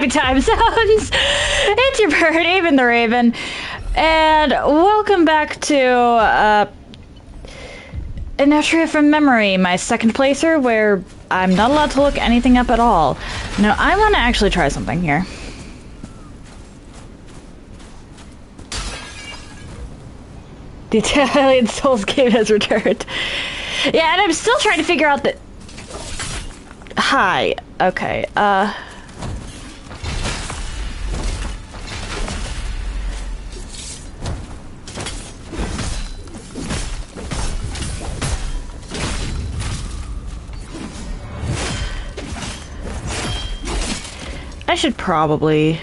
Pacific time zones. It's your bird, Aven the Raven, and welcome back to Enotria from Memory, my second playthrough where I'm not allowed to look anything up at all. No, I want to actually try something here. The Italian Souls game has returned. Yeah, and I'm still trying to figure out that... Hi. Okay, I should probably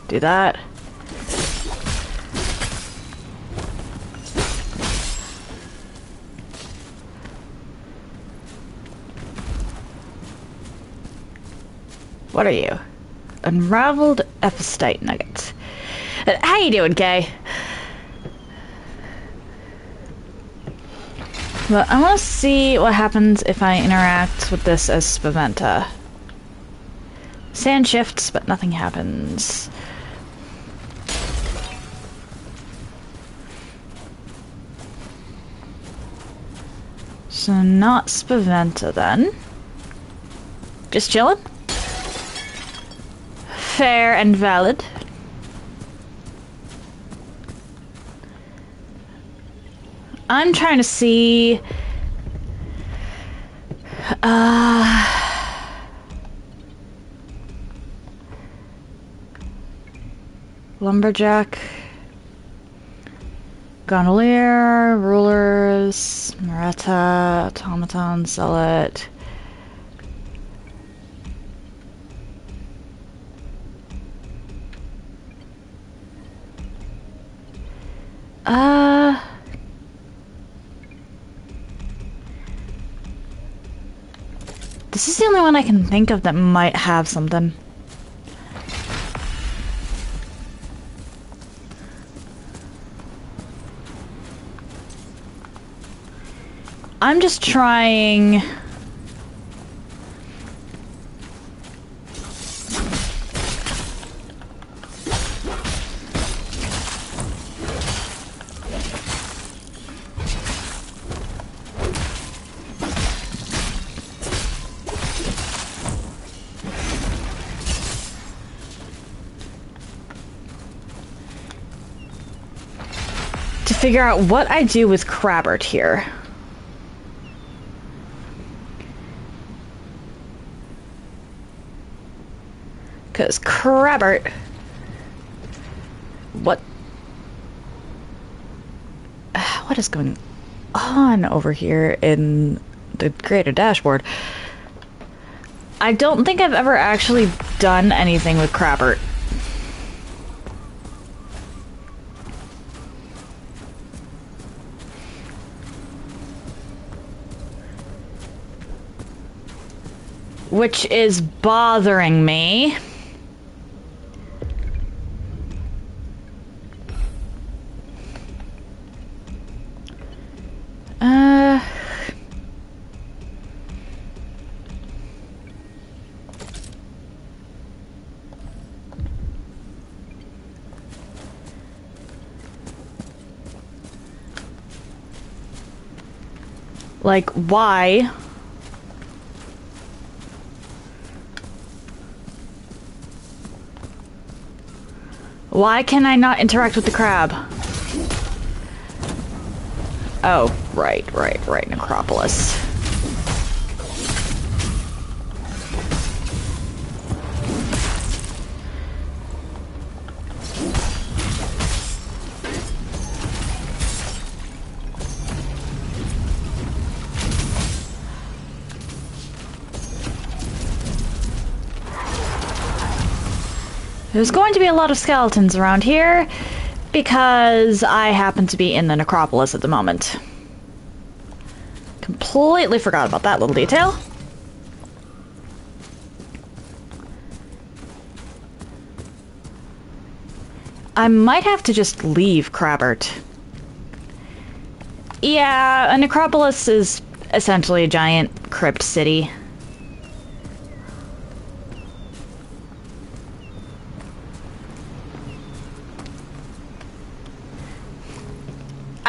do that. What are you? Unraveled epistite nuggets. How you doing, Kay? Well, I want to see what happens if I interact with this as Spaventa. Sand shifts, but nothing happens. So not Spaventa then. Just chillin'? Fair and valid. I'm trying to see... Lumberjack, Gondolier, Rulers, Moretta, Automaton, Zealot. This is the only one I can think of that might have something. I'm just trying... to figure out what I do with Crabbert here. Because Crabbert... What is going on over here in the creator dashboard? I don't think I've ever actually done anything with Crabbert. Which is bothering me. Like, why? Why can I not interact with the crab? Oh, right, Necropolis. There's going to be a lot of skeletons around here because I happen to be in the necropolis at the moment. Completely forgot about that little detail. I might have to just leave Crabbert. Yeah, a necropolis is essentially a giant crypt city.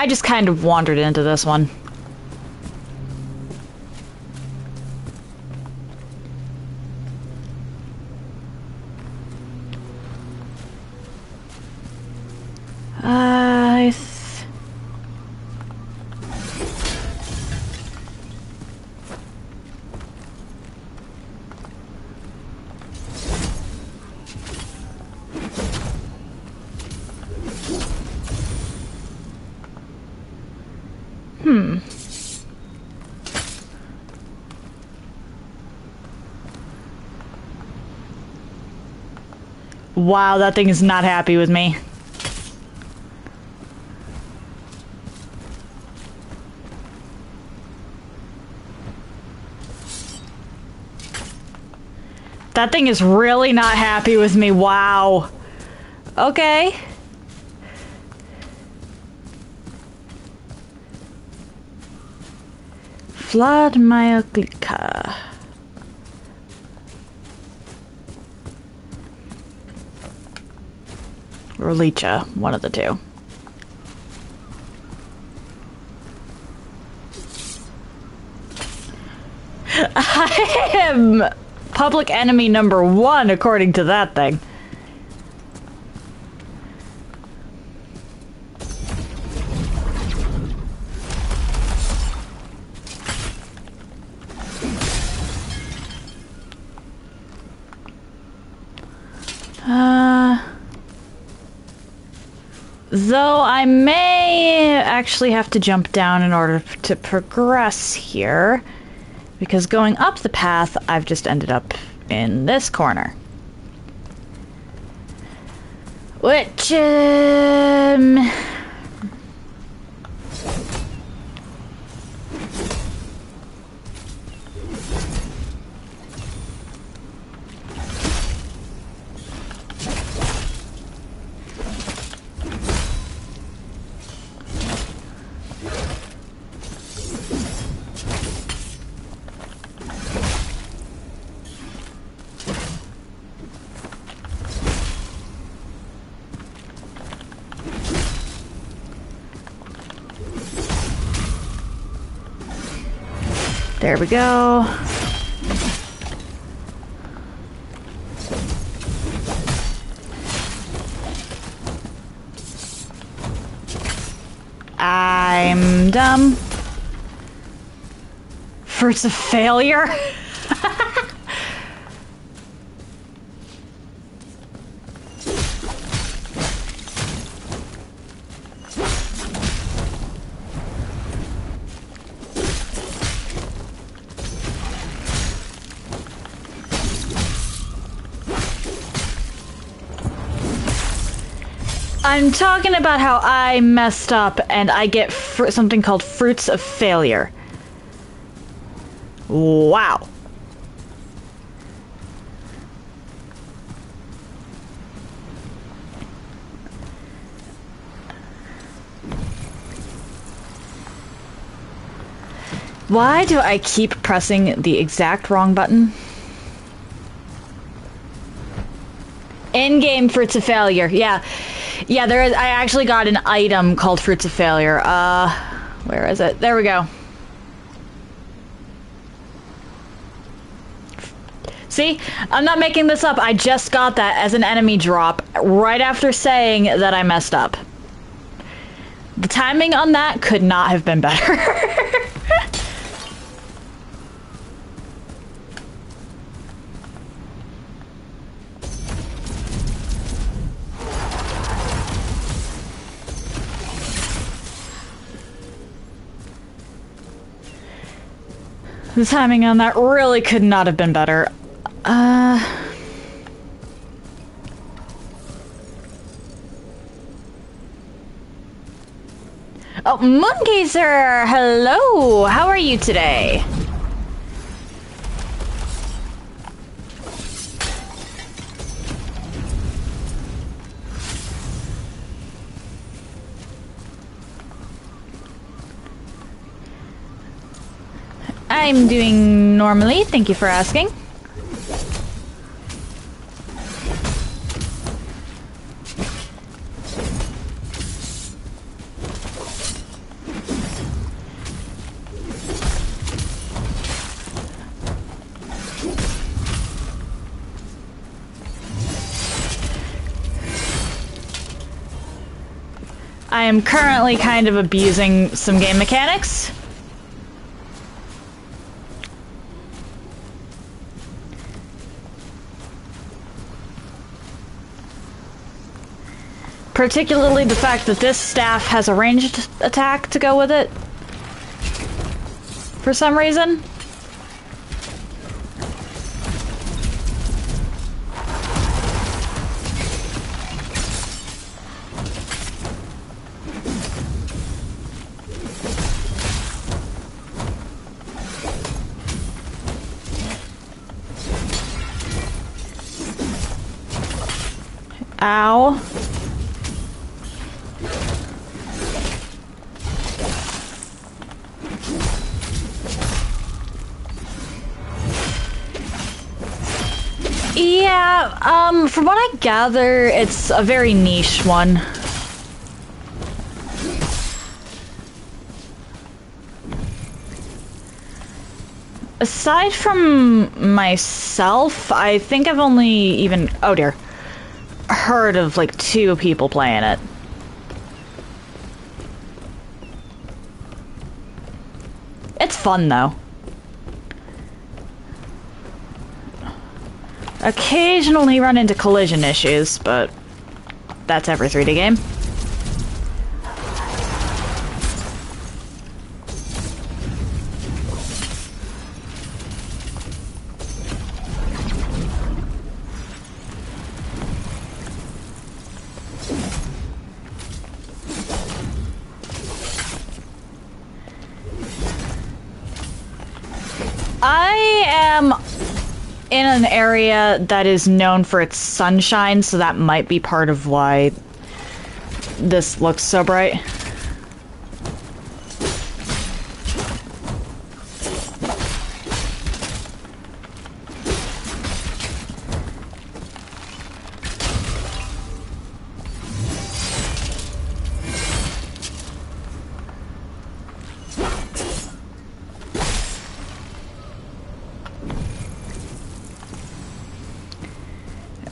I just kind of wandered into this one. Wow, that thing is not happy with me. That thing is really not happy with me. Wow. Okay. Vlad Mayaklika. Or Licha, one of the two. I am public enemy number 1, according to that thing. Though I may actually have to jump down in order to progress here, because going up the path, I've just ended up in this corner. Which, there we go. I'm dumb. Fruits of failure. I'm talking about how I messed up and I get something called fruits of failure. Wow. Why do I keep pressing the exact wrong button? In-game fruits of failure, yeah. Yeah, there is. I actually got an item called Fruits of Failure. Where is it? There we go. See? I'm not making this up. I just got that as an enemy drop right after saying that I messed up. The timing on that could not have been better. The timing on that really could not have been better. Oh, Moongazer! Hello! How are you today? I'm doing normally, thank you for asking. I am currently kind of abusing some game mechanics. Particularly the fact that this staff has a ranged attack to go with it. For some reason. Ow. Yeah, from what I gather, it's a very niche one. Aside from myself, I think I've only even, oh dear, heard of like 2 people playing it. It's fun though. Occasionally run into collision issues, but that's every 3D game. I am in an area that is known for its sunshine, so that might be part of why this looks so bright.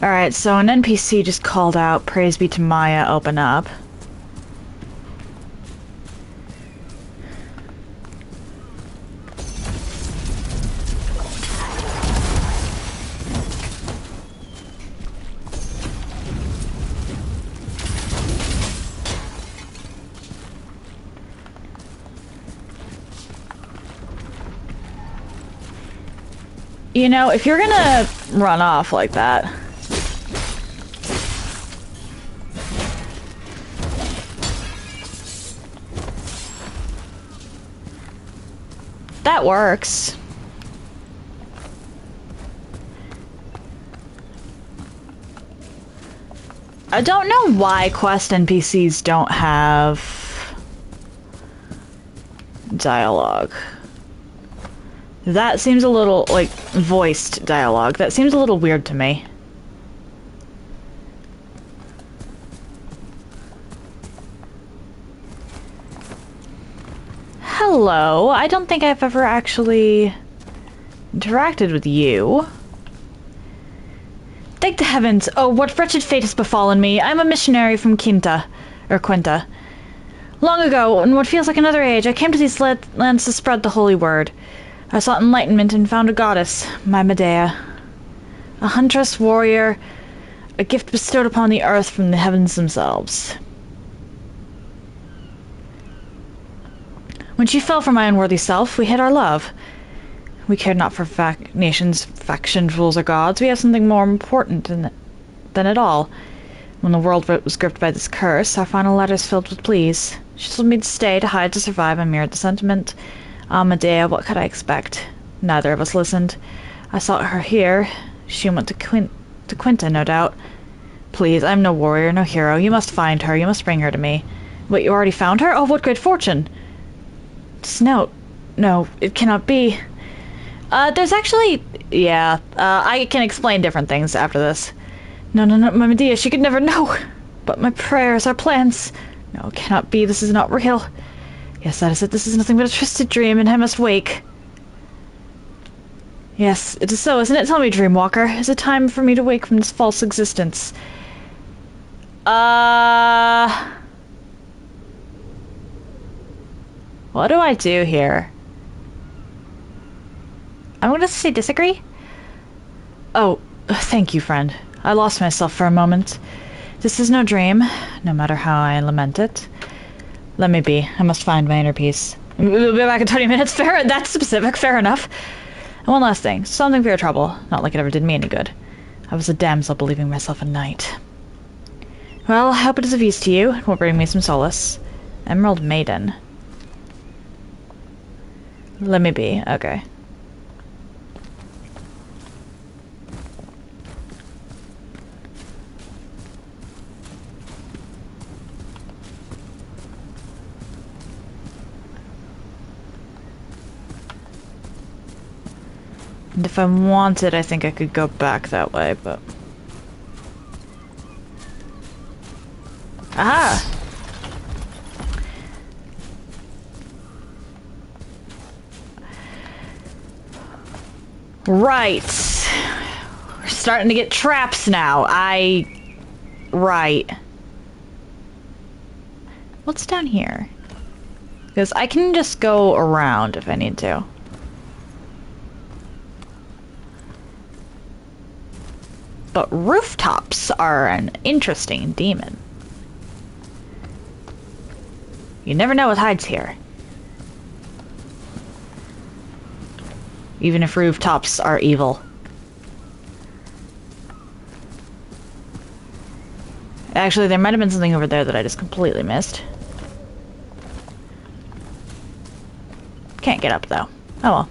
Alright, so an NPC just called out, "Praise be to Maya, open up." You know, if you're gonna run off like that, that works. I don't know why quest NPCs don't have dialogue. That seems a little, like, voiced dialogue. That seems a little weird to me. Hello, I don't think I've ever actually interacted with you. Thank the heavens! Oh, what wretched fate has befallen me! I'm a missionary from Quinta. Long ago, in what feels like another age, I came to these lands to spread the holy word. I sought enlightenment and found a goddess, my Medea. A huntress, warrior, a gift bestowed upon the earth from the heavens themselves. When she fell for my unworthy self, we hid our love. We cared not for nations, factions, rules, or gods. We have something more important than it all. When the world was gripped by this curse, our final letters filled with pleas. She told me to stay, to hide, to survive. I mirrored the sentiment. Ah, Medea, what could I expect? Neither of us listened. I sought her here. She went to Quinta, no doubt. Please, I'm no warrior, no hero. You must find her. You must bring her to me. Wait, you already found her? Oh, what great fortune! Snout. No, it cannot be. There's actually... Yeah, I can explain different things after this. No, my Medea, she could never know. But my prayers, our plans... No, it cannot be. This is not real. Yes, that is it. This is nothing but a twisted dream, and I must wake. Yes, it is so, isn't it? Tell me, Dreamwalker. Is it time for me to wake from this false existence? What do I do here? I'm gonna say disagree? Oh, thank you, friend. I lost myself for a moment. This is no dream, no matter how I lament it. Let me be. I must find my inner peace. We'll be back in 20 minutes. Fair. That's specific. Fair enough. And one last thing. Something for your trouble. Not like it ever did me any good. I was a damsel believing myself a knight. Well, I hope it is of use to you. It will bring me some solace. Emerald Maiden. Let me be. Okay. And if I wanted, I think I could go back that way, but... Aha! Right. We're starting to get traps now. Right. What's down here? Because I can just go around if I need to. But rooftops are an interesting demon. You never know what hides here. Even if rooftops are evil. Actually, there might have been something over there that I just completely missed. Can't get up, though. Oh well.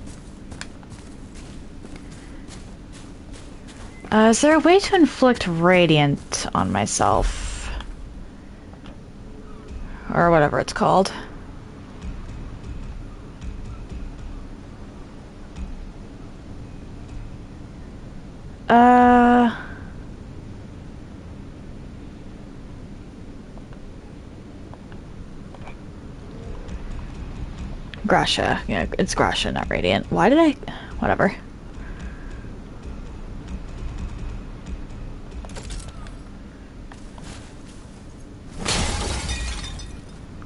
Is there a way to inflict radiant on myself? Or whatever it's called. Gracia. Yeah, it's Gracia, not radiant. Why did I... Whatever.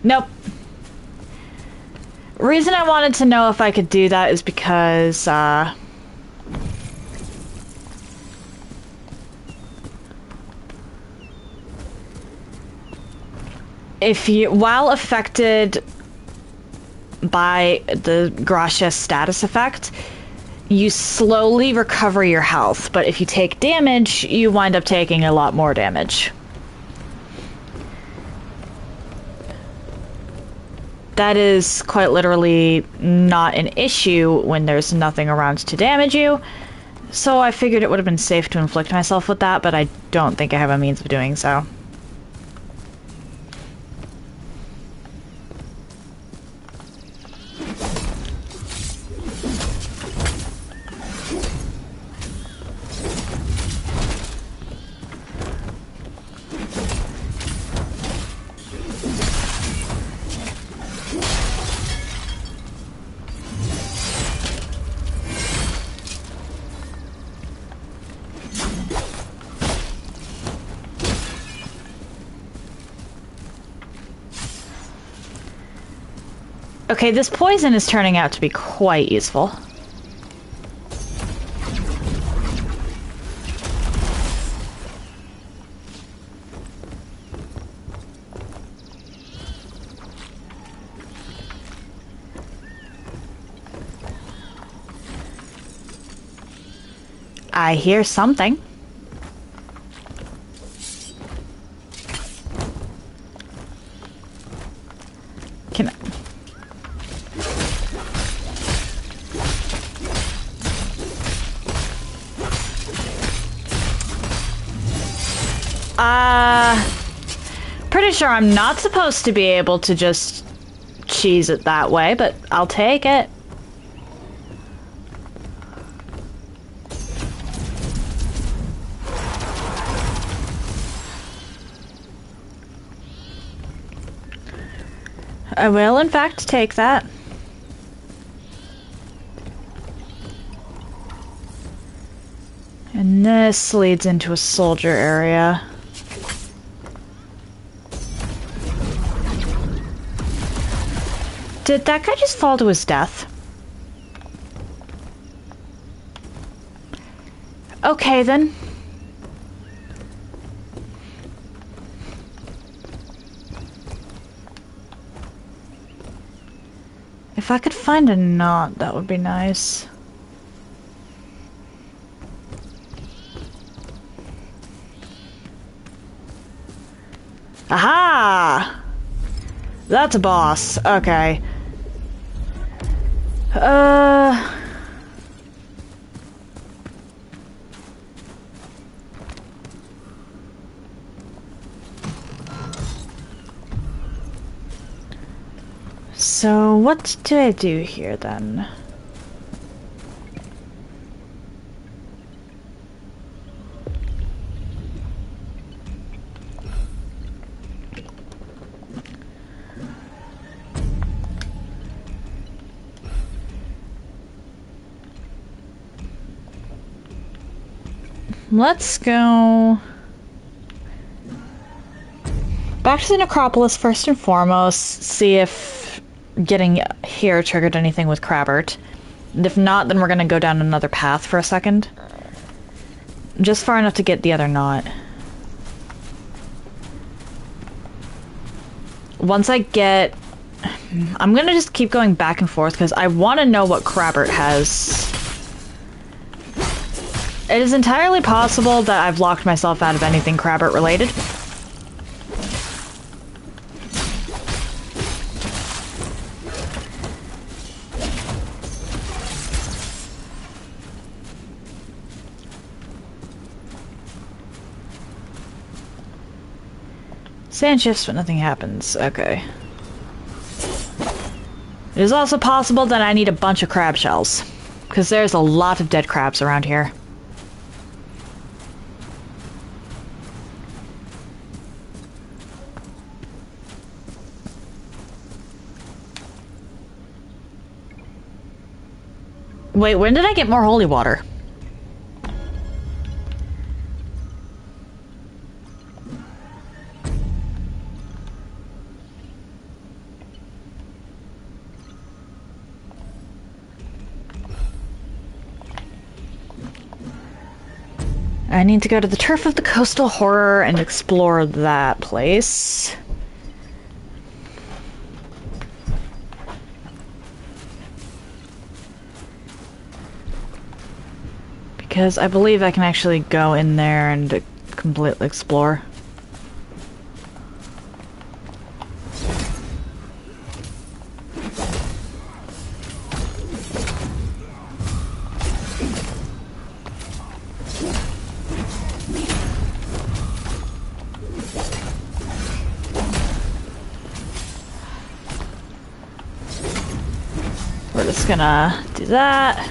Nope. Reason I wanted to know if I could do that is because, if you, while affected by the Gracia status effect, you slowly recover your health, but if you take damage, you wind up taking a lot more damage. That is quite literally not an issue when there's nothing around to damage you, so I figured it would have been safe to inflict myself with that, but I don't think I have a means of doing so. Okay, this poison is turning out to be quite useful. I hear something. Can I... Pretty sure I'm not supposed to be able to just cheese it that way, but I'll take it. I will, in fact, take that. And this leads into a soldier area. Did that guy just fall to his death? Okay, then. If I could find a knot, that would be nice. Aha! That's a boss. Okay. So what do I do here then? Let's go back to the necropolis first and foremost, see if getting here triggered anything with Crabbert. And if not, then we're gonna go down another path for a second. Just far enough to get the other knot. Once I get... I'm gonna just keep going back and forth because I want to know what Crabbert has. It is entirely possible that I've locked myself out of anything Crabbert related. Sand shifts, but nothing happens. Okay. It is also possible that I need a bunch of crab shells, because there's a lot of dead crabs around here. Wait, when did I get more holy water? I need to go to the Turf of the Coastal Horror and explore that place. Because I believe I can actually go in there and completely explore. We're just gonna do that.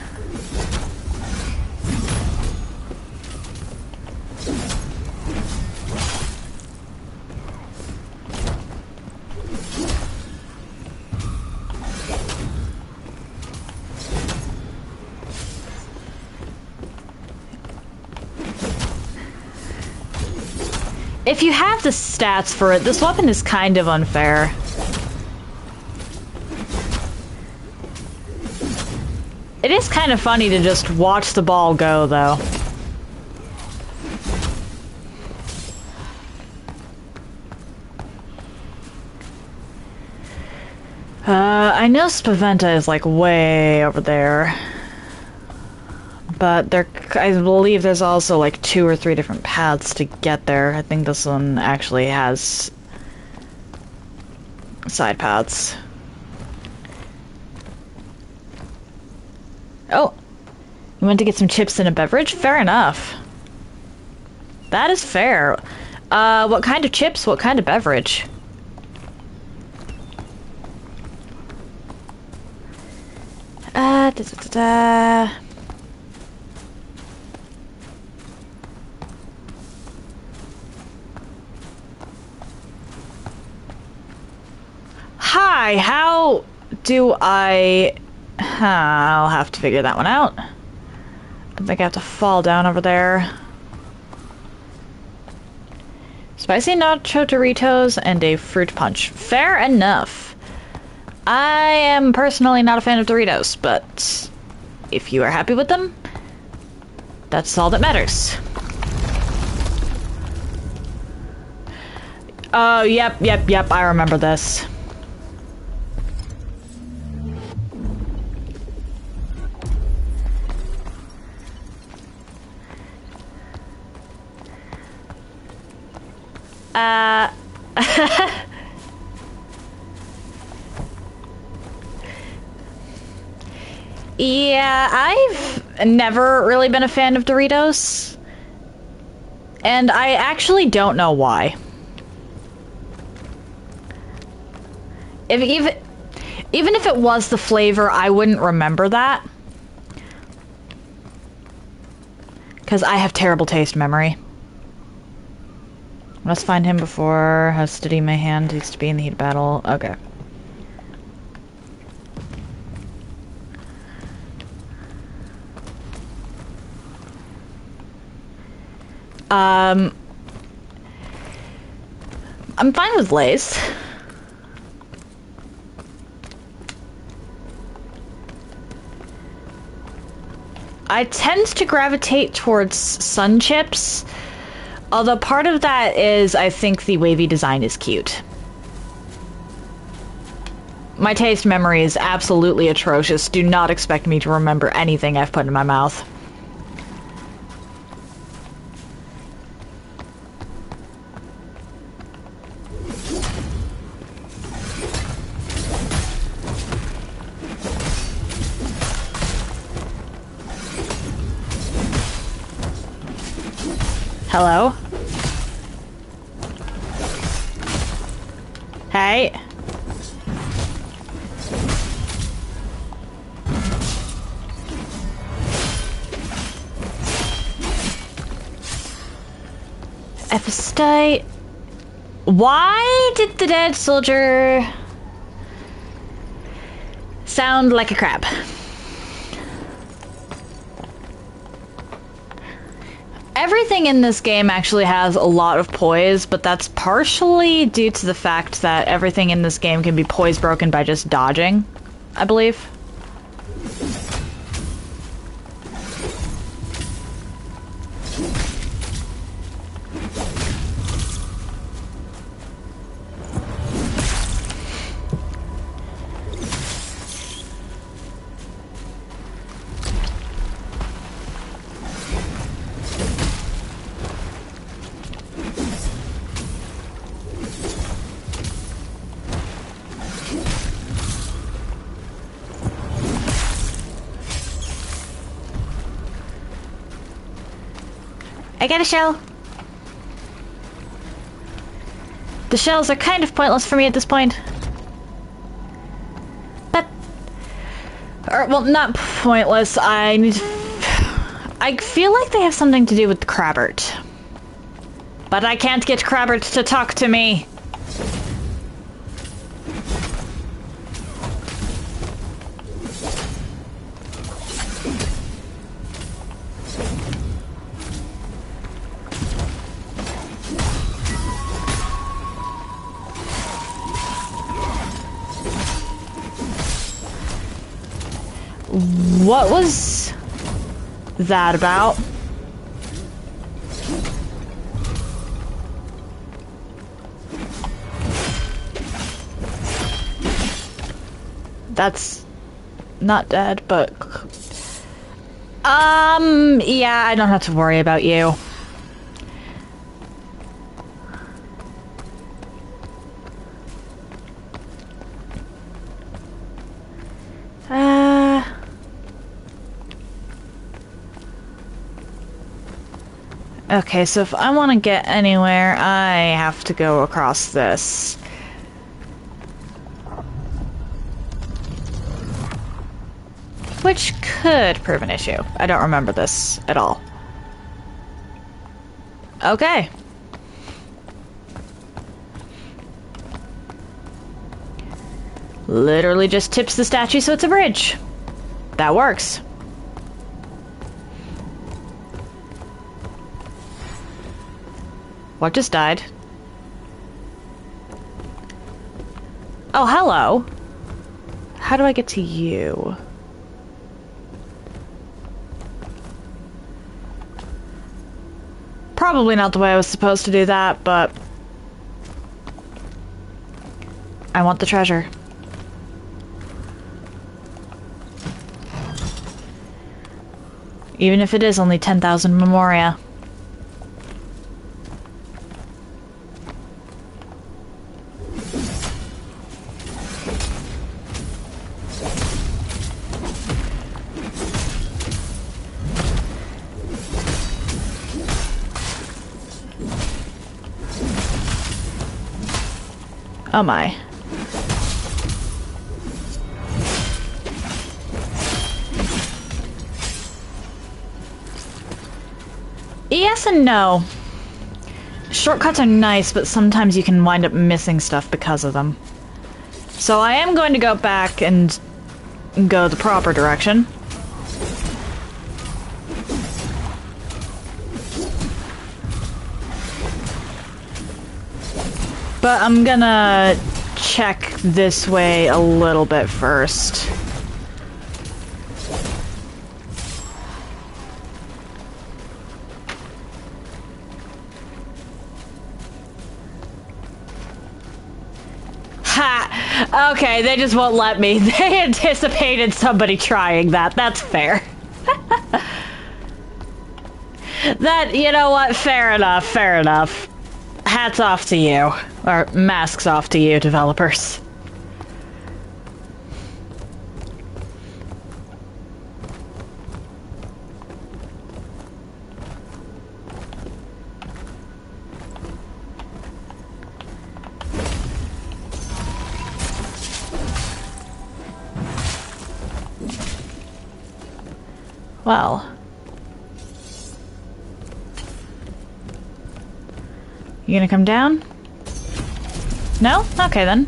If you have the stats for it, this weapon is kind of unfair. It is kind of funny to just watch the ball go, though. I know Spaventa is like way over there. But there, I believe there's also like 2 or 3 different paths to get there. I think this one actually has side paths. Oh, you went to get some chips and a beverage? Fair enough. That is fair. What kind of chips? What kind of beverage? Hi, how do I... I'll have to figure that one out. I think I have to fall down over there. Spicy nacho Doritos and a fruit punch. Fair enough. I am personally not a fan of Doritos, but if you are happy with them, that's all that matters. Oh, yep, I remember this. Yeah, I've never really been a fan of Doritos. And I actually don't know why. Even if it was the flavor, I wouldn't remember that. Because I have terrible taste memory. Must find him before. How steady my hand needs to be in the heat of battle. Okay. I'm fine with Lace. I tend to gravitate towards Sun Chips, although part of that is I think the wavy design is cute. My taste memory is absolutely atrocious. Do not expect me to remember anything I've put in my mouth. Hello? Hey? Epistite. Why did the dead soldier sound like a crab? Everything in this game actually has a lot of poise, but that's partially due to the fact that everything in this game can be poise broken by just dodging, I believe. I got a shell. The shells are kind of pointless for me at this point. But... well, not pointless. I feel like they have something to do with the Crabbert. But I can't get Crabbert to talk to me. What was that about? That's not dead, but... yeah, I don't have to worry about you. Okay, so if I want to get anywhere, I have to go across this. Which could prove an issue. I don't remember this at all. Okay. Literally just tips the statue so it's a bridge. That works. What just died? Oh, hello. How do I get to you? Probably not the way I was supposed to do that, but I want the treasure. Even if it is only 10,000 memoria. Oh my. Yes and no. Shortcuts are nice, but sometimes you can wind up missing stuff because of them. So I am going to go back and go the proper direction. But I'm gonna check this way a little bit first. Ha! Okay, they just won't let me. They anticipated somebody trying that. That's fair. That, you know what? Fair enough, fair enough. Hats off to you. Or masks off to you, developers. Well. You gonna come down? No? Okay then.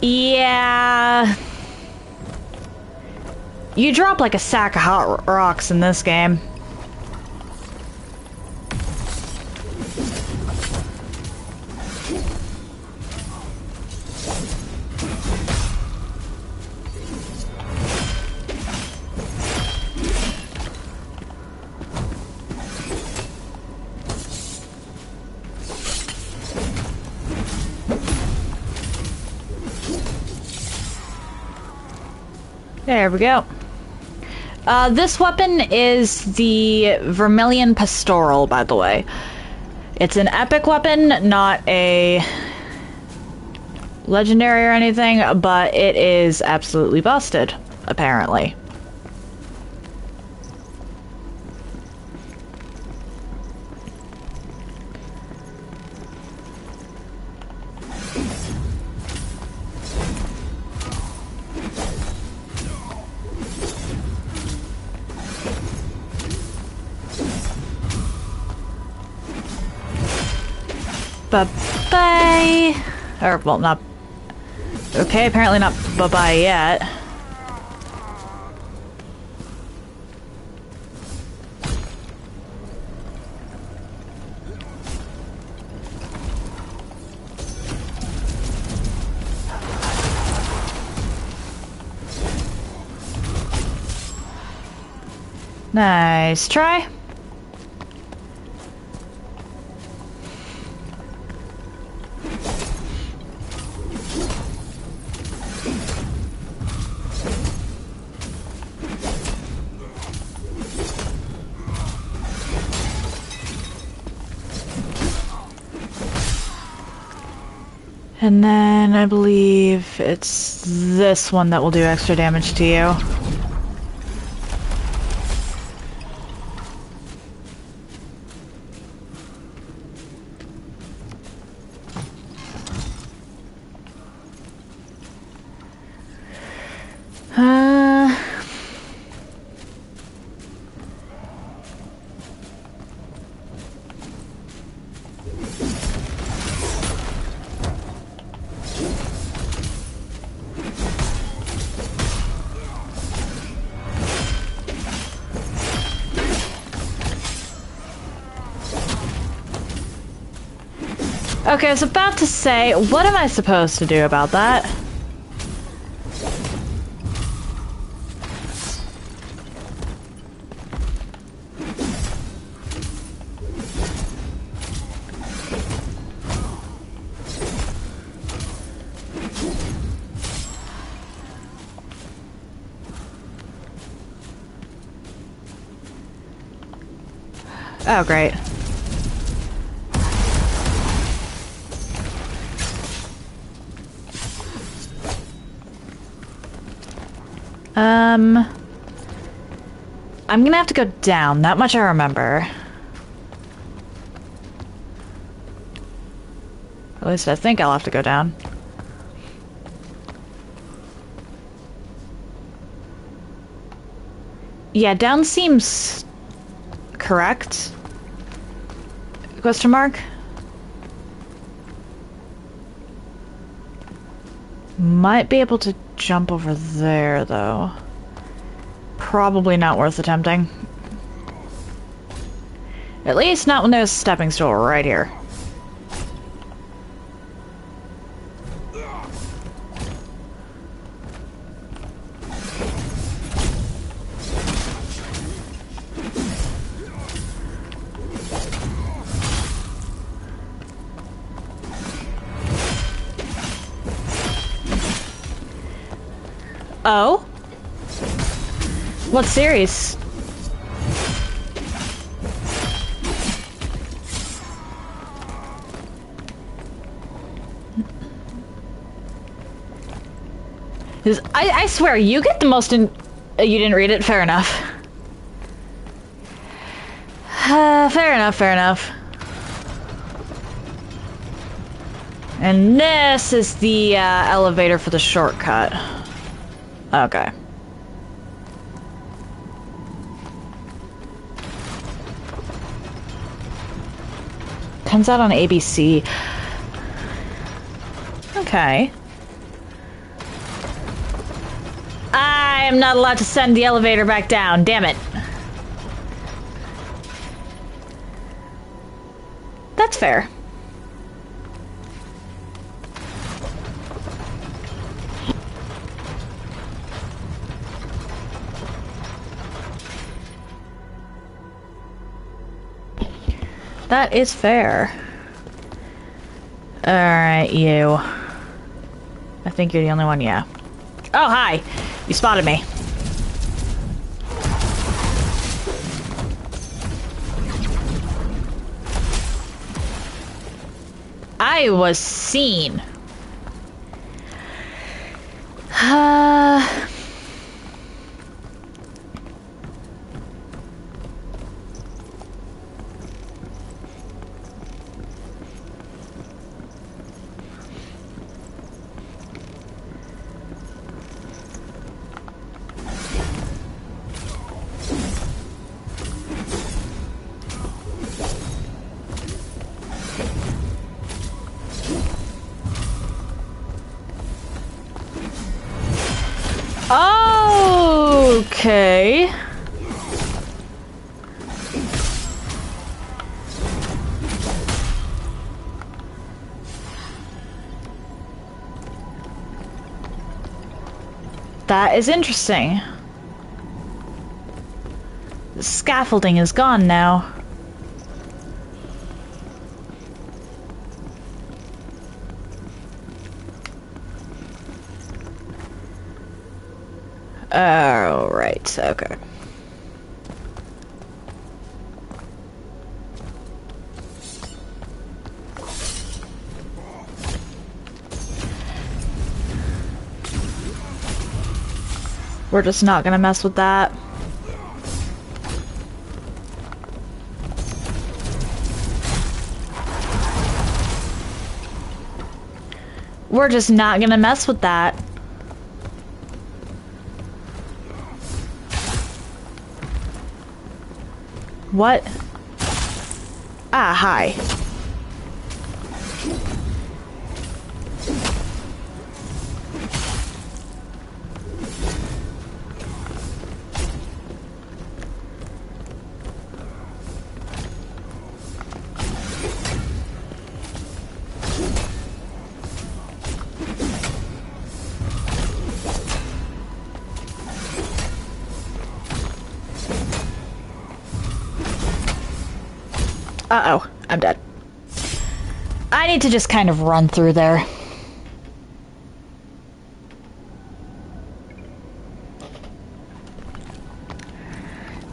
Yeah. You drop like a sack of hot rocks in this game. There we go. This weapon is the Vermilion Pastoral, by the way. It's an epic weapon, not a legendary or anything, but it is absolutely busted, apparently. Bye-bye. Or, well, not... Okay, apparently not bye-bye yet. Nice try. And then I believe it's this one that will do extra damage to you. Okay, I was about to say, what am I supposed to do about that? Oh, great. I'm gonna have to go down. That much I remember. At least I think I'll have to go down. Yeah, down seems correct? Question mark? Might be able to jump over there, though. Probably not worth attempting. At least not when there's a stepping stool right here. Oh? What series? I swear, you get the most in... you didn't read it? Fair enough. Fair enough, fair enough. And this is the elevator for the shortcut. Okay. Comes out on ABC. Okay. I am not allowed to send the elevator back down. Damn it. That's fair. That is fair. Alright, you. I think you're the only one, yeah. Oh, hi! You spotted me. I was seen. Okay. That is interesting. The scaffolding is gone now. Oh, right, okay. We're just not gonna mess with that. We're just not gonna mess with that. What? Ah, hi. Uh-oh, I'm dead. I need to just kind of run through there.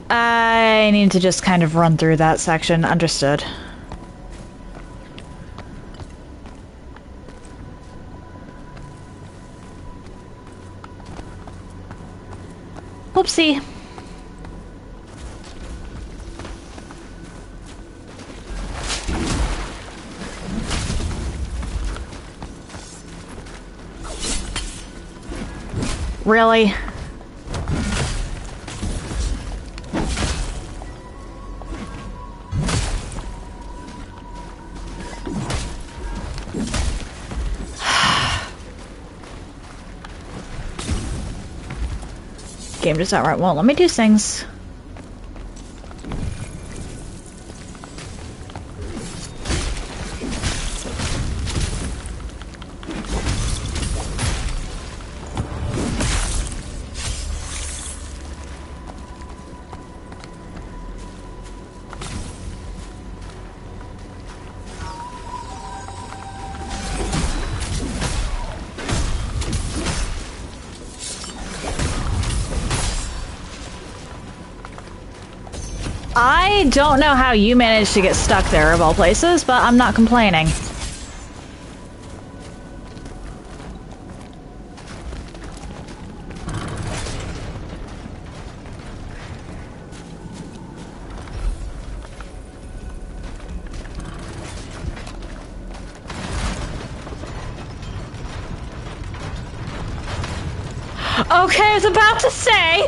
I need to just kind of run through that section. Understood. Whoopsie. Really? Game just outright won't let me do things. I don't know how you managed to get stuck there, of all places, but I'm not complaining. Okay, I was about to say...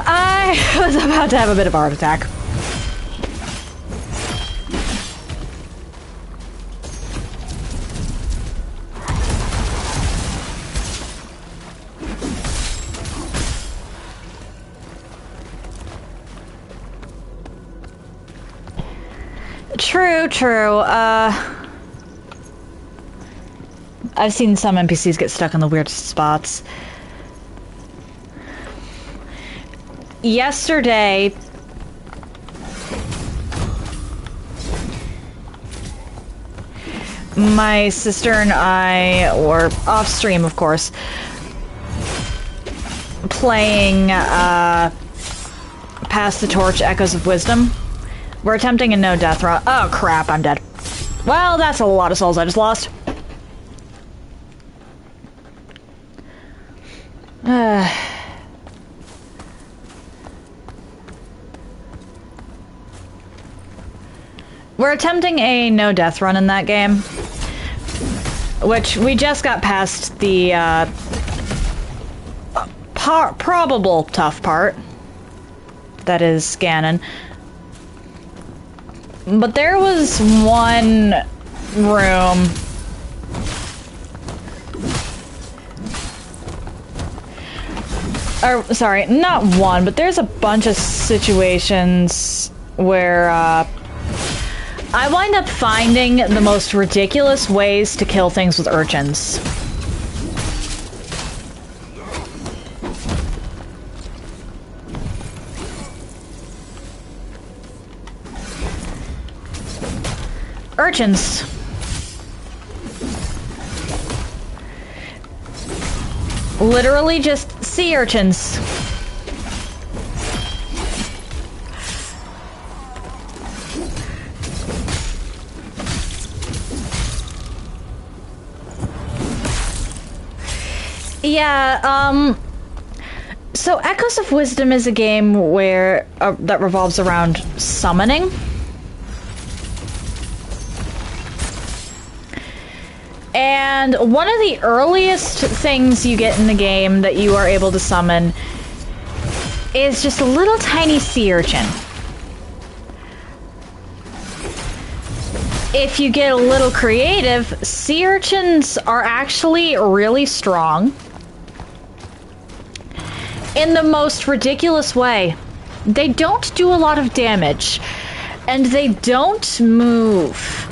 I was about to have a bit of a heart attack. True, true. I've seen some NPCs get stuck in the weirdest spots. Yesterday, my sister and I were off stream, of course, playing Pass the Torch Echoes of Wisdom. We're attempting a no-death run. Oh crap, I'm dead. Well, that's a lot of souls I just lost. We're attempting a no-death run in that game, which we just got past the probable tough part. That is Scannon. But there was one room or sorry, not one, but there's a bunch of situations where I wind up finding the most ridiculous ways to kill things with urchins. Urchins. Literally just sea urchins. Yeah, so Echoes of Wisdom is a game where that revolves around summoning. And one of the earliest things you get in the game that you are able to summon is just a little tiny sea urchin. If you get a little creative, sea urchins are actually really strong in the most ridiculous way. They don't do a lot of damage, and they don't move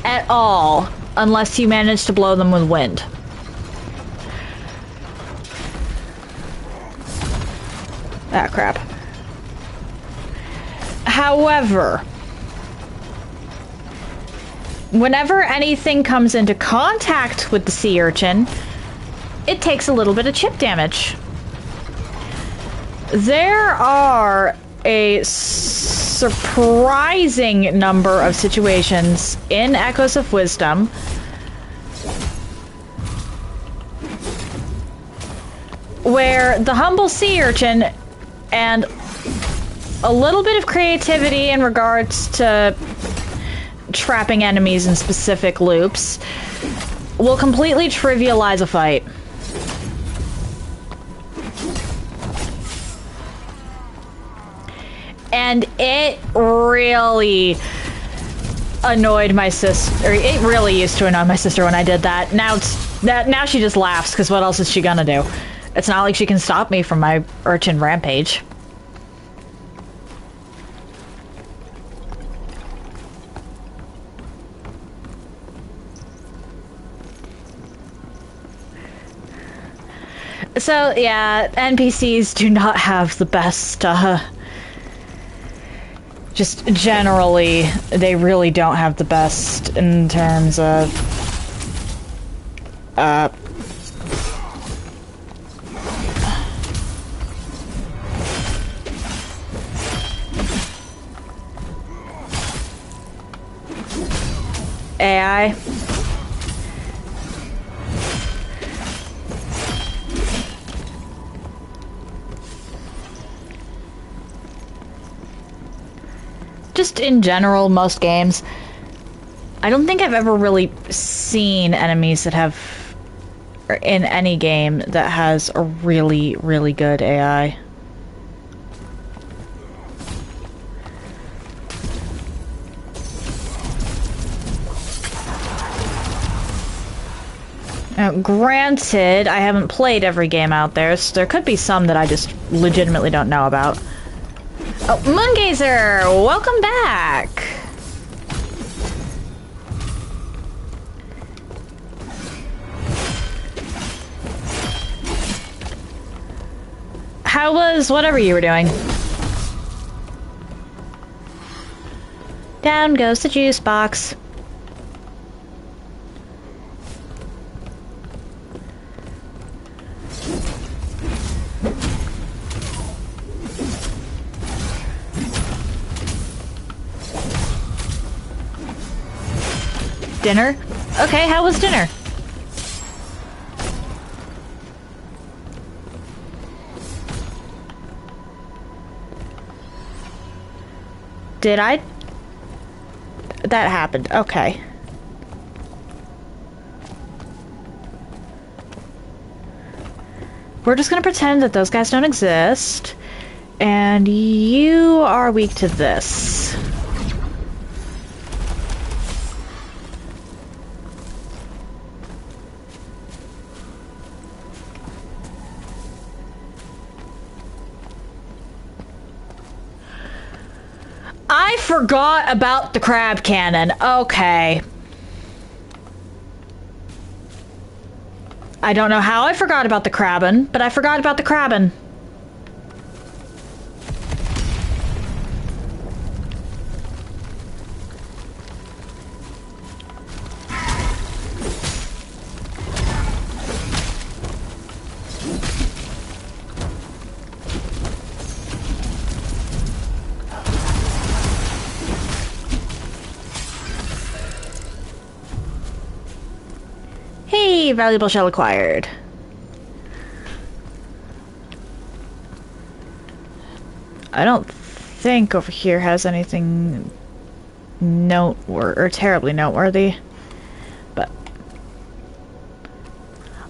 at all unless you manage to blow them with wind. Ah, crap. However, whenever anything comes into contact with the sea urchin, it takes a little bit of chip damage. There are a surprising number of situations in Echoes of Wisdom where the humble sea urchin and a little bit of creativity in regards to trapping enemies in specific loops will completely trivialize a fight. And it really annoyed my sister. It really used to annoy my sister when I did that. Now she just laughs, because what else is she gonna do? It's not like she can stop me from my urchin rampage. So, yeah, NPCs do not have the best, just generally, they really don't have the best in terms of, AI. Just in general, most games, I don't think I've ever really seen enemies that have, or in any game that has a really, really good AI. Now, granted, I haven't played every game out there, so there could be some that I just legitimately don't know about. Oh, Moongazer! Welcome back! How was whatever you were doing? Down goes the juice box. Dinner? Okay, how was dinner? Did I? That happened. Okay. We're just gonna pretend that those guys don't exist. And you are weak to this. I forgot about the crab cannon. Okay. I don't know how I forgot about the crabbin', but I forgot about the crabbin'. Hey, valuable shell acquired. I don't think over here has anything terribly noteworthy. But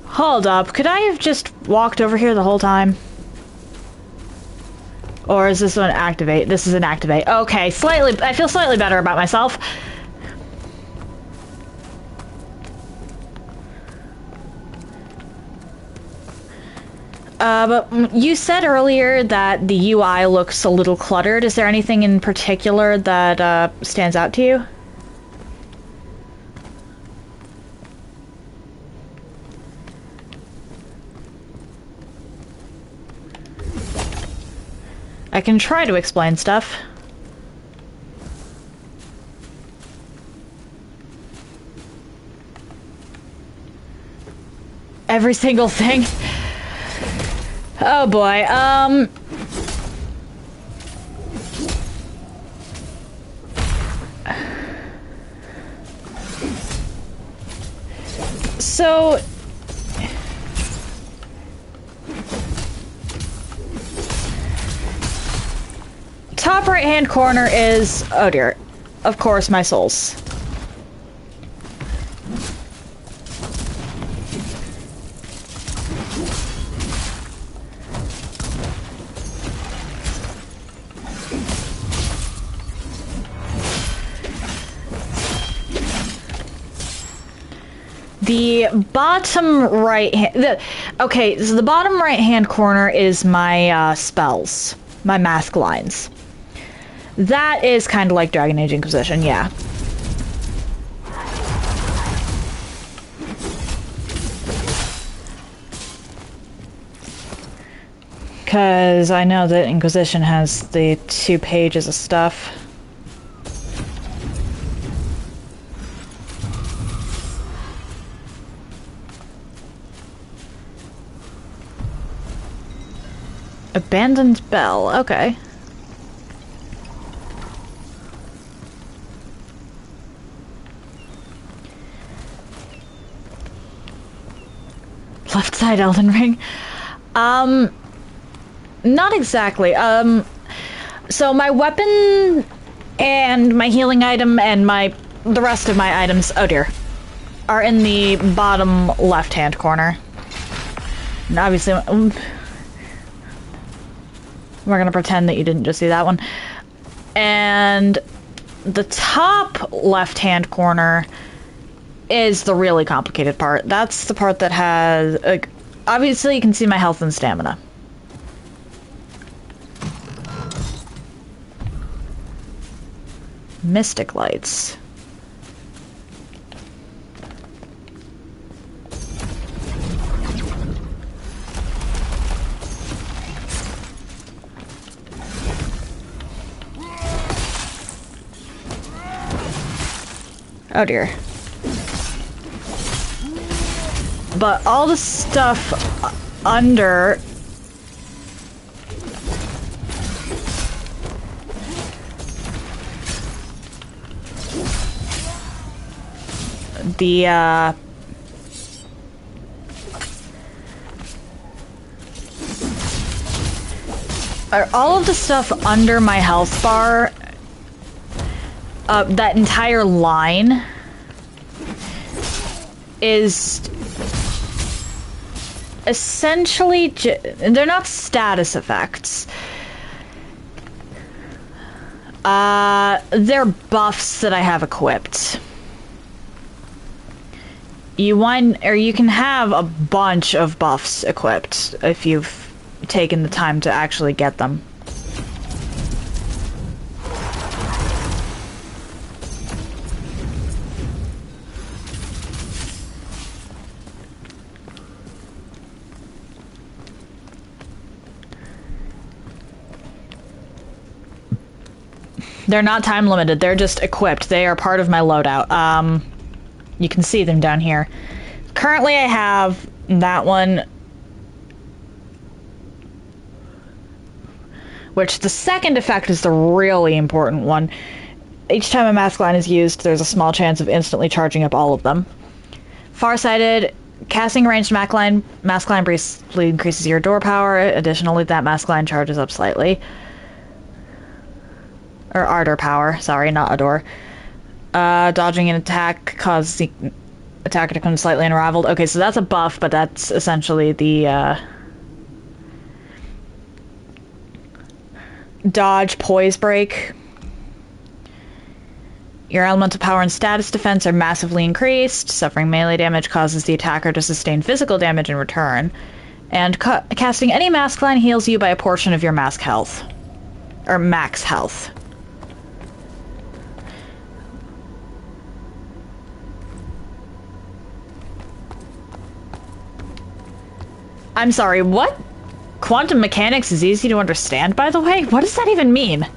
hold up, could I have just walked over here the whole time? Or is this one activate? This is an activate. Okay, I feel slightly better about myself. But you said earlier that the UI looks a little cluttered. Is there anything in particular that stands out to you? I can try to explain stuff. every single thing. Oh boy, so... Top right-hand corner is... Oh dear. Of course, my souls. The bottom right hand... Okay, so the bottom right-hand corner is my spells. My mask lines. That is kind of like Dragon Age Inquisition, yeah. Because I know that Inquisition has the 2 pages of stuff. Abandoned bell, okay. Left side Elden Ring. Not exactly. So my weapon and my healing item and the rest of my items, oh dear, are in the bottom left-hand corner. And obviously, we're gonna pretend that you didn't just see that one. And the top left-hand corner is the really complicated part. That's the part that has... obviously, you can see my health and stamina. Mystic lights. Oh dear. But all the stuff under... the, all of the stuff under my health bar, that entire line is essentially they're not status effects. They're buffs that I have equipped. You can have a bunch of buffs equipped if you've taken the time to actually get them. They're not time limited, they're just equipped. They are part of my loadout. You can see them down here. Currently I have that one, which the second effect is the really important one. Each time a mask line is used, there's a small chance of instantly charging up all of them. Farsighted, casting a ranged mask line briefly increases your door power. Additionally, that mask line charges up slightly. Or ardor power, sorry, not adore. Dodging an attack causes the attacker to come slightly unraveled. Okay, so that's a buff, but that's essentially the dodge poise break. Your elemental power and status defense are massively increased. Suffering melee damage causes the attacker to sustain physical damage in return. And casting any mask line heals you by a portion of your mask health. Or max health. I'm sorry, what? Quantum mechanics is easy to understand, by the way? What does that even mean?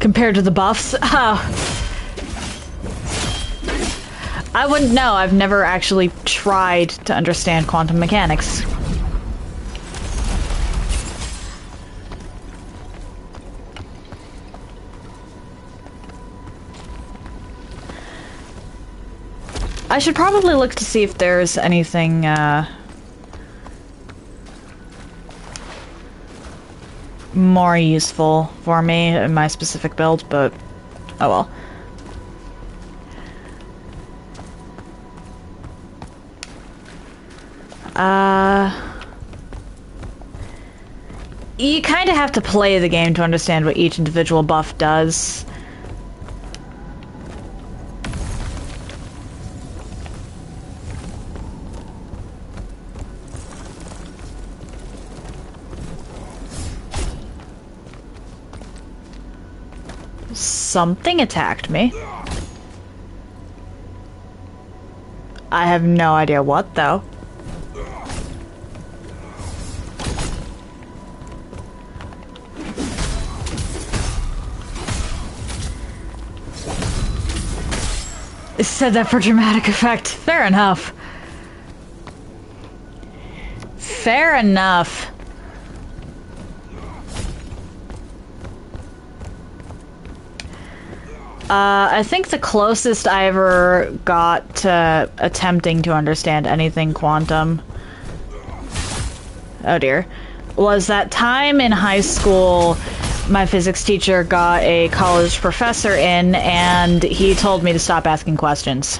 Compared to the buffs? I wouldn't know. I've never actually tried to understand quantum mechanics. I should probably look to see if there's anything, more useful for me in my specific build, but oh well. You kind of have to play the game to understand what each individual buff does. Something attacked me. I have no idea what, though. It said that for dramatic effect. Fair enough. Fair enough. I think the closest I ever got to attempting to understand anything quantum, oh dear, was that time in high school my physics teacher got a college professor in and he told me to stop asking questions.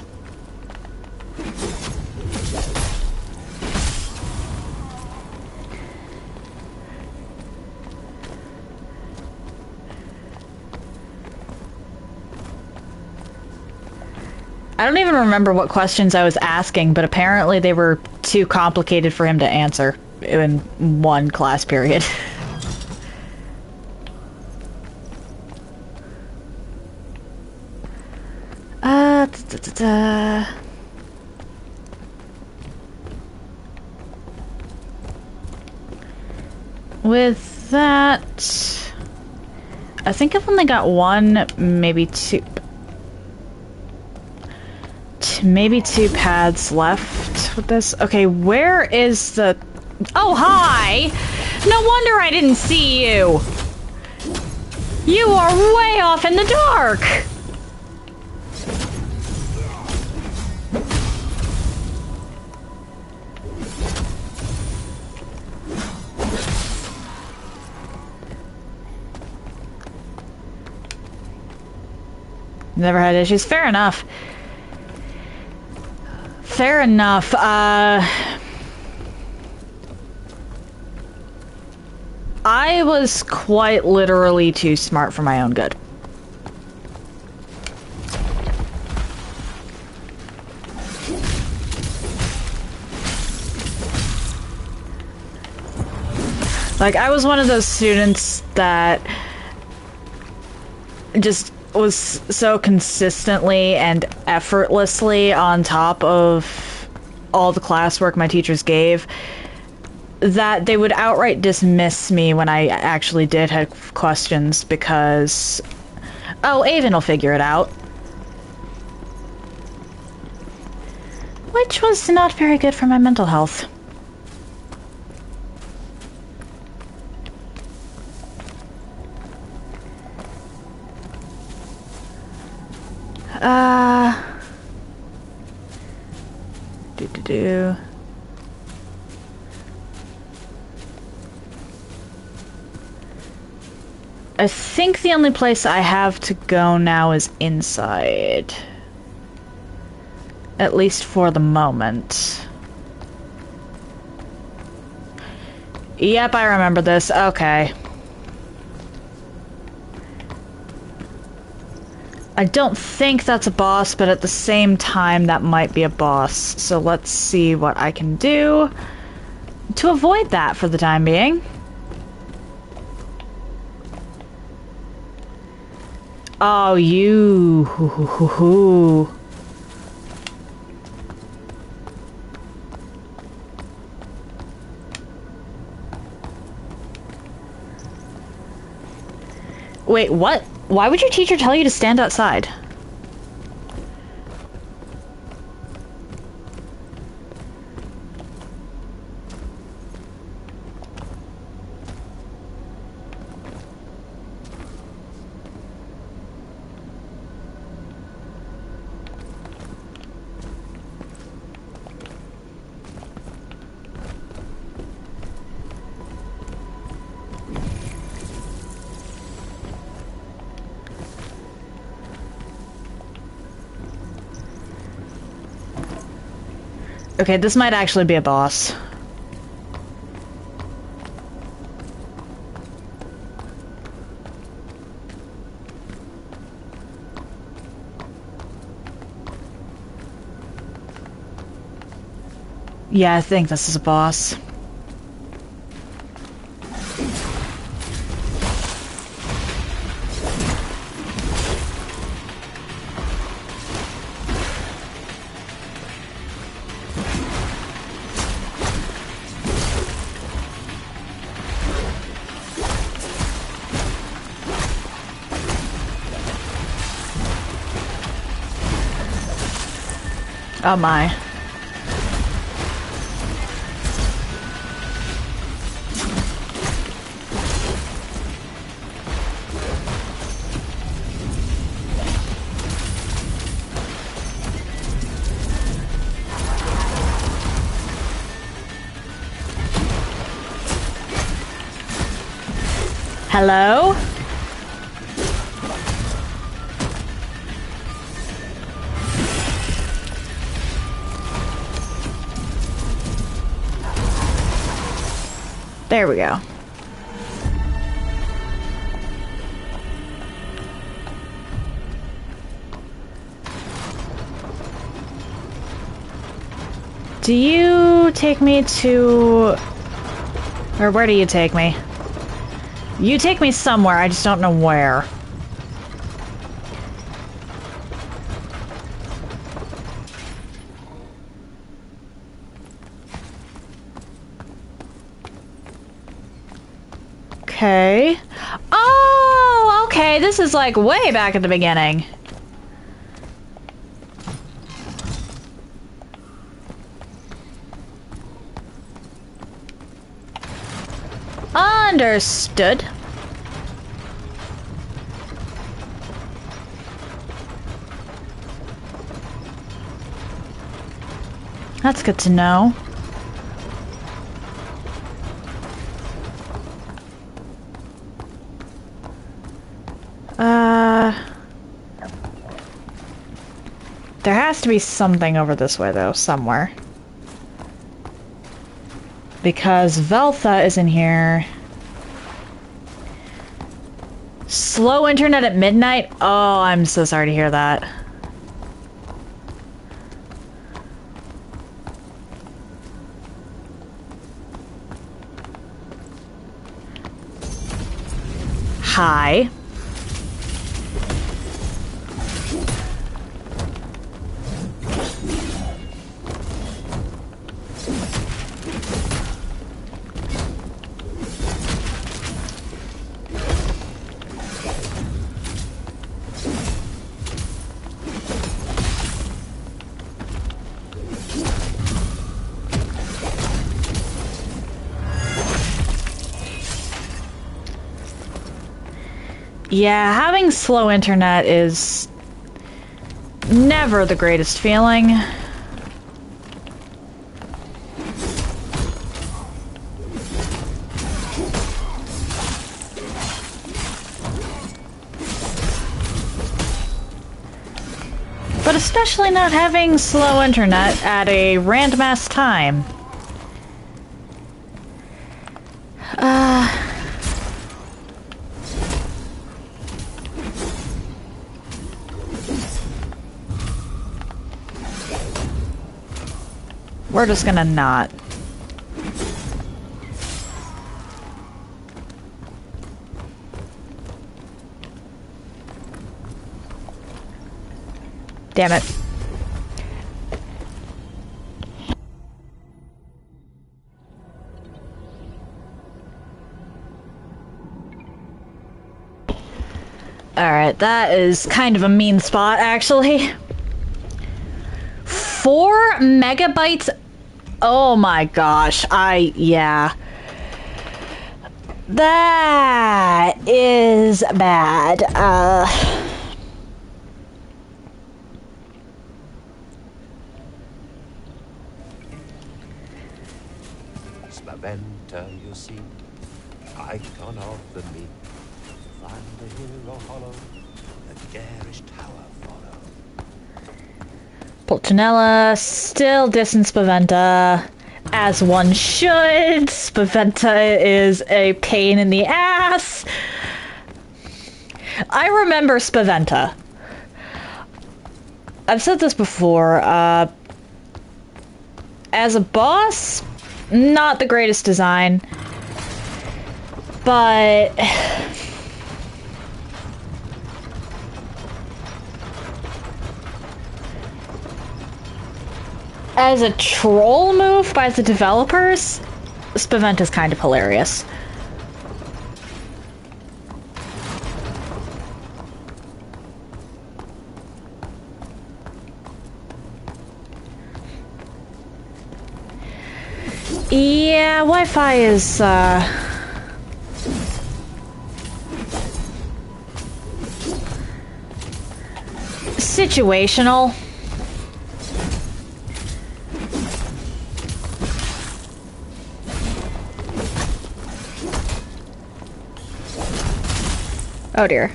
I don't even remember what questions I was asking, but apparently they were too complicated for him to answer in one class period. With that, I think I've only got one, maybe two paths left with this. Okay, where is the... Oh, hi! No wonder I didn't see you! You are way off in the dark! Never had issues. Fair enough. Fair enough. I was quite literally too smart for my own good. Like, I was one of those students that just was so consistently and effortlessly on top of all the classwork my teachers gave that they would outright dismiss me when I actually did have questions because, oh, Avon will figure it out. Which was not very good for my mental health. I think the only place I have to go now is inside. At least for the moment. Yep, I remember this. Okay. I don't think that's a boss, but at the same time, that might be a boss. So let's see what I can do to avoid that for the time being. Oh, you. Hoo, hoo, hoo, hoo. Wait, what? Why would your teacher tell you to stand outside? Okay, this might actually be a boss. Yeah, I think this is a boss. Oh my. Hello? There we go. Do you take me to... Or where do you take me? You take me somewhere, I just don't know where. Okay. Oh, okay, this is like way back at the beginning. Understood. That's good to know. There has to be something over this way, though, somewhere. Because Veltha is in here. Slow internet at midnight? Oh, I'm so sorry to hear that. Hi. Yeah, having slow internet is never the greatest feeling. But especially not having slow internet at a random ass time. We're just gonna not. Damn it. Alright, that is kind of a mean spot, actually. 4 megabytes? Oh my gosh, yeah. That is bad. Spaventa, you see, icon of the meek. Find the hero hollow, the garish tower follow. Pulcinella still dissing Spaventa, as one should. Spaventa is a pain in the ass. I remember Spaventa. I've said this before, as a boss, not the greatest design, but as a troll move by the developers, Spaventa's kind of hilarious. Yeah, Wi-Fi is, situational. Oh dear.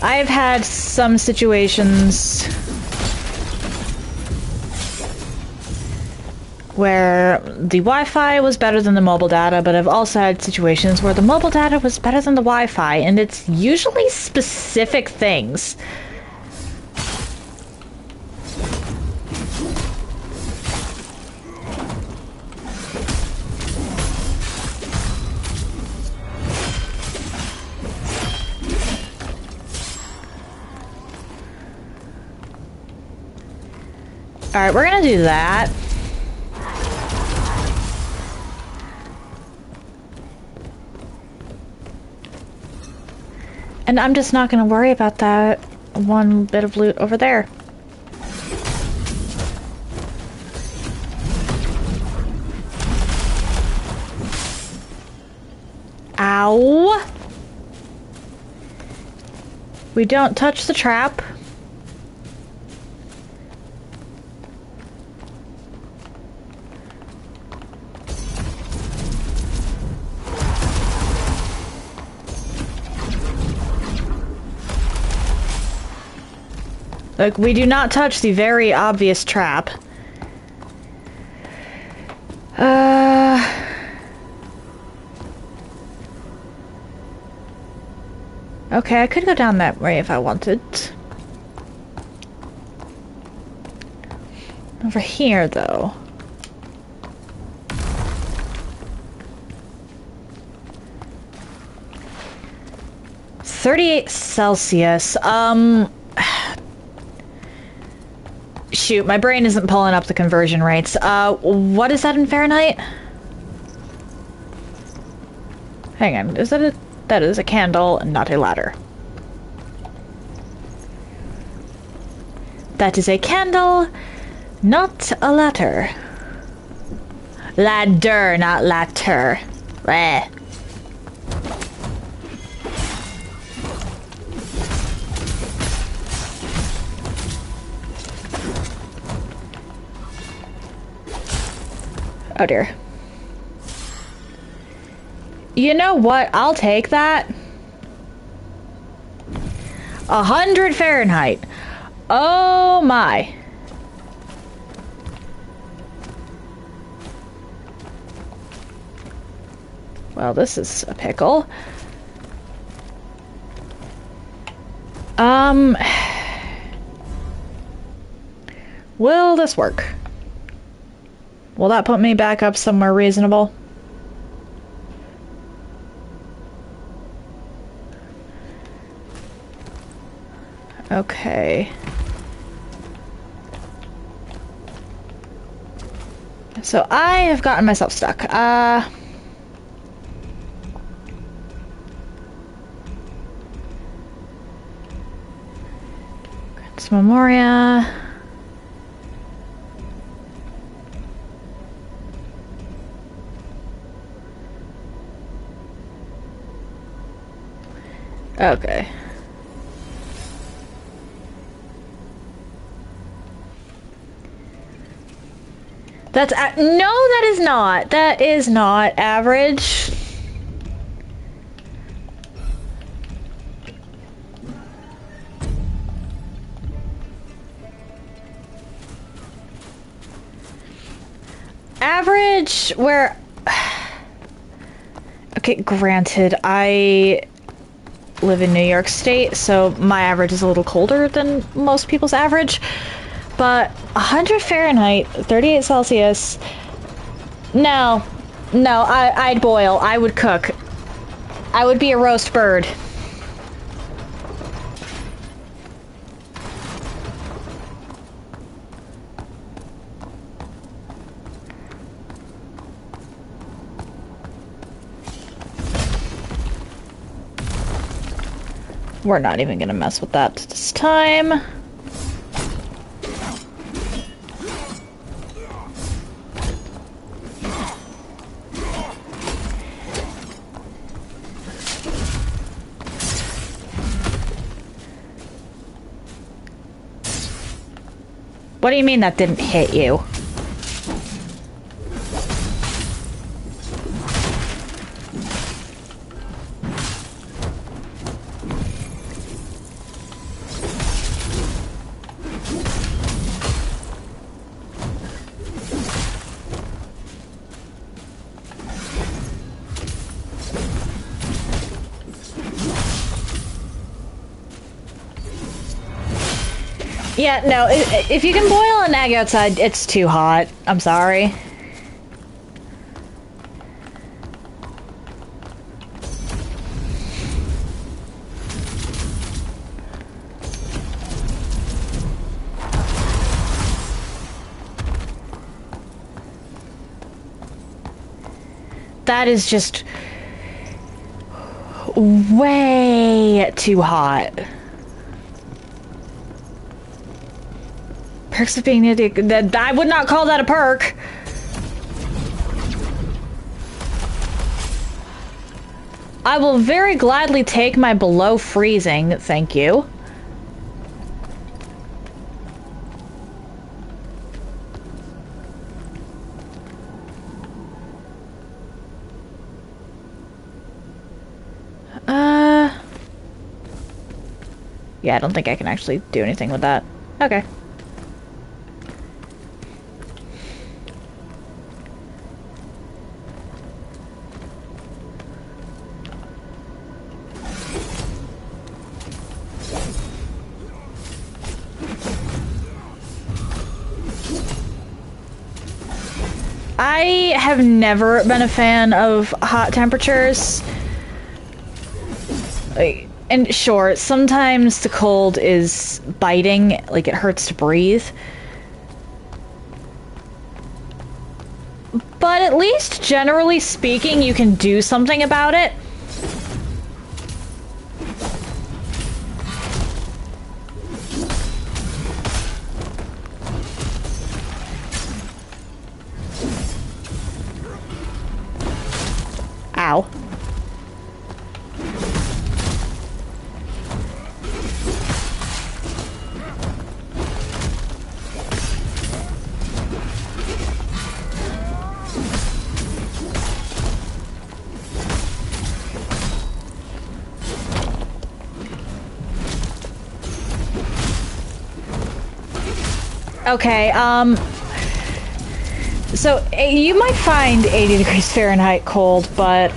I've had some situations where the Wi-Fi was better than the mobile data, but I've also had situations where the mobile data was better than the Wi-Fi, and it's usually specific things. Alright, we're gonna do that. And I'm just not gonna worry about that one bit of loot over there. Ow! We don't touch the trap. Like, we do not touch the very obvious trap. Okay, I could go down that way if I wanted. Over here, though. $38 Celsius. Shoot, my brain isn't pulling up the conversion rates. What is that in Fahrenheit? Hang on, is that a... That is a candle and not a ladder. That is a candle, not a ladder. Ladder, not ladder. Bleh. Oh dear. You know what? I'll take that. 100 Fahrenheit. Oh my. Well, this is a pickle. Will this work? Will that put me back up somewhere reasonable? Okay. So I have gotten myself stuck. Ex Memoria. Okay. That's no, that is not. That is not average. Average where okay, granted, I live in New York State, so my average is a little colder than most people's average. But 100 Fahrenheit, 38 Celsius. No, I'd boil. I would cook. I would be a roast bird. We're not even gonna mess with that this time. What do you mean that didn't hit you? Yeah, no, if you can boil an egg outside, it's too hot. I'm sorry. That is just way too hot. Perks of being that I would not call that a perk. I will very gladly take my below freezing, thank you. Yeah, I don't think I can actually do anything with that. Okay. I have never been a fan of hot temperatures. And sure, sometimes the cold is biting, like it hurts to breathe. But at least, generally speaking, you can do something about it. Ow. Okay, so you might find 80 degrees Fahrenheit cold, but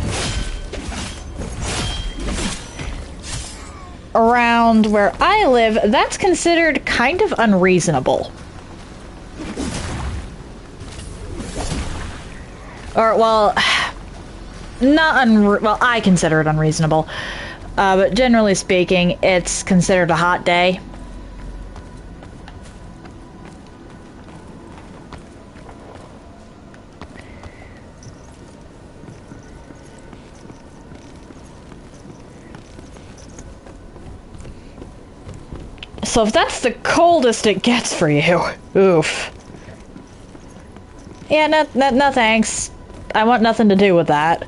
around where I live, that's considered kind of unreasonable. Or, well, well, I consider it unreasonable. But generally speaking, it's considered a hot day. So if that's the coldest it gets for you, oof. Yeah, no thanks. I want nothing to do with that.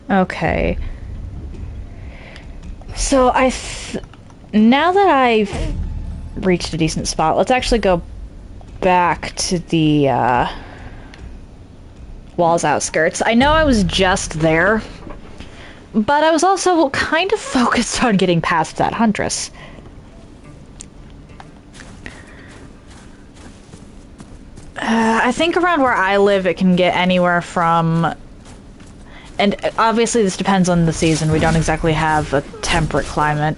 Okay. So now that I've reached a decent spot, let's actually go back to the wall's outskirts. I know I was just there, but I was also kind of focused on getting past that huntress. I think around where I live it can get anywhere from... And obviously this depends on the season. We don't exactly have a temperate climate.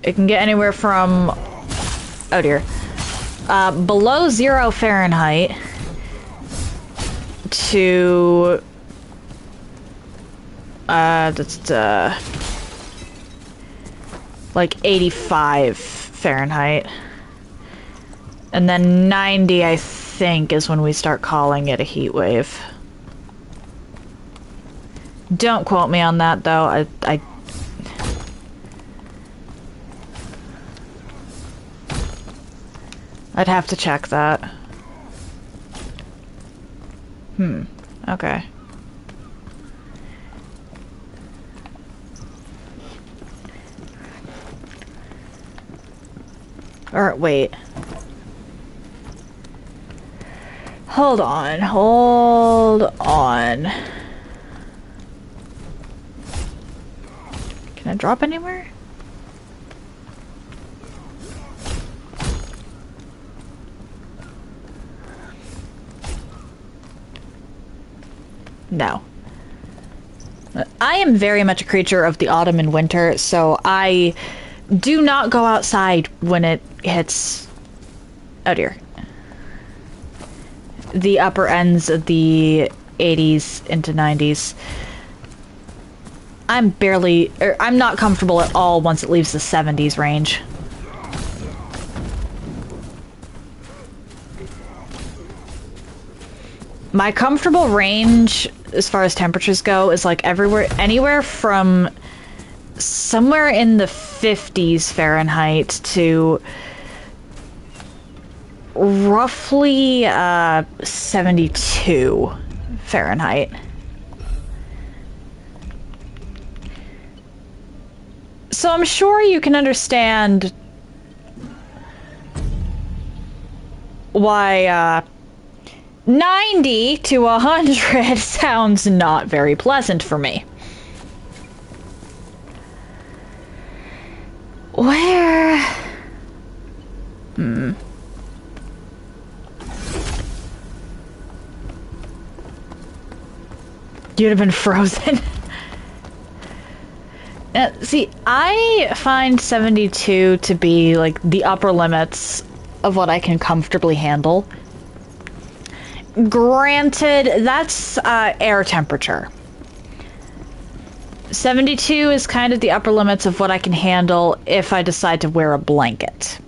It can get anywhere from... Oh dear. Below 0 Fahrenheit to... like 85 Fahrenheit. And then 90, I think, is when we start calling it a heat wave. Don't quote me on that, though. I'd have to check that. Okay. Or, wait. Hold on. Can I drop anywhere? No. I am very much a creature of the autumn and winter, so I do not go outside when it hits... Oh dear. The upper ends of the 80s into 90s. I'm not comfortable at all once it leaves the 70s range. My comfortable range, as far as temperatures go, is like anywhere from somewhere in the 50s Fahrenheit to roughly 72 Fahrenheit. So I'm sure you can understand why 90 to 100 sounds not very pleasant for me. Where? You'd have been frozen. See, I find 72 to be like the upper limits of what I can comfortably handle. Granted, that's air temperature. 72 is kind of the upper limits of what I can handle if I decide to wear a blanket.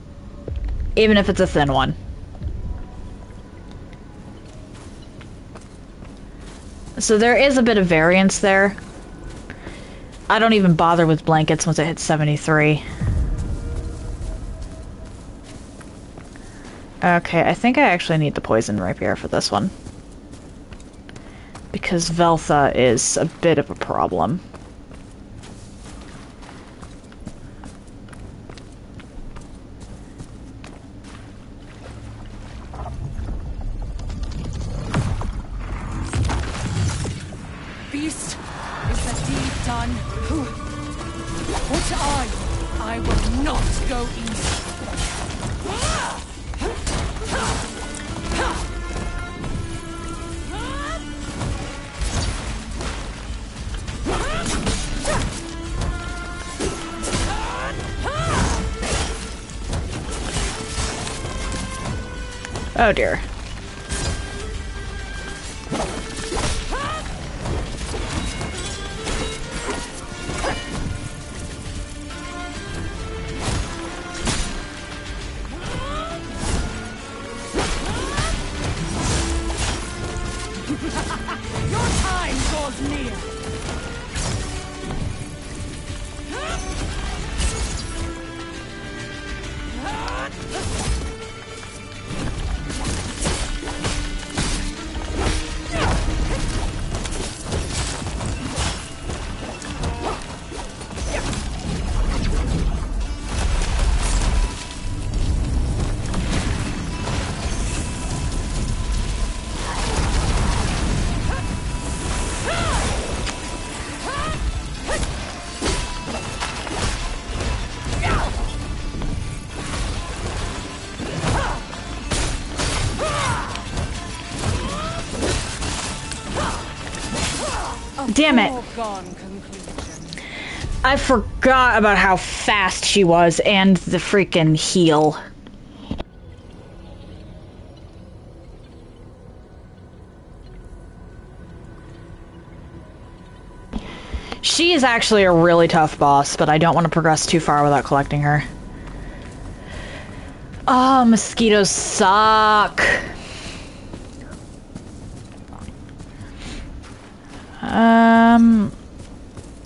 Even if it's a thin one. So there is a bit of variance there. I don't even bother with blankets once it hits 73. Okay, I think I actually need the poison rapier for this one. Because Veltha is a bit of a problem. Beast, is the deed done? What are you? I will not go easy. Oh dear. near. Damn it. Foregone conclusion. I forgot about how fast she was and the freaking heal. She is actually a really tough boss, but I don't want to progress too far without collecting her. Oh, mosquitoes suck.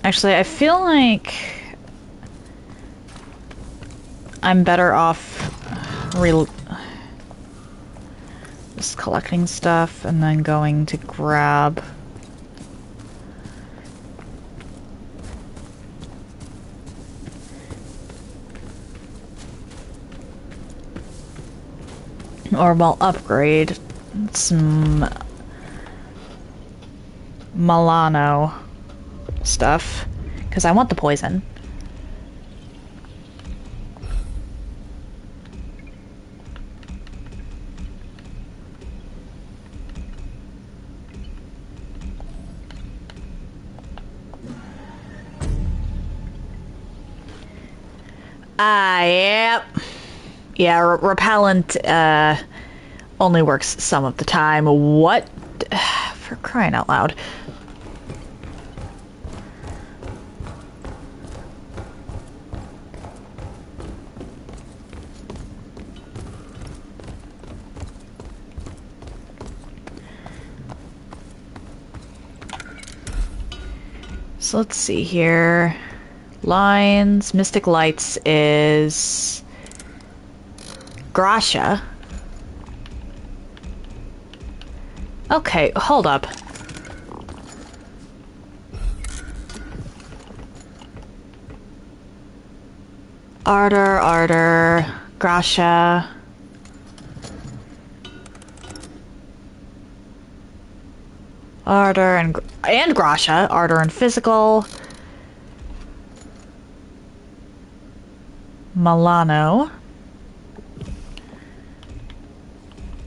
Actually, I feel like I'm better off just collecting stuff and then going to grab or we'll upgrade some Milano stuff, because I want the poison. Yep. Yeah, repellent only works some of the time. What? For crying out loud. So let's see here. Lines, Mystic Lights is Gracia. Okay, hold up. Ardor, Gracia. Ardor and Gracia. Ardor and Physical. Milano.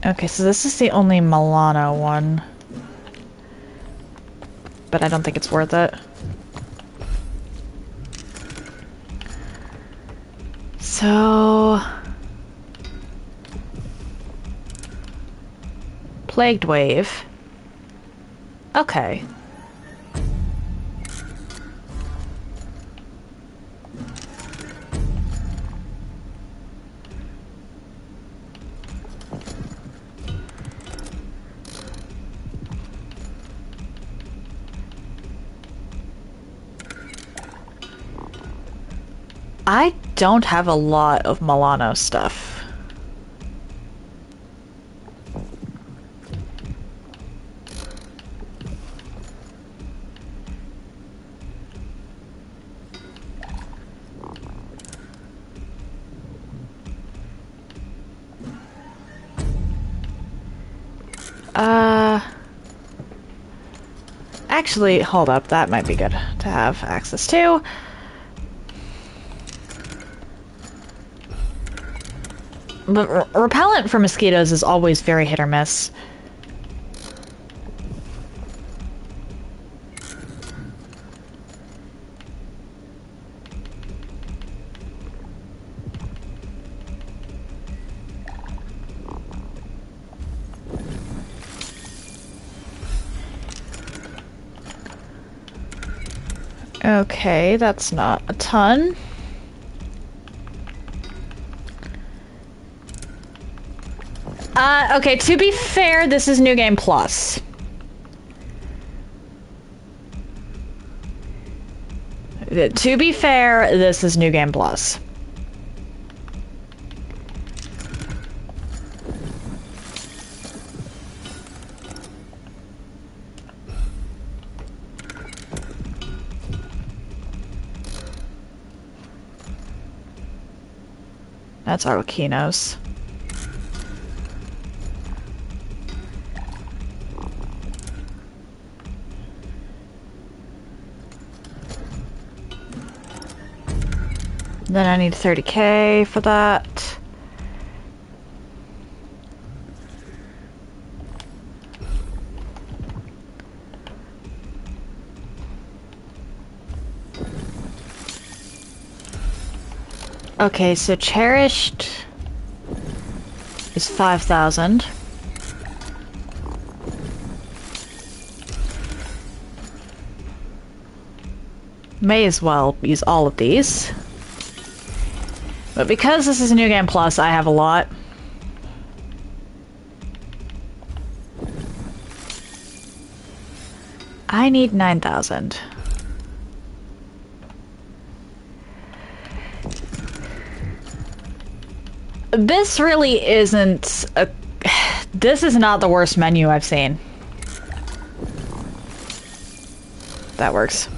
Okay, so this is the only Milano one. But I don't think it's worth it. So... Plagued Wave. Okay. I don't have a lot of Milano stuff. Actually, hold up, that might be good to have access to. But repellent for mosquitoes is always very hit or miss. Okay, that's not a ton. Okay, to be fair, this is New Game Plus. To be fair, this is New Game Plus. That's Arlekinos. Then I need 30k for that. Okay, so cherished is 5,000. May as well use all of these. But because this is a New Game Plus, I have a lot. I need 9,000. This really isn't a... This is not the worst menu I've seen. That works.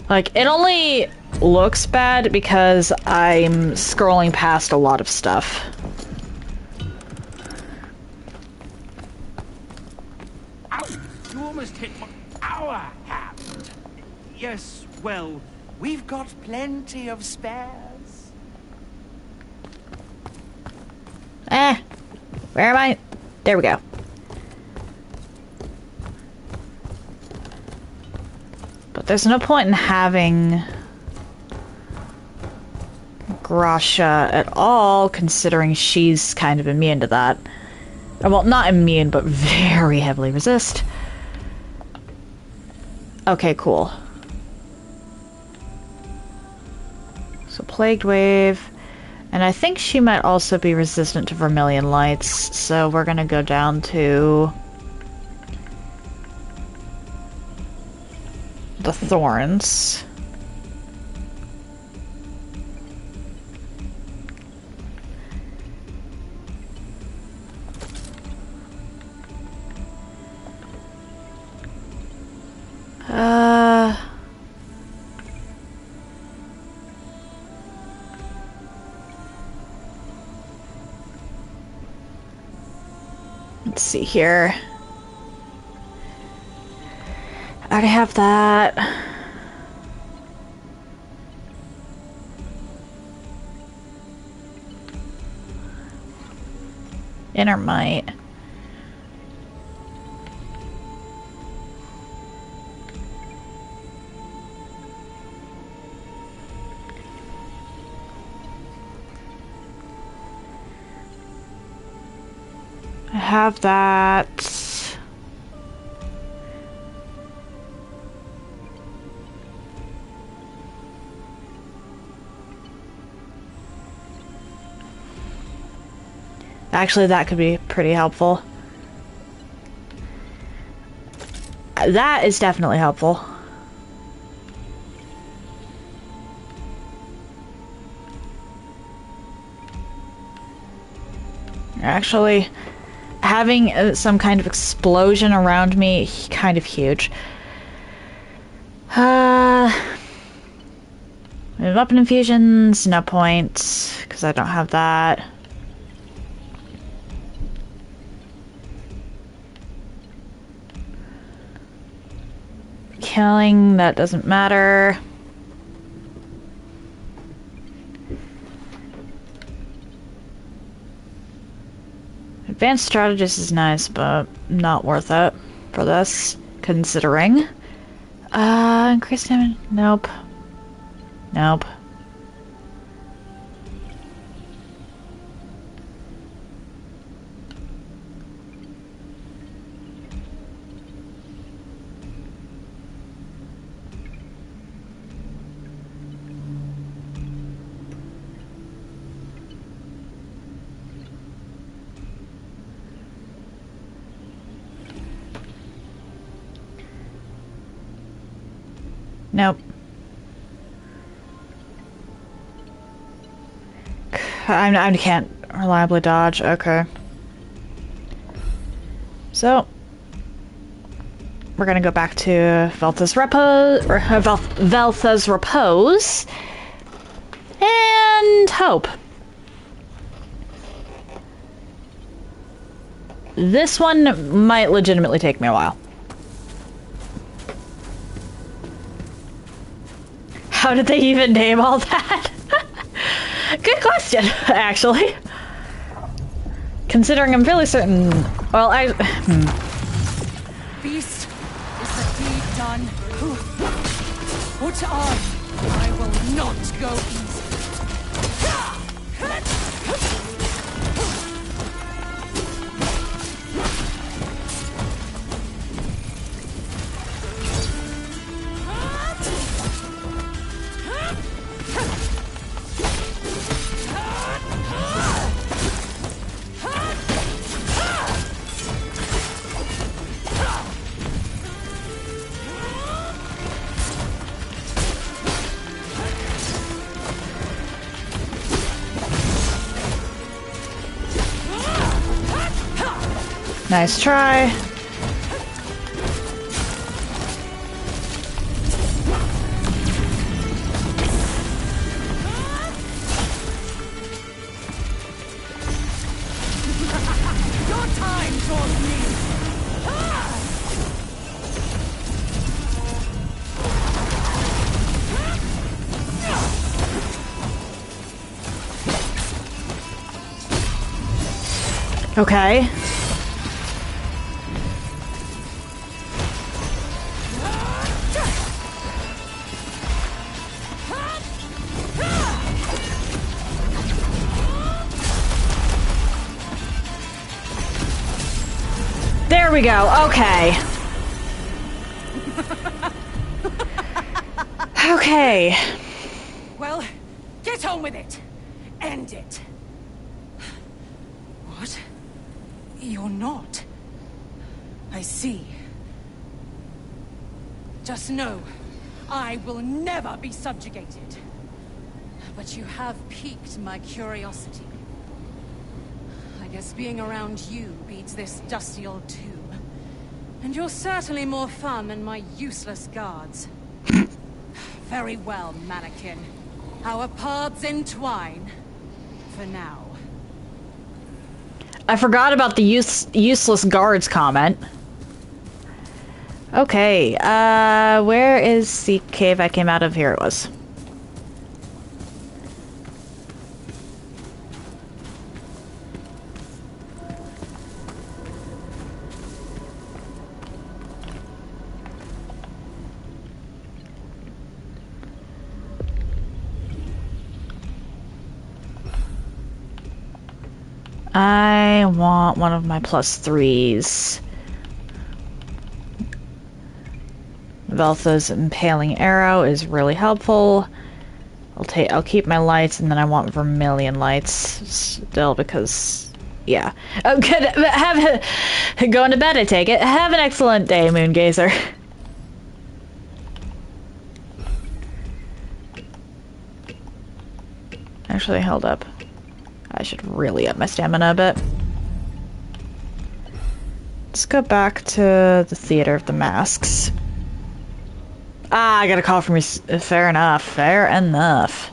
Like, it only looks bad because I'm scrolling past a lot of stuff. Ow! You almost hit our hand. Yes, well, we've got plenty of spares. Where am I? There we go. But there's no point in having Grasha at all, considering she's kind of immune to that. Well, not immune, but very heavily resist. Okay, cool. So Plagued Wave. And I think she might also be resistant to Vermilion Lights, so we're gonna go down to the Thorns. Let's see here. I already have that. Inner Might. I have that. Actually, that could be pretty helpful. That is definitely helpful. Actually, having some kind of explosion around me, kind of huge. Weapon infusions, no point, because I don't have that. Killing, that doesn't matter. Advanced Strategist is nice, but not worth it for this, considering. Increased damage? Nope. Nope. Nope. I can't reliably dodge. Okay. So, we're gonna go back to Veltha's repose, and hope. This one might legitimately take me a while. How did they even name all that? Good question, actually. Considering I'm fairly certain... Well, Beast, is the deed done? What are you? I will not go easy. Nice try. Your time draws near. Okay. There we go. Okay. Okay. Well, get on with it. End it. What? You're not. I see. Just know, I will never be subjugated. But you have piqued my curiosity. I guess being around you beats this dusty old tube. And you're certainly more fun than my useless guards. Very well, mannequin. Our paths entwine. For now. I forgot about the useless guards comment. Okay, where is the cave I came out of? Here it was. I want one of my +3s. Veltha's impaling arrow is really helpful. I'll keep my lights, and then I want vermilion lights still because, yeah. Oh, good. Going to bed, I take it. Have an excellent day, Moongazer. Actually, hold up. I should really up my stamina a bit. Let's go back to the Theater of the Masks. Ah, I got a call from you. Fair enough. Fair enough.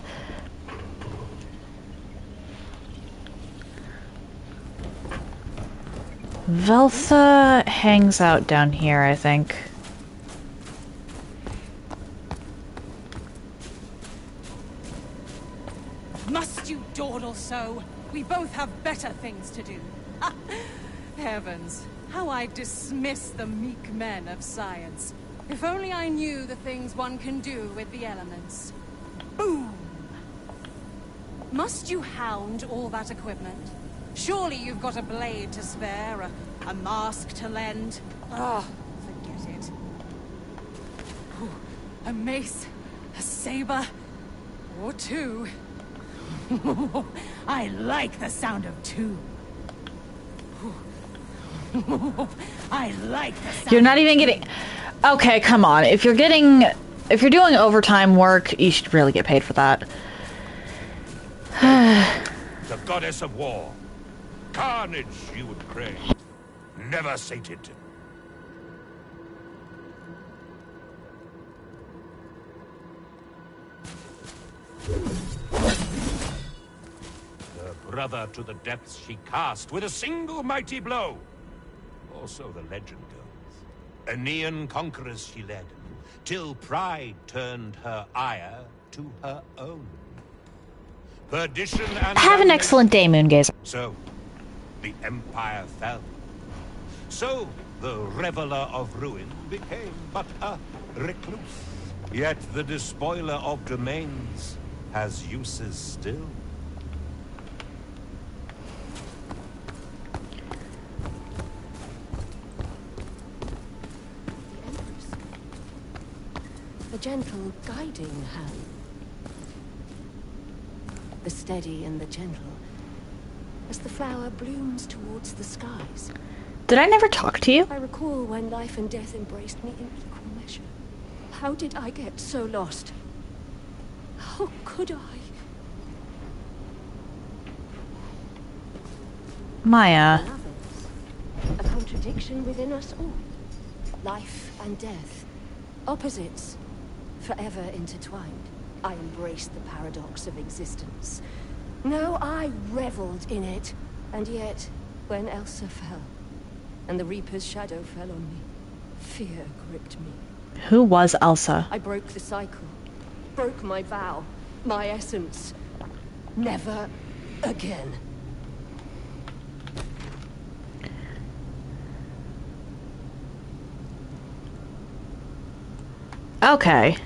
Veltha hangs out down here, I think. Must you dawdle so? We both have better things to do. Heavens, how I dismiss the meek men of science. If only I knew the things one can do with the elements. Boom! Must you hound all that equipment? Surely you've got a blade to spare, a mask to lend. Ah, forget it. Ooh, a mace, a saber, or two. I like the sound of two. I like the sound. You're not even getting... Okay, come on. If you're getting If you're doing overtime work, you should really get paid for that. The goddess of war. Carnage you would crave. Never sated. The brother to the depths she cast with a single mighty blow. Or so the legend goes. Aenean conquerors she led, till pride turned her ire to her own. Perdition and Have an excellent day, Moongazer. So, the empire fell. So, the reveler of ruin became but a recluse. Yet the despoiler of domains has uses still. The Empress. The gentle guiding hand. The steady and the gentle, as the flower blooms towards the skies. Did I never talk to you? I recall when life and death embraced me in equal measure. How did I get so lost? How could I? Maya. Lovers. A contradiction within us all. Life and death. Opposites. Forever intertwined. I embraced the paradox of existence. No, I reveled in it. And yet, when Elsa fell, and the Reaper's shadow fell on me, fear gripped me. Who was Elsa? I broke the cycle. Broke my vow. My essence. Never again. Okay.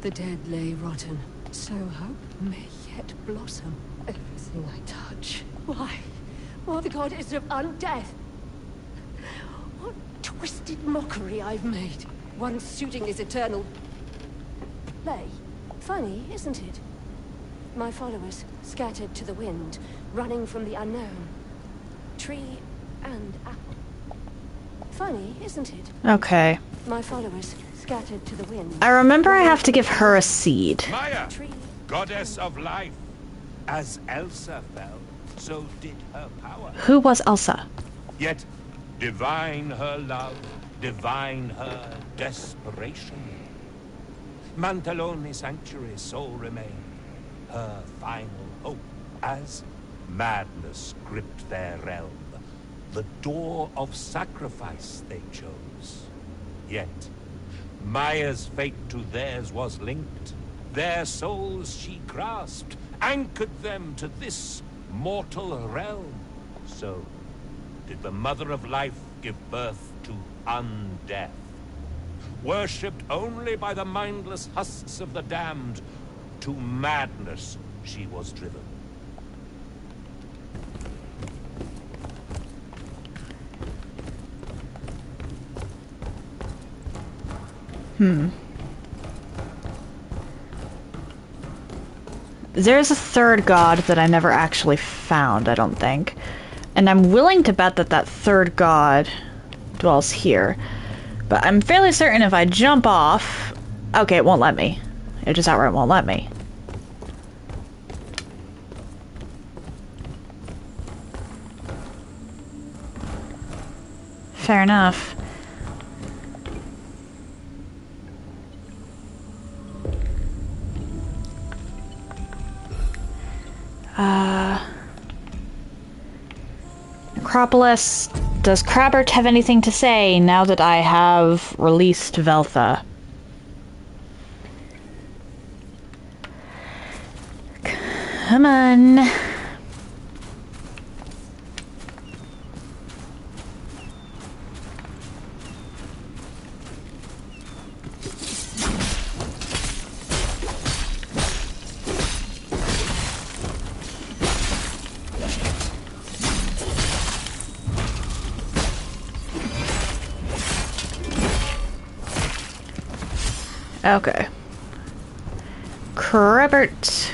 The dead lay rotten, so hope may yet blossom. Everything I touch. Why? Oh, the goddess of undeath! What twisted mockery I've made. One suiting his eternal play. Funny, isn't it? My followers, scattered to the wind, running from the unknown. Tree and apple. Funny, isn't it? Okay. My followers, scattered to the wind. I remember I have to give her a seed. Maya, Tree. goddess of life. As Elsa fell, so did her power. Who was Elsa? Yet, divine her love, divine her desperation. Mantalone sanctuary sole remained, her final hope, as madness gripped their realm. The door of sacrifice they chose. Yet, Maya's fate to theirs was linked. Their souls she grasped, anchored them to this mortal realm. So, did the Mother of Life give birth to undeath? Worshipped only by the mindless husks of the damned, to madness she was driven. There's a third god that I never actually found, I don't think. And I'm willing to bet that that third god dwells here. But I'm fairly certain if I jump off... Okay, it won't let me. It just outright won't let me. Fair enough. Necropolis. Does Krabbert have anything to say now that I have released Veltha? Come on. Okay. Crabbert.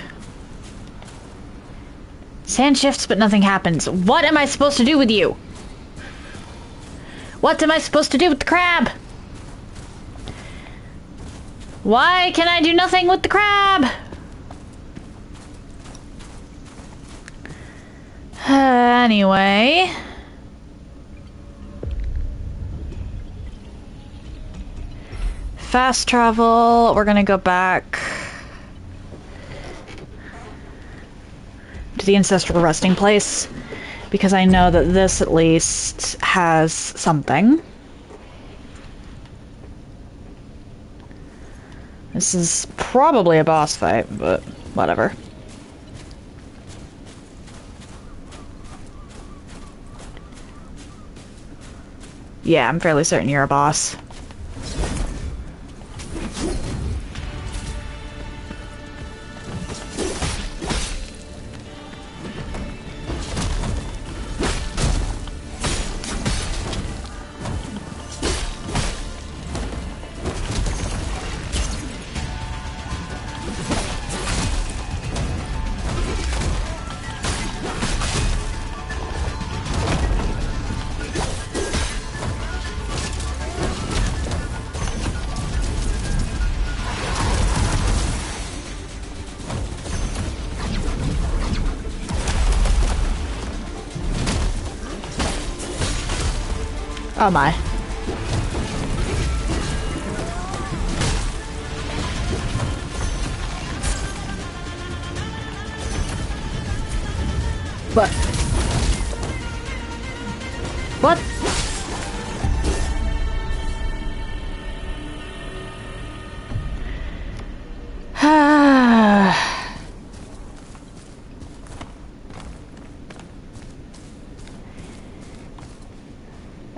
Sand shifts, but nothing happens. What am I supposed to do with you? What am I supposed to do with the crab? Why can I do nothing with the crab? Anyway. Fast travel. We're gonna go back to the ancestral resting place because I know that this at least has something. This is probably a boss fight, but whatever. Yeah, I'm fairly certain you're a boss. Oh my. What? What?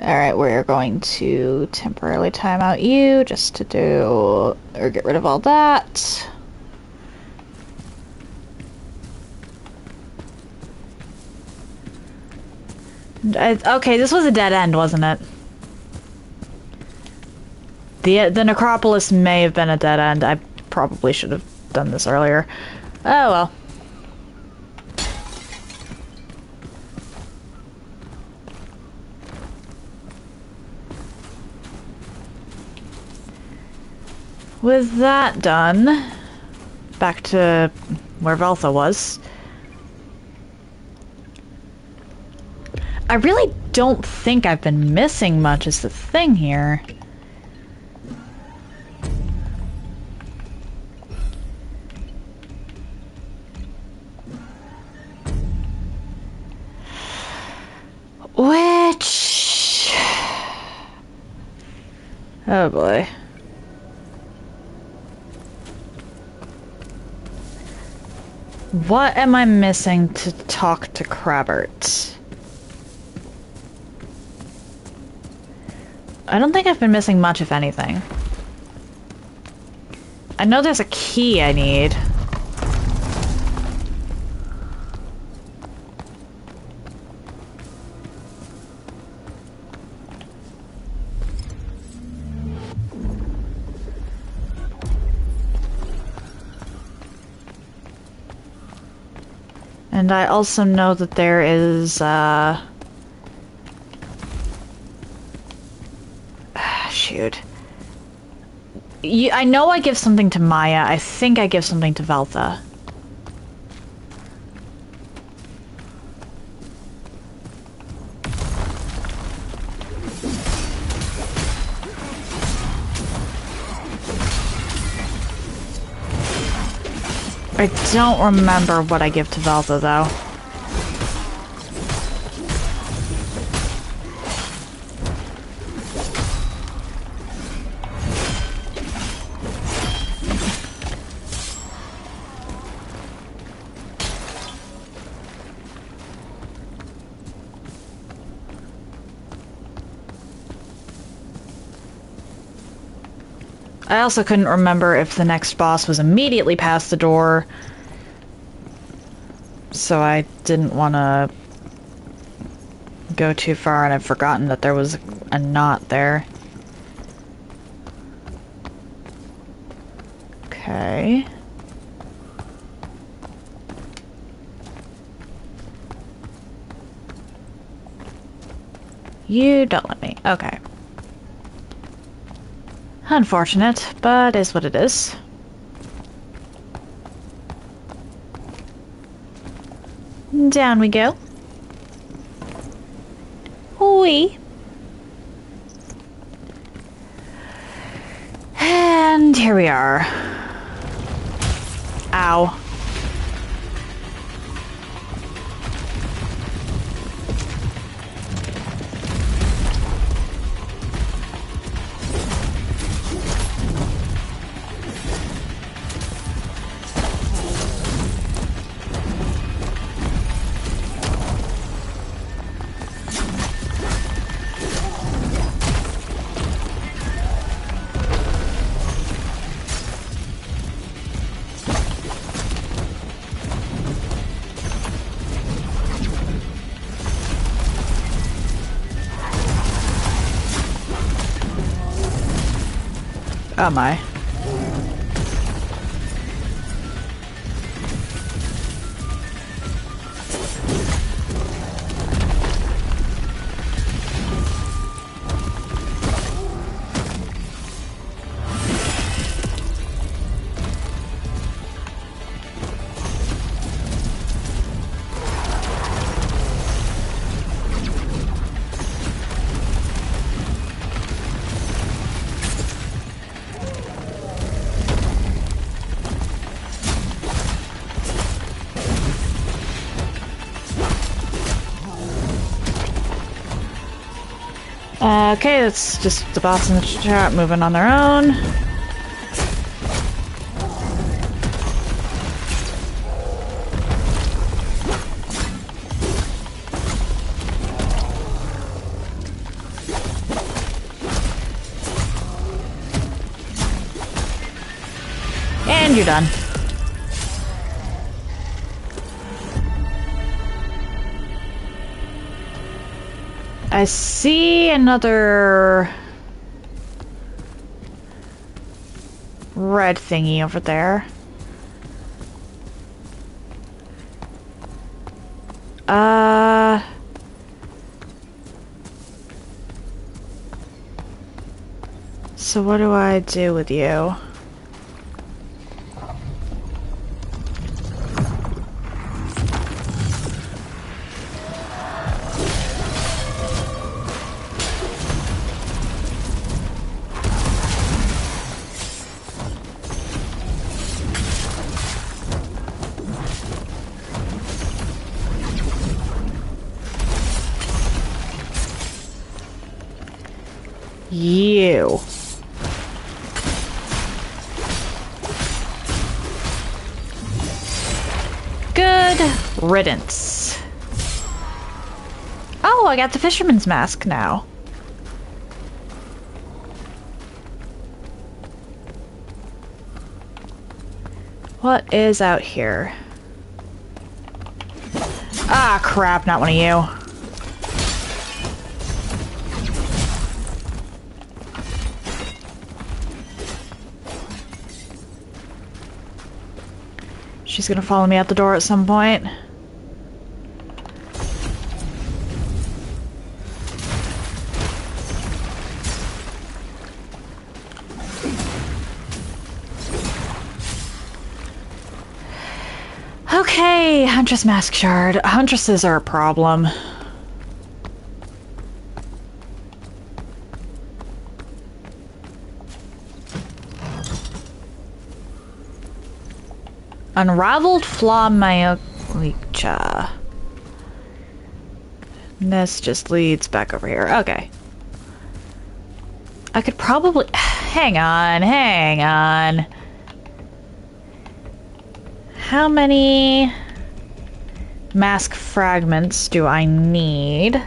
Alright, we're going to temporarily time out you just to do, or get rid of all that. Okay, this was a dead end, wasn't it? The necropolis may have been a dead end. I probably should have done this earlier. Oh well. With that done, back to where Veltha was. I really don't think I've been missing much is the thing here. Which... oh boy. What am I missing to talk to Crabbert? I don't think I've been missing much, if anything. I know there's a key I need. And I also know that there is, shoot. I know I give something to Maya. I think I give something to Veltha. I don't remember what I give to Veltha, though. I also couldn't remember if the next boss was immediately past the door, so I didn't want to go too far, and I've forgotten that there was a knot there. Okay. You don't let me. Okay. Unfortunate, but is what it is. Down we go. Whee! And here we are. Ow. Oh my. Okay, that's just the boss and the chat moving on their own. And you're done. I see another red thingy over there. So what do I do with you? You. Good riddance. Oh, I got the fisherman's mask now. What is out here? Ah, crap, not one of you. She's gonna follow me out the door at some point. Okay, Huntress Mask Shard. Huntresses are a problem. Unraveled Flaw Myolicha. This just leads back over here. Okay. I could probably... Hang on. How many mask fragments do I need?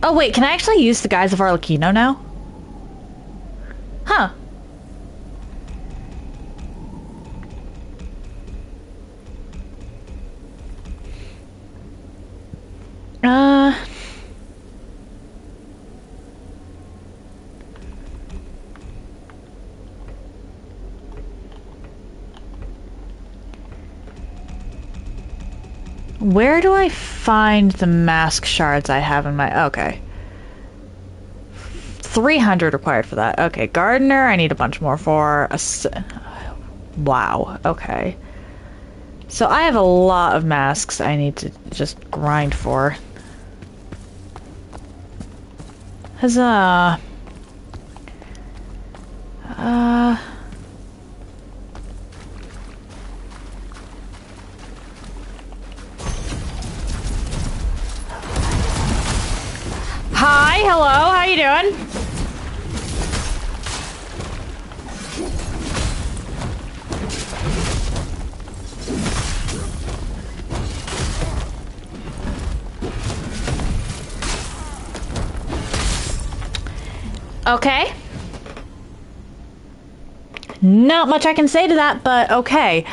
Oh wait, can I actually use the Guise of Arlecchino now? Huh. Where do I find the mask shards I have in my... Okay. 300 required for that. Okay, gardener, I need a bunch more for. Wow, okay. So I have a lot of masks I need to just grind for. Huzzah. Hi, hello, how you doing? Okay. Not much I can say to that, but okay.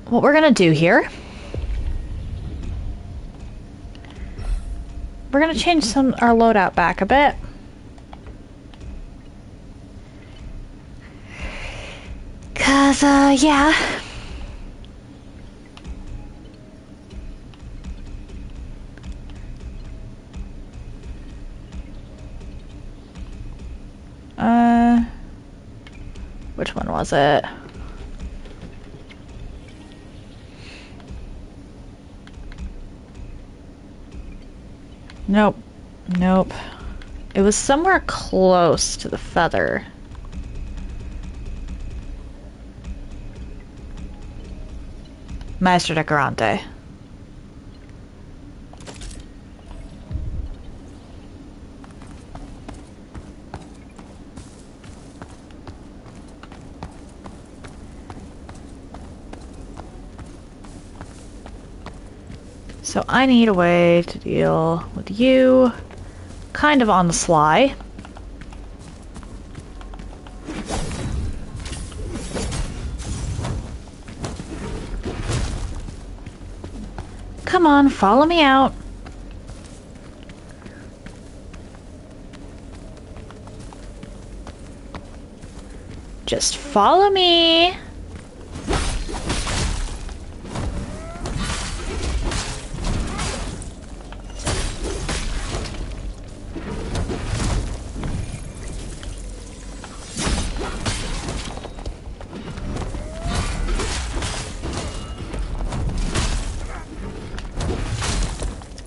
What we're gonna do here... We're gonna change our loadout back a bit. Cause, yeah. Which one was it? Nope. Nope. It was somewhere close to the feather. Maestro Decorante. So I need a way to deal with you kind of on the sly. Come on, follow me out. Just follow me.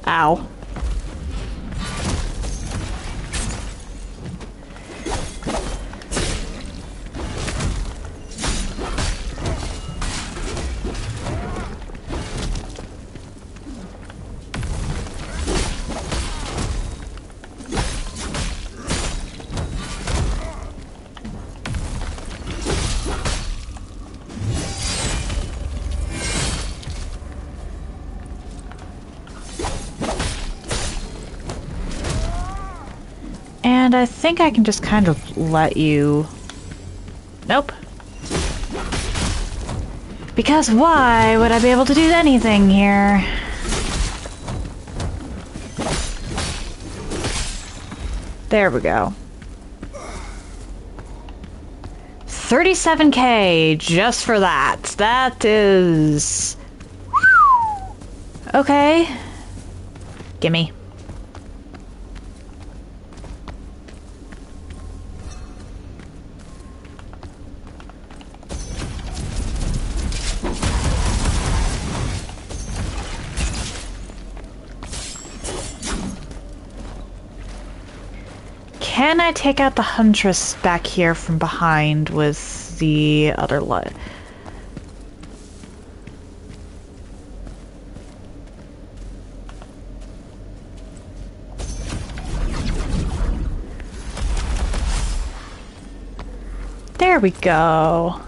Ow. And I think I can just kind of let you... Nope. Because why would I be able to do anything here? There we go. 37K just for that. That is... Okay. Gimme. Can I take out the Huntress back here from behind with the other light? There we go.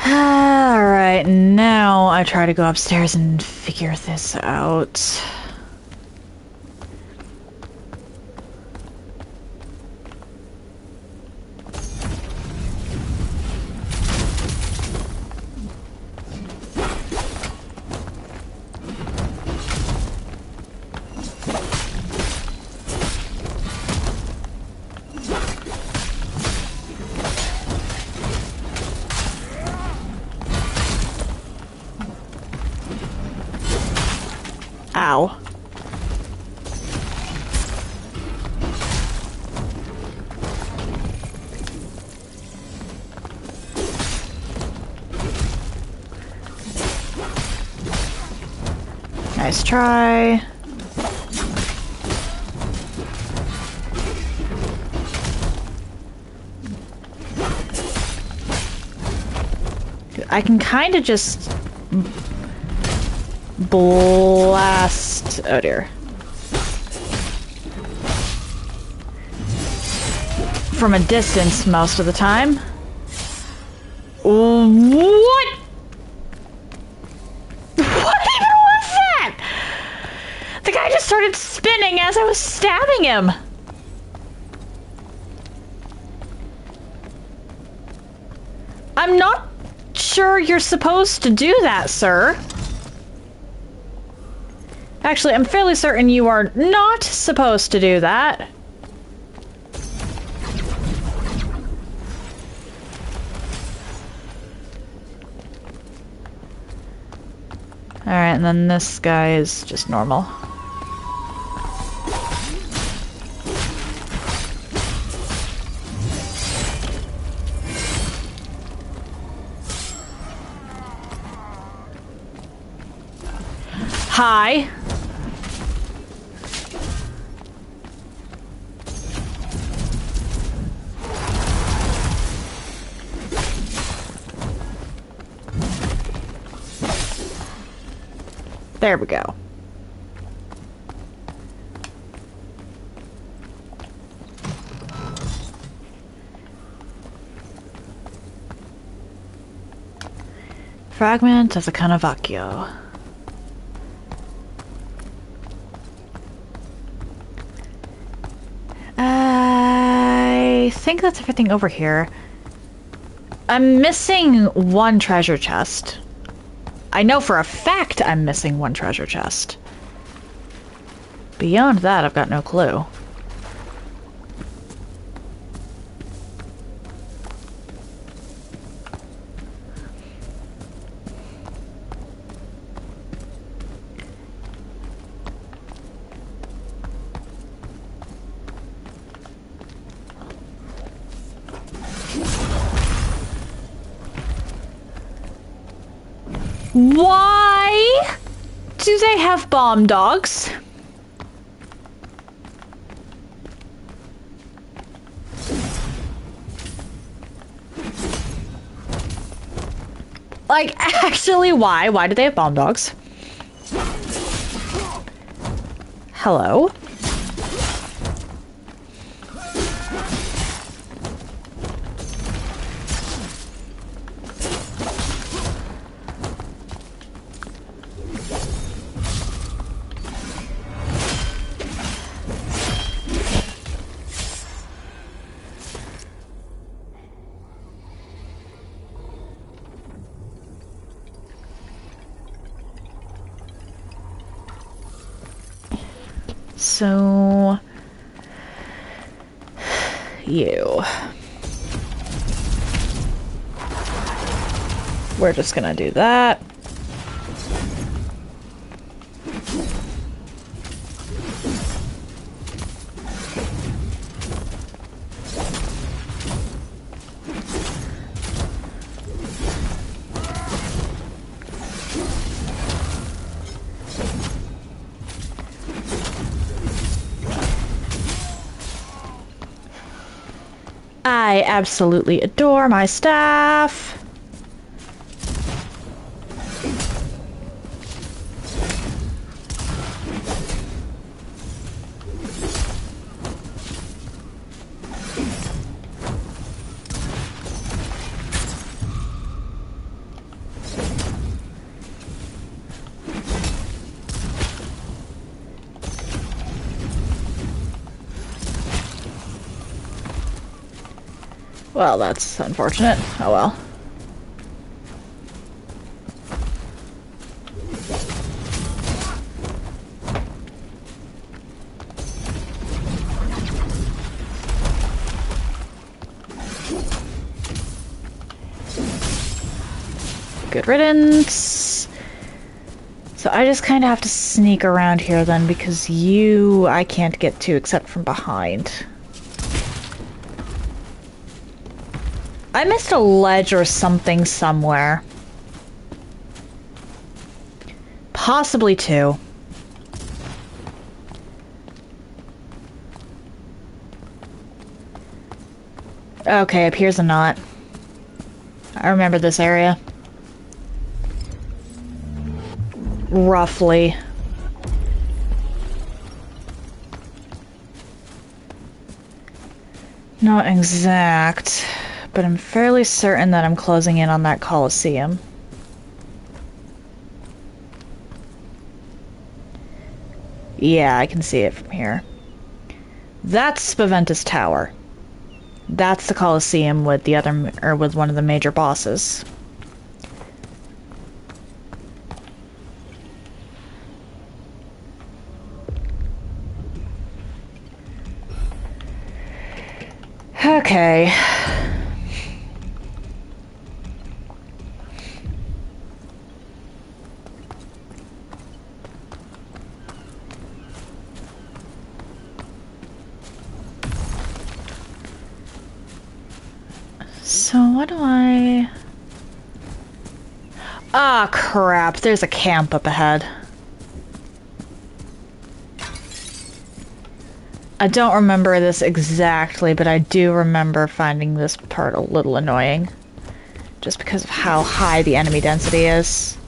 Alright, now I try to go upstairs and figure this out. Nice try. I can kind of just blast. Oh dear. From a distance most of the time. What? What even was that? The guy just started spinning as I was stabbing him. I'm not sure you're supposed to do that, sir. Actually, I'm fairly certain you are not supposed to do that. Alright, and then this guy is just normal. Hi. There we go. Fragment of the Canavacchio. I think that's everything over here. I'm missing one treasure chest. I know for a fact I'm missing one treasure chest. Beyond that, I've got no clue. Why do they have bomb dogs? Like, actually, why? Why do they have bomb dogs? Hello? So, you. We're just gonna do that. I absolutely adore my staff. Well, that's unfortunate. Oh well. Good riddance. So I just kind of have to sneak around here then, because you I can't get to except from behind. I missed a ledge or something somewhere. Possibly two. Okay, up here's a knot. I remember this area. Roughly. Not exact, but I'm fairly certain that I'm closing in on that Colosseum. Yeah, I can see it from here. That's Spaventa's tower. That's the Colosseum with the other, or with one of the major bosses. Okay. So what do I... Ah, crap. There's a camp up ahead. I don't remember this exactly, but I do remember finding this part a little annoying. Just because of how high the enemy density is.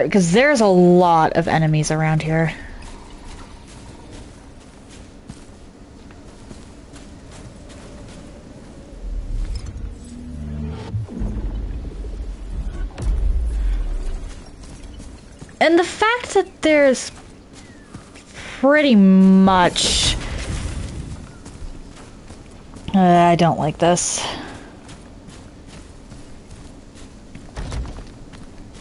Because there's a lot of enemies around here. And the fact that there's pretty much... I don't like this.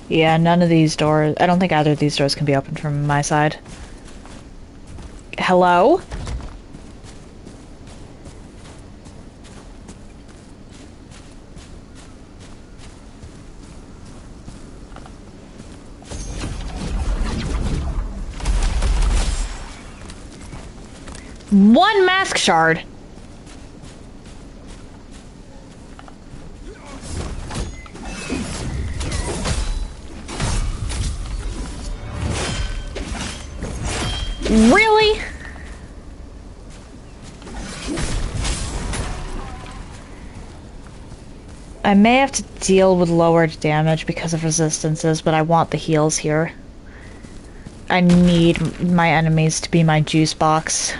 Yeah, none of these doors... I don't think either of these doors can be opened from my side. Hello? One mask shard! Really? I may have to deal with lowered damage because of resistances, but I want the heals here. I need my enemies to be my juice box.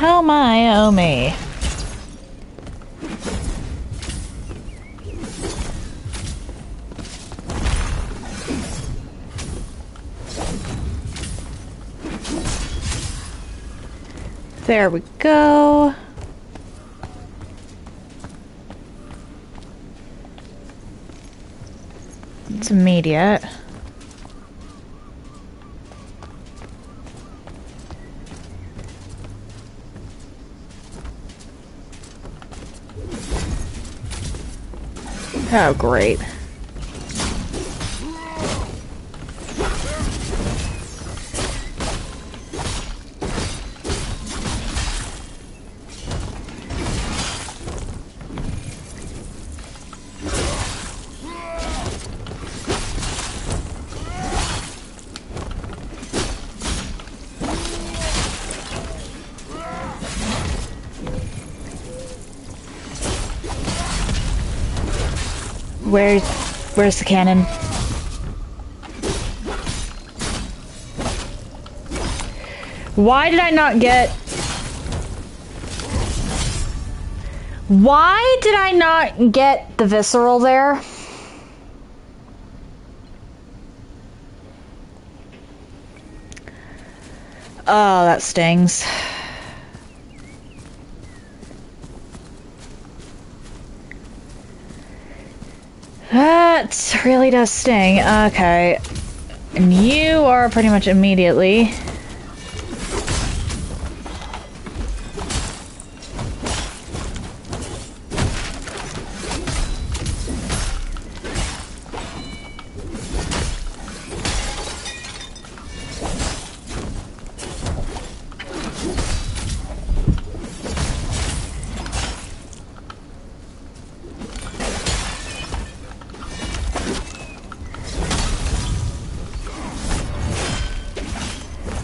Oh my, oh me. There we go. It's immediate. Oh, great. Where's the cannon? Why did I not get... Why did I not get the visceral there? Oh, that stings. That really does sting. Okay. And you are pretty much immediately.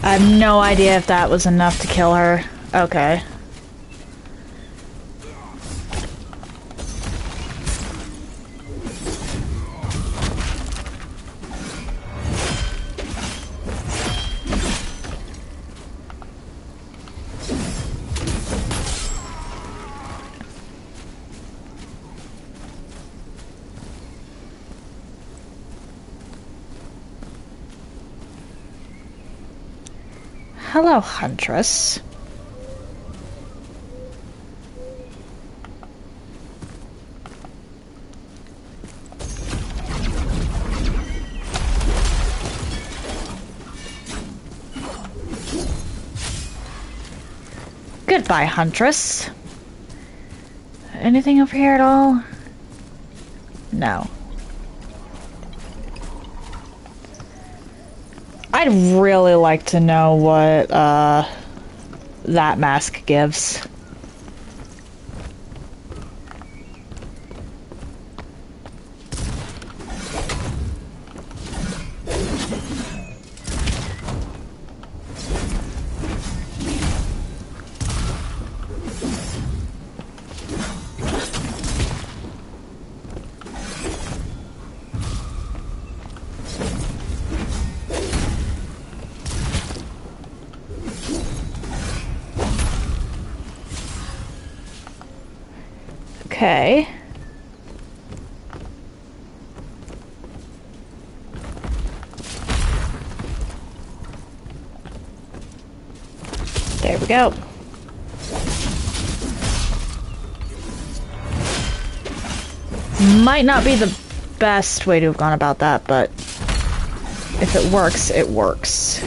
I have no idea if that was enough to kill her. Okay. Hello, Huntress. Goodbye, Huntress. Anything over here at all? No. I'd really like to know what that mask gives. Okay. There we go. Might not be the best way to have gone about that, but if it works, it works.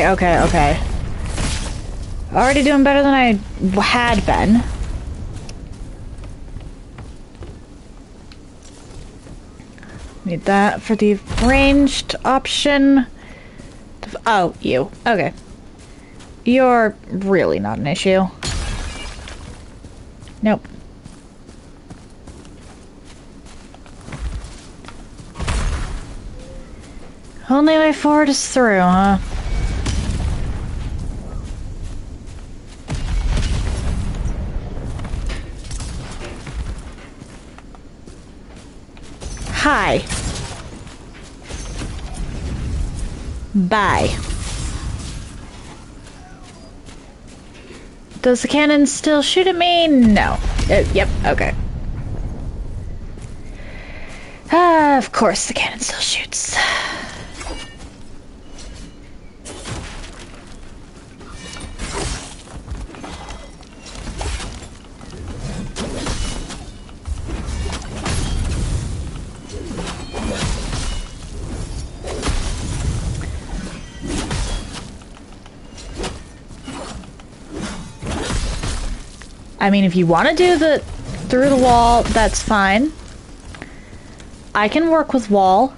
Okay. Already doing better than I had been. Need that for the ranged option. Oh, you. Okay. You're really not an issue. Nope. Only way forward is through, huh? Hi. Bye. Does the cannon still shoot at me? No. Yep, okay. Of course the cannon still shoots. I mean, if you want to do the through the wall, that's fine. I can work with wall.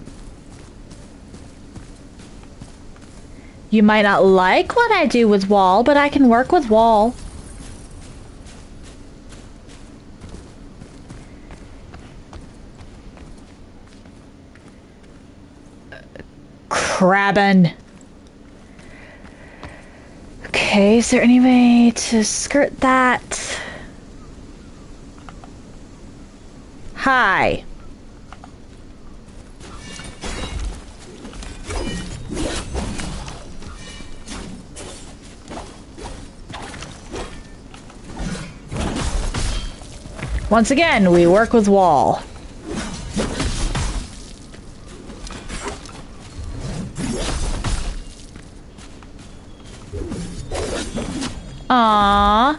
You might not like what I do with wall, but I can work with wall. Crabbin'. Okay, is there any way to skirt that? Hi. Once again, we work with wall. Aww.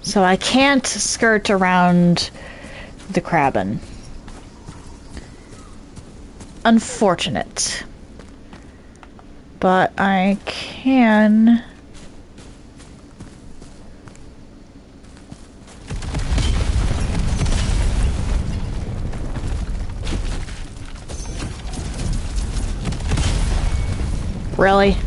So I can't skirt around the crabbin. Unfortunate. But I can... Really?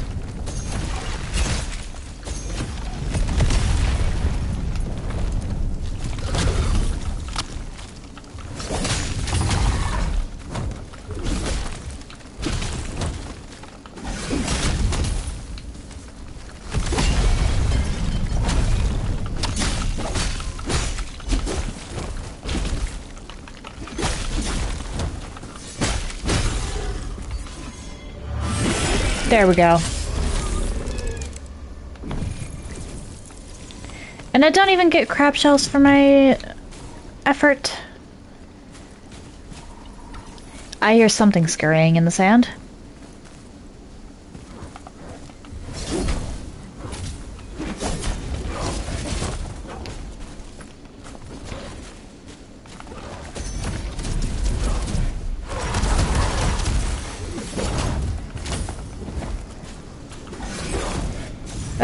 There we go. And I don't even get crab shells for my effort. I hear something scurrying in the sand.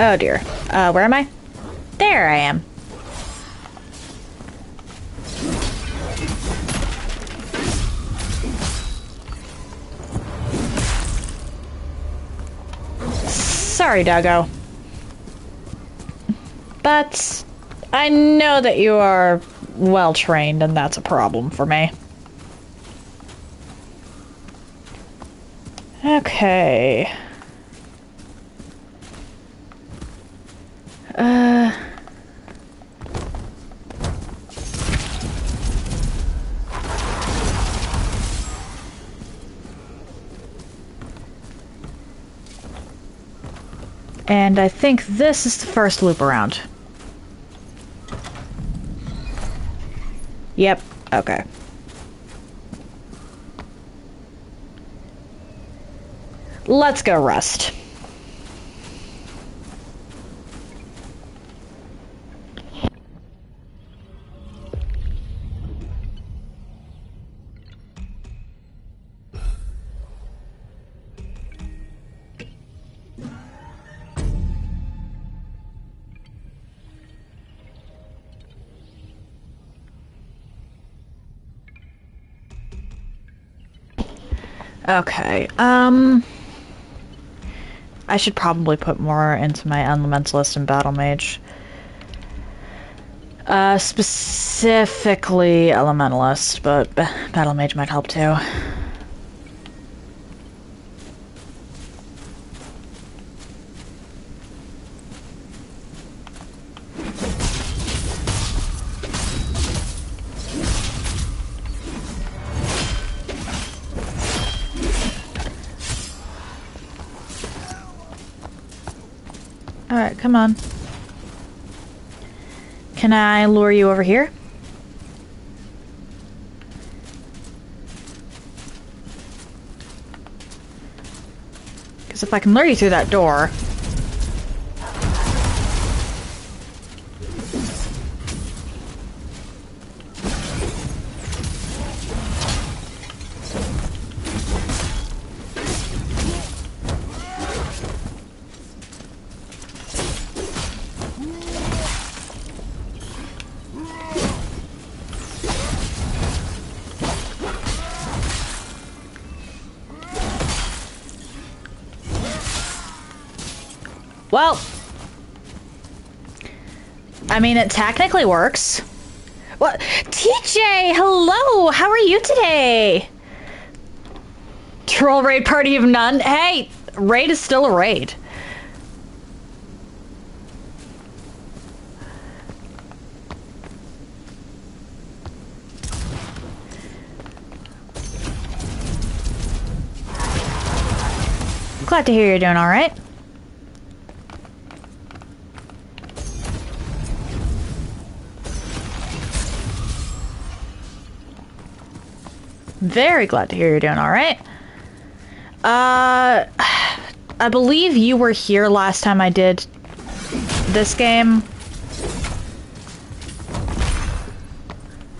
Oh dear. Where am I? There I am. Sorry, doggo. But I know that you are well trained, and that's a problem for me. Okay. And I think this is the first loop around. Yep, okay. Let's go rest. Okay, I should probably put more into my Elementalist and Battle Mage. Specifically Elementalist, but Battle Mage might help too. Alright, come on. Can I lure you over here? Because if I can lure you through that door... Well, I mean, it technically works. What? TJ, hello! How are you today? Troll raid party of none? Hey, raid is still a raid. Glad to hear you're doing alright. Very glad to hear you're doing alright. I believe you were here last time I did this game.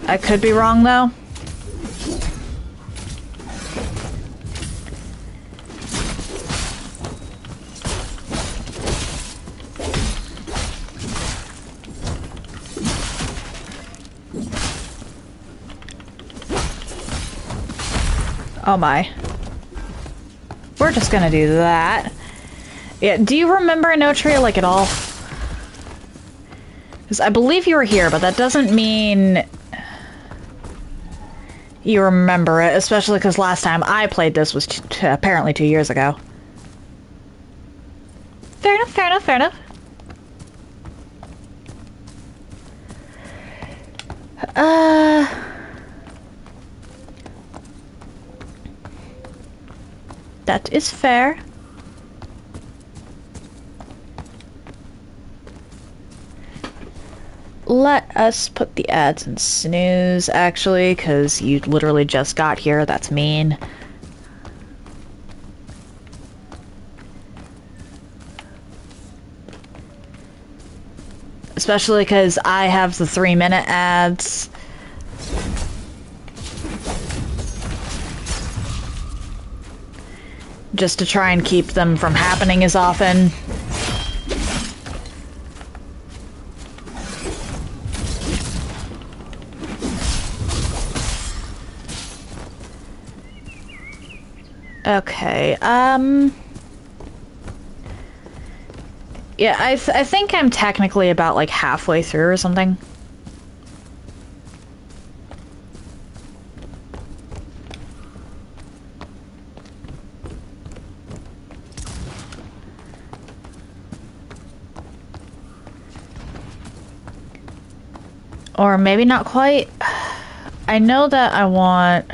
I could be wrong though. Oh my. We're just gonna do that. Yeah, do you remember Enotria, like, at all? Because I believe you were here, but that doesn't mean you remember it, especially because last time I played this was apparently 2 years ago. Fair enough, fair enough, fair enough. That is fair. Let us put the ads in snooze, actually, because you literally just got here. That's mean. Especially because I have the 3-minute ads. Just to try and keep them from happening as often. Okay, yeah, I think I'm technically about, like, halfway through or something. Or maybe not quite. I know that I want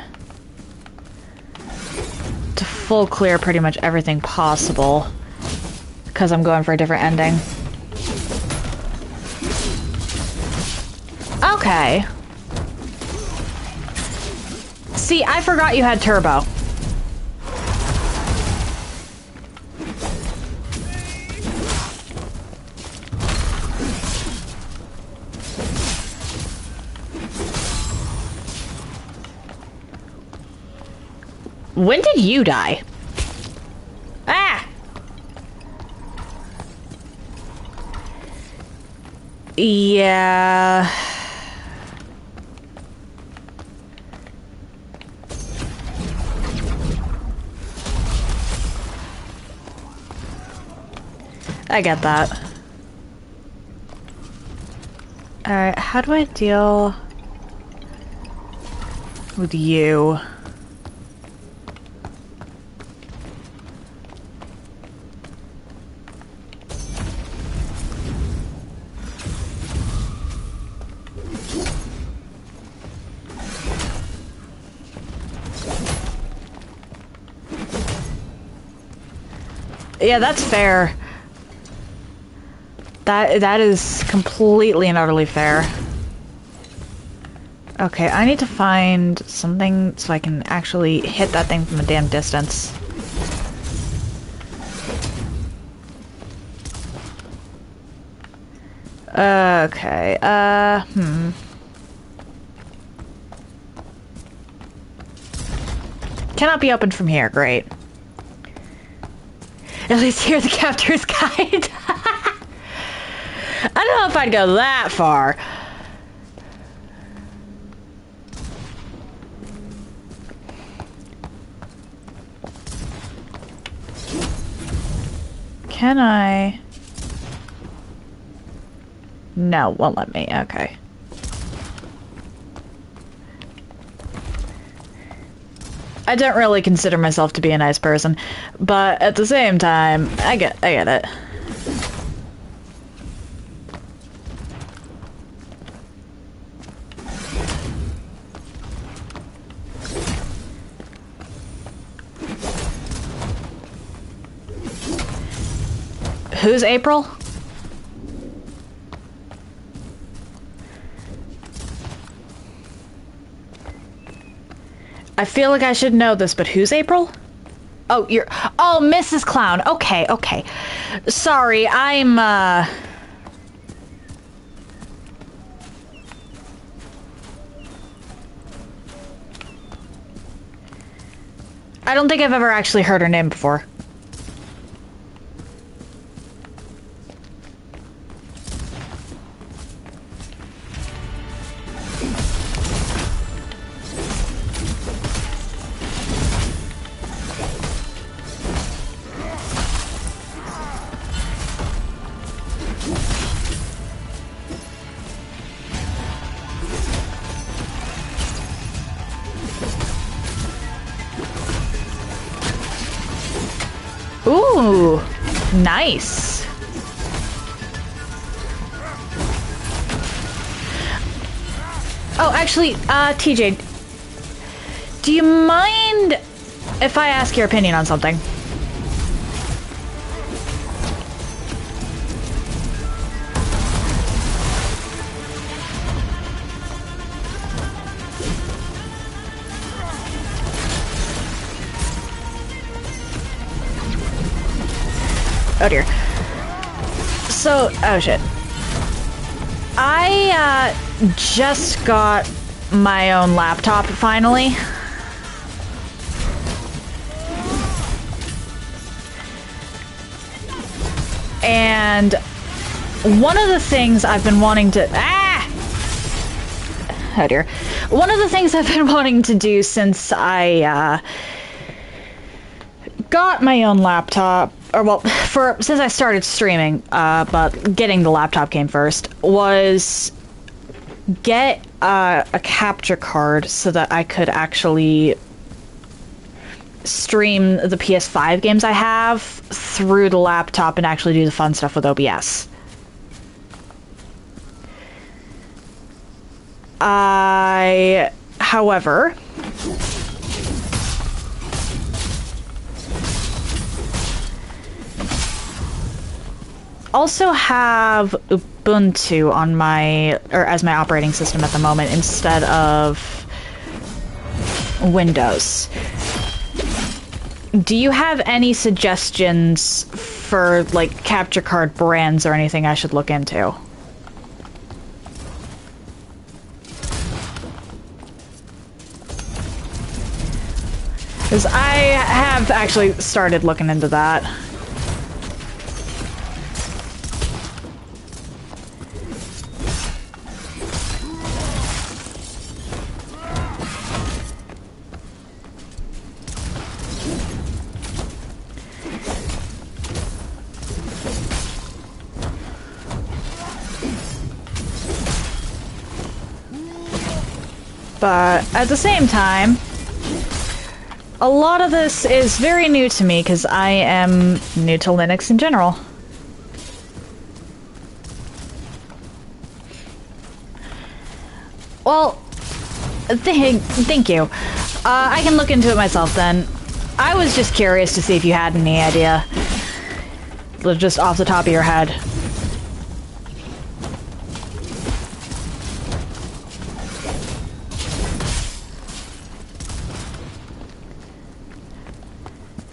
to full clear pretty much everything possible because I'm going for a different ending. Okay. See, I forgot you had turbo. When did you die? Ah! Yeah. I get that. Alright, how do I deal with you? Yeah, that's fair. That is completely and utterly fair. Okay, I need to find something so I can actually hit that thing from a damn distance. Okay, Cannot be opened from here, great. At least hear the captor's guide. I don't know if I'd go that far. Can I? No, won't let me. Okay. I don't really consider myself to be a nice person, but at the same time, I get it. Who's April? I feel like I should know this, but who's April? Oh, oh, Mrs. Clown. Okay, okay. Sorry, I don't think I've ever actually heard her name before. Ooh, nice. Oh, actually, TJ, do you mind if I ask your opinion on something? Oh dear. So, oh shit. I, just got my own laptop, finally. And one of the things I've been wanting to... Oh dear. One of the things I've been wanting to do since I, got my own laptop, or well, since I started streaming, but getting the laptop came first, was get a capture card so that I could actually stream the PS5 games I have through the laptop and actually do the fun stuff with OBS. However, also have Ubuntu on as my operating system at the moment instead of Windows. Do you have any suggestions for like capture card brands or anything I should look into? Because I have actually started looking into that. But at the same time, a lot of this is very new to me because I am new to Linux in general. Well, thank you. I can look into it myself then. I was just curious to see if you had any idea. Just off the top of your head.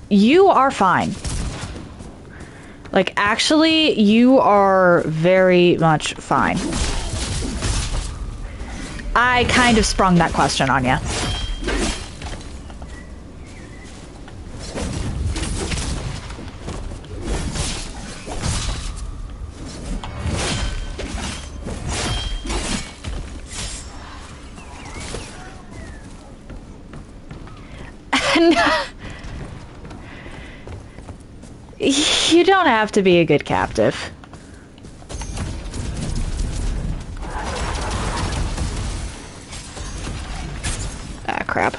You are fine. Like, actually, you are very much fine. I kind of sprung that question on you. You don't have to be a good captive. crap.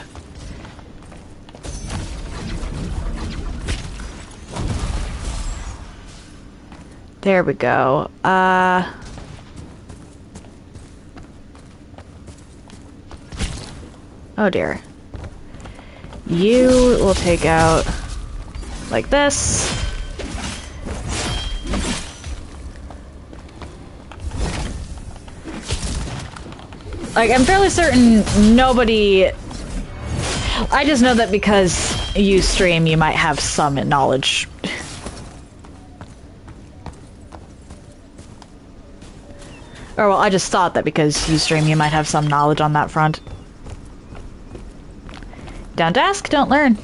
There we go. Oh dear. You will take out like this. Like, I'm fairly certain nobody... I just know that because you stream, you might have some knowledge. Or, well, I just thought that because you stream, you might have some knowledge on that front. Don't ask, don't learn.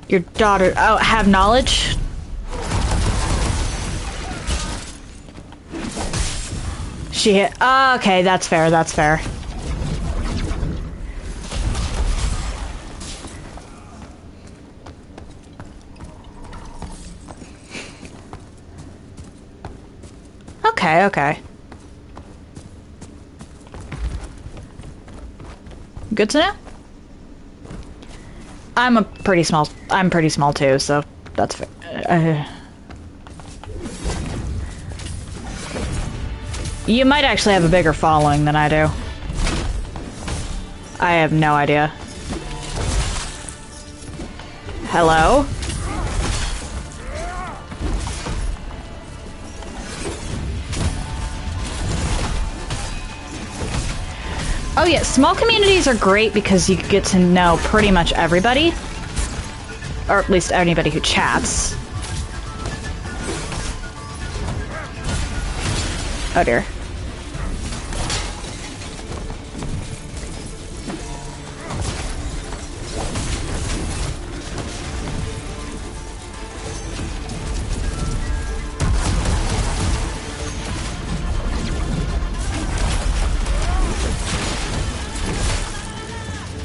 Your daughter... Oh, have knowledge? She hit... Oh, okay, that's fair, that's fair. Okay, okay. Good to know. I'm pretty small too, so that's fair. You might actually have a bigger following than I do. I have no idea. Hello? Oh yeah, small communities are great because you get to know pretty much everybody. Or at least anybody who chats. Oh dear.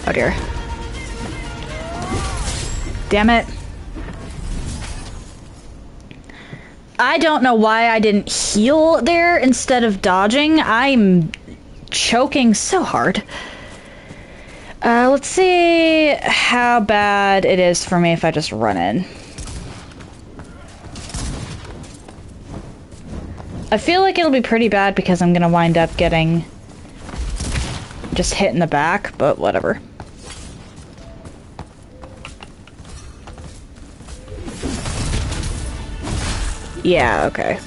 Oh dear. Damn it. I don't know why I didn't heal there instead of dodging. I'm choking so hard. Let's see how bad it is for me if I just run in. I feel like it'll be pretty bad because I'm gonna wind up getting just hit in the back, but whatever. Yeah, okay.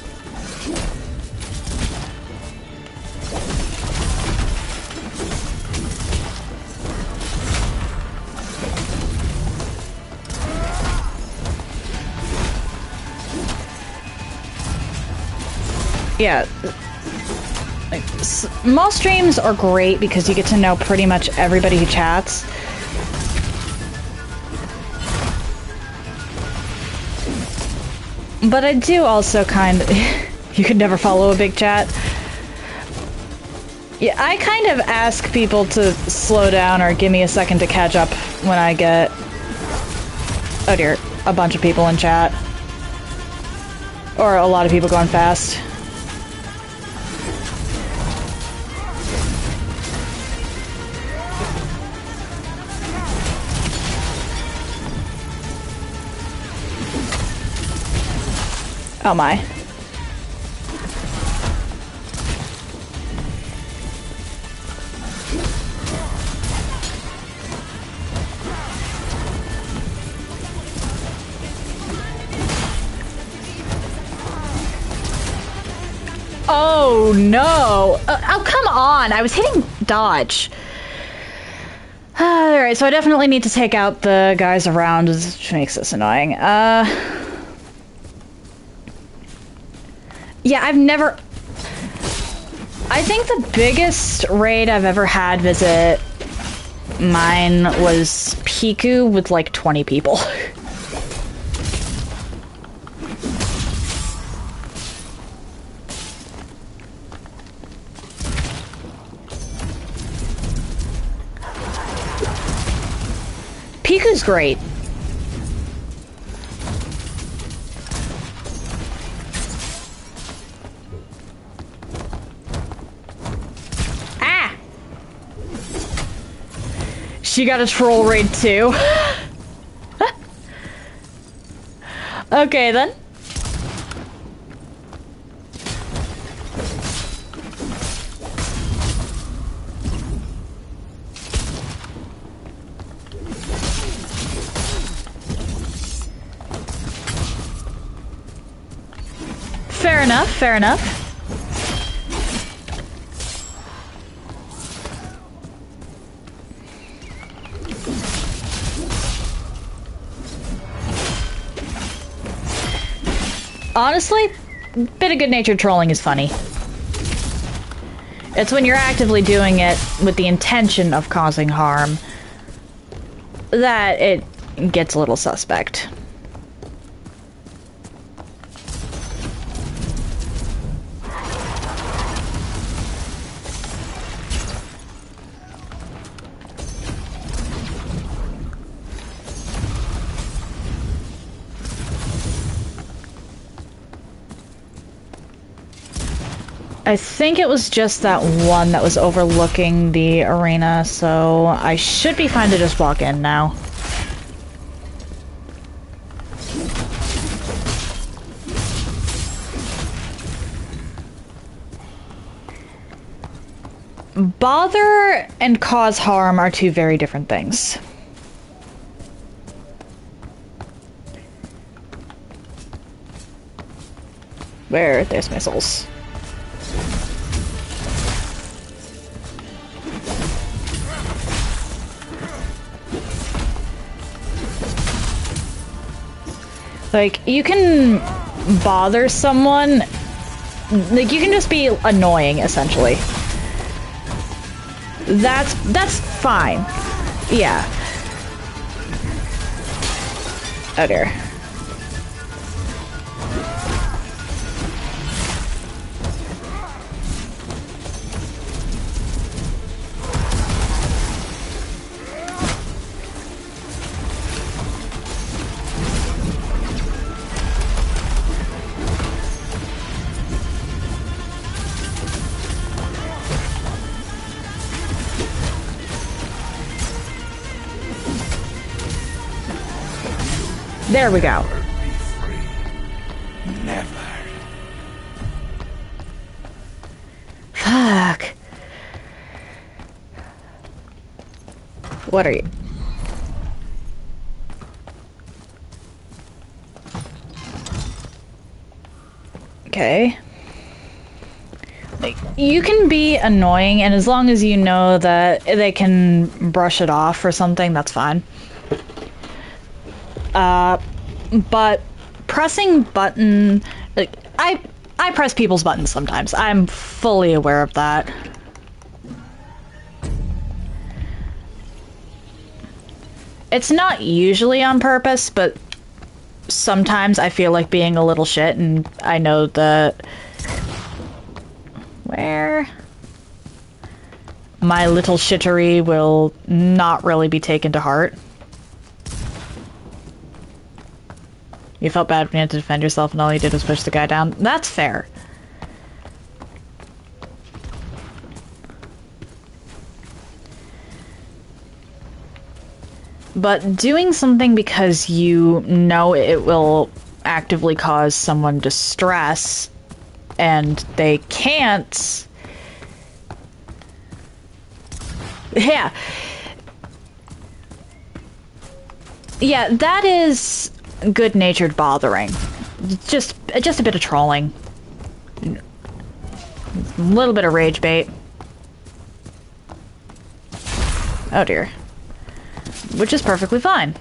Yeah. Like, small streams are great because you get to know pretty much everybody who chats. But I do also kind of... You could never follow a big chat. Yeah, I kind of ask people to slow down or give me a second to catch up when I get... Oh dear, a bunch of people in chat. Or a lot of people going fast. Oh my. Oh no! Oh, come on! I was hitting dodge. Alright, so I definitely need to take out the guys around, which makes this annoying. Yeah, I've never... I think the biggest raid I've ever had visit mine was Piku with like 20 people. Piku's great. She got a troll raid too. Okay then. Fair enough, fair enough. Honestly, a bit of good-natured trolling is funny. It's when you're actively doing it with the intention of causing harm that it gets a little suspect. I think it was just that one that was overlooking the arena, so I should be fine to just walk in now. Bother and cause harm are two very different things. Where? There's missiles. Like, you can bother someone, like, you can just be annoying, essentially. That's fine. Yeah. Oh dear. There we go. Be free. Never. Fuck. What are you? Okay. Like, you can be annoying, and as long as you know that they can brush it off or something, that's fine. But pressing button, like, I press people's buttons sometimes. I'm fully aware of that. It's not usually on purpose, but sometimes I feel like being a little shit, and I know that where my little shittery will not really be taken to heart. You felt bad when you had to defend yourself and all you did was push the guy down. That's fair. But doing something because you know it will actively cause someone distress and they can't... Yeah. Yeah, that is good-natured bothering. Just a bit of trolling. A little bit of rage bait. Oh dear. Which is perfectly fine.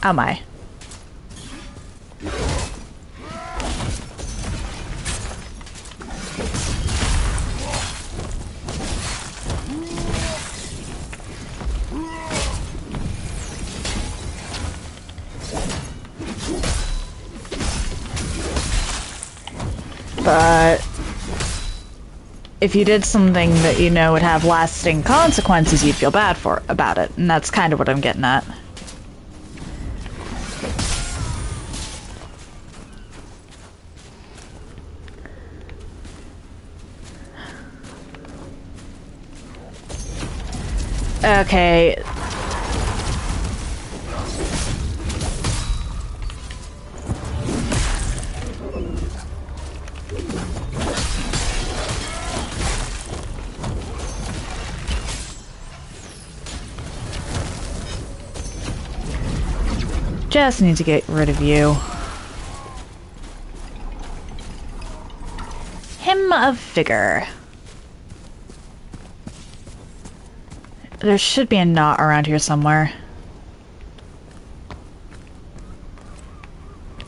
Oh my. But if you did something that you know would have lasting consequences, you'd feel bad about it, and that's kind of what I'm getting at. Okay. Just need to get rid of you. Hymn of Vigor. There should be a knot around here somewhere.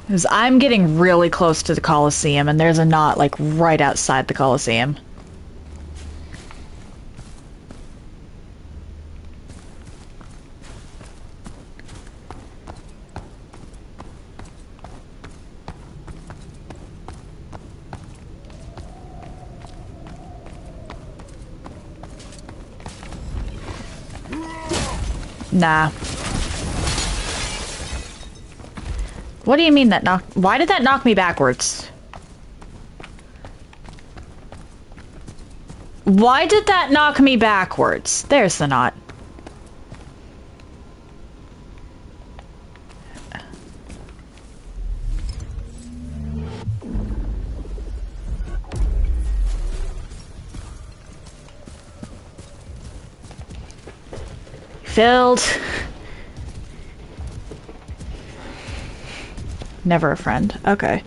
Because I'm getting really close to the Colosseum, and there's a knot, like, right outside the Colosseum. Nah. What do you mean that knocked... Why did that knock me backwards? Why did that knock me backwards? There's the knot. Filled. Never a friend. Okay.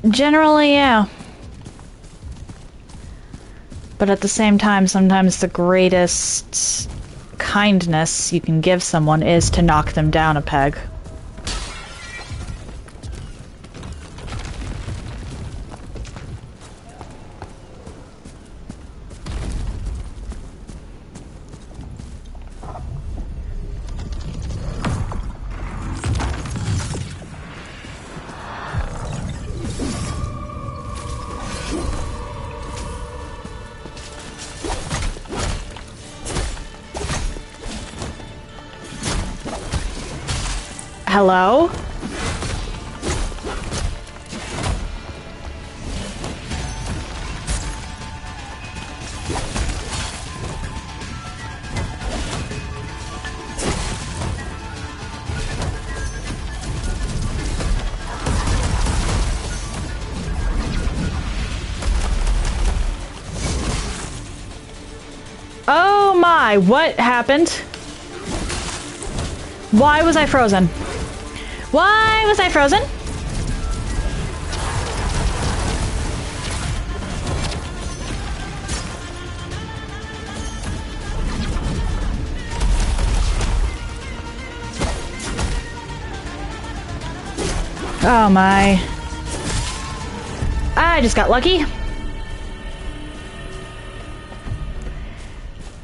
Generally, yeah. But at the same time, sometimes the greatest kindness you can give someone is to knock them down a peg. Hello? Oh my, what happened? Why was I frozen? Why was I frozen? Oh my. I just got lucky.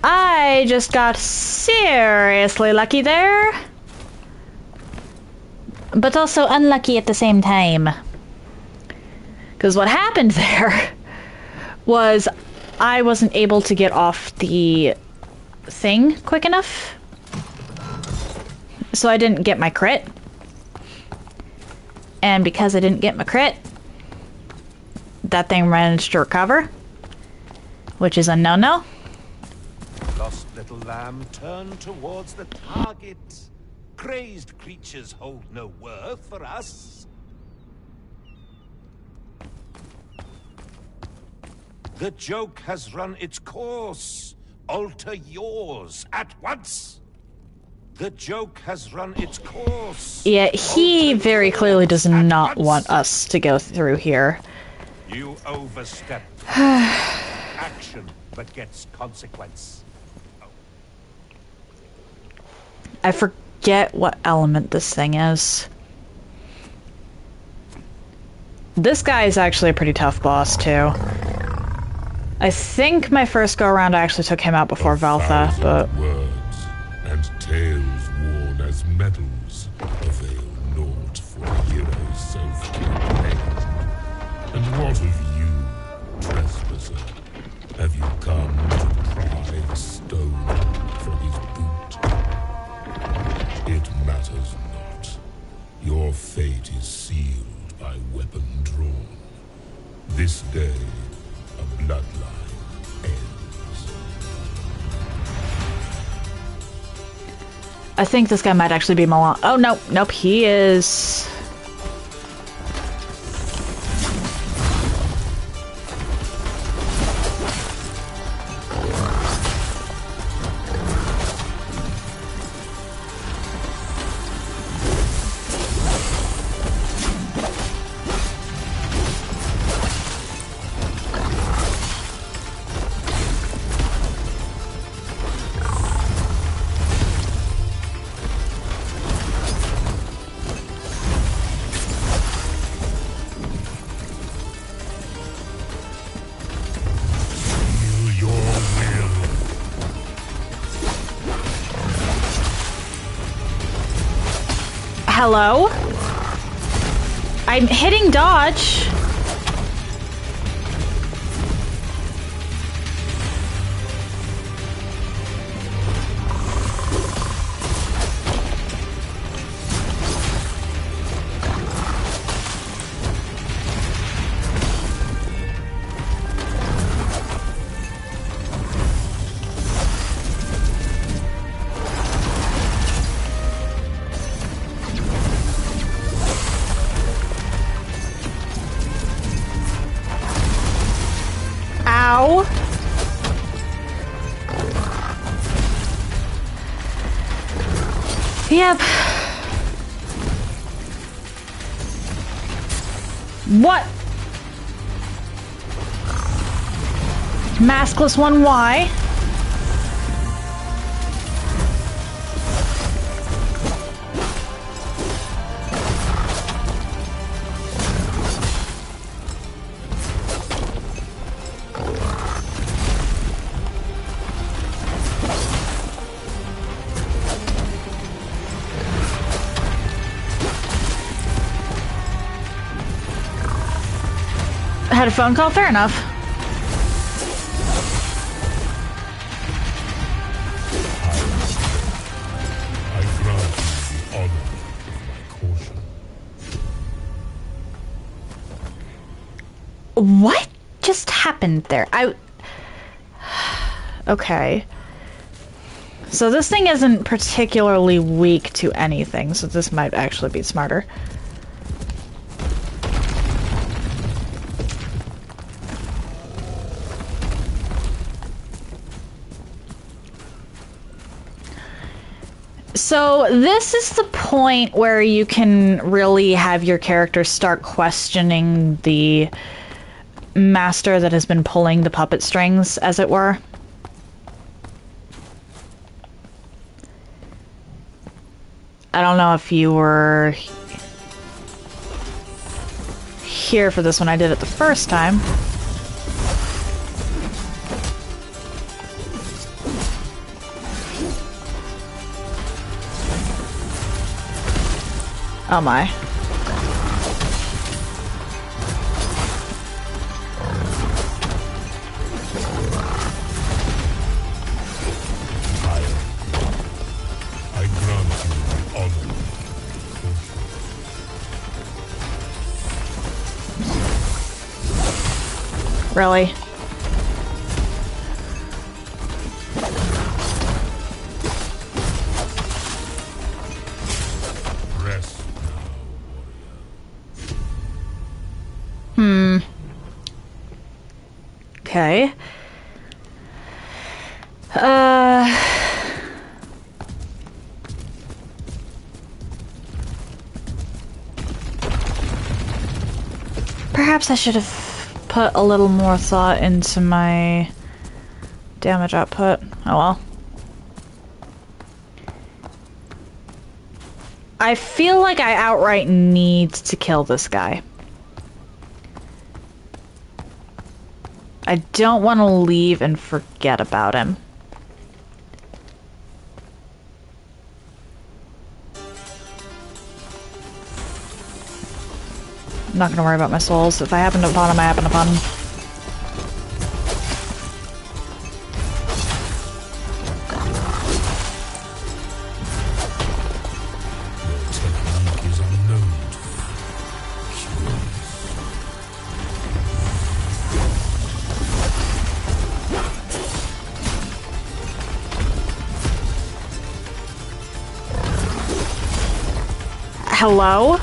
I just got seriously lucky there. But also unlucky at the same time. Because what happened there was I wasn't able to get off the thing quick enough. So I didn't get my crit. And because I didn't get my crit, that thing managed to recover. Which is a no-no. Lost little lamb, turn towards the target. Crazed creatures hold no worth for us. The joke has run its course. Alter yours at once. The joke has run its course. Yeah, he very clearly does not want us to go through here. You overstep. Action begets consequence. I forget what element this thing is. This guy is actually a pretty tough boss, too. I think my first go-around I actually took him out before Valtha, but... words and tales worn as medals avail naught for the hero's self-campaign. And what of you, trespasser? Have you come to pry the stone from his boot? It matters not. Your fate is sealed by weapon drawn. This day, a bloodline ends. I think this guy might actually be Milan. Oh, no. Nope, he is... Hello? I'm hitting dodge. Ow. Yep. What? Maskless 1Y. Had a phone call? Fair enough. I grant you the honor of my caution. What just happened there? Okay. So this thing isn't particularly weak to anything, so this might actually be smarter. So this is the point where you can really have your character start questioning the master that has been pulling the puppet strings, as it were. I don't know if you were here for this when I did it the first time. Oh my. I grant you the honor. Really? Rest now, warrior. Okay. Perhaps I should have put a little more thought into my damage output. Oh well. I feel like I outright need to kill this guy. I don't want to leave and forget about him. I'm not gonna worry about my souls. If I happen upon him, I happen upon him. Hello?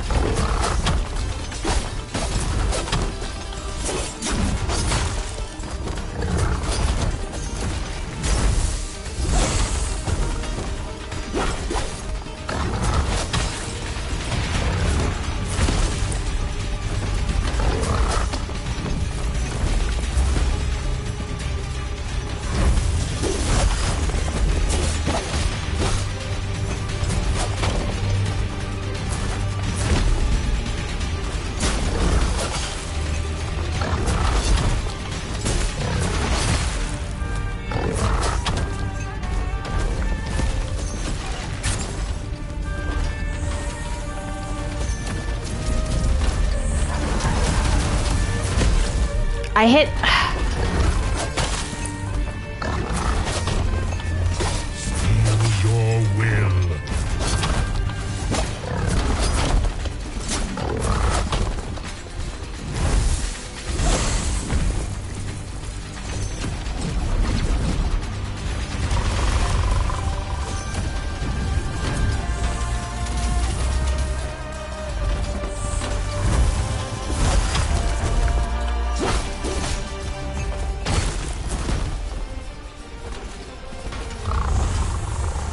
I hit... Steal your will.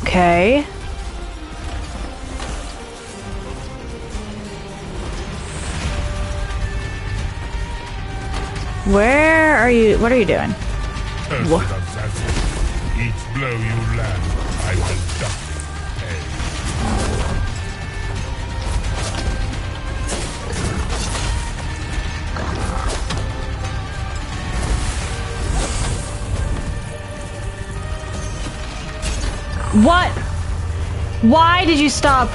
Okay. Where are you? What are you doing? Cursed assassin. Each blow you land, I will doubly pay. What? Why did you stop?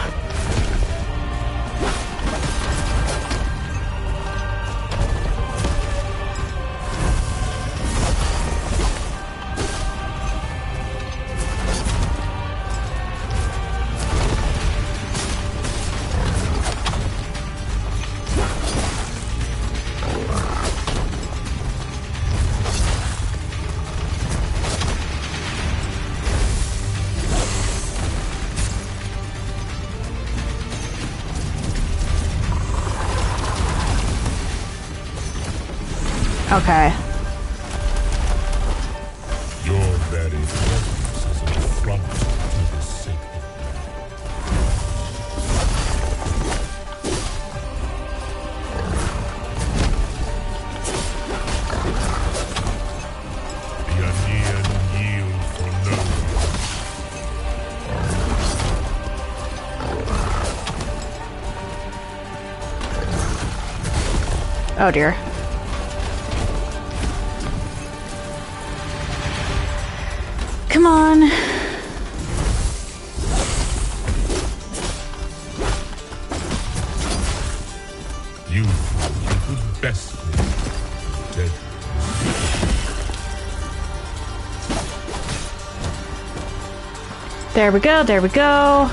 Okay. Your very presence is an affront to the sacred. The Aenean yield for no one. Oh dear. Come on. You could best me dead. There we go, there we go.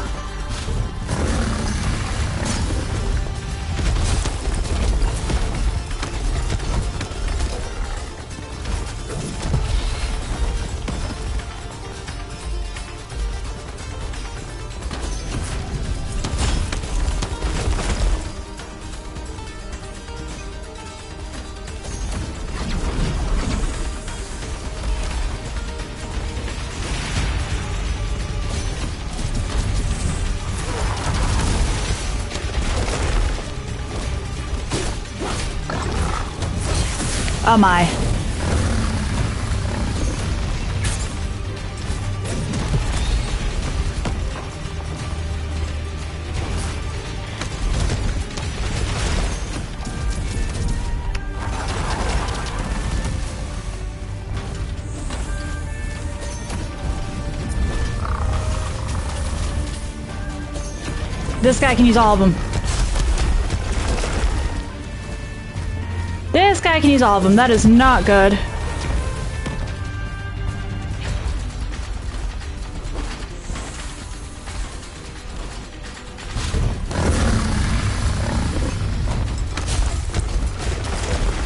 Oh my. This guy can use all of them. This guy can use all of them. That is not good.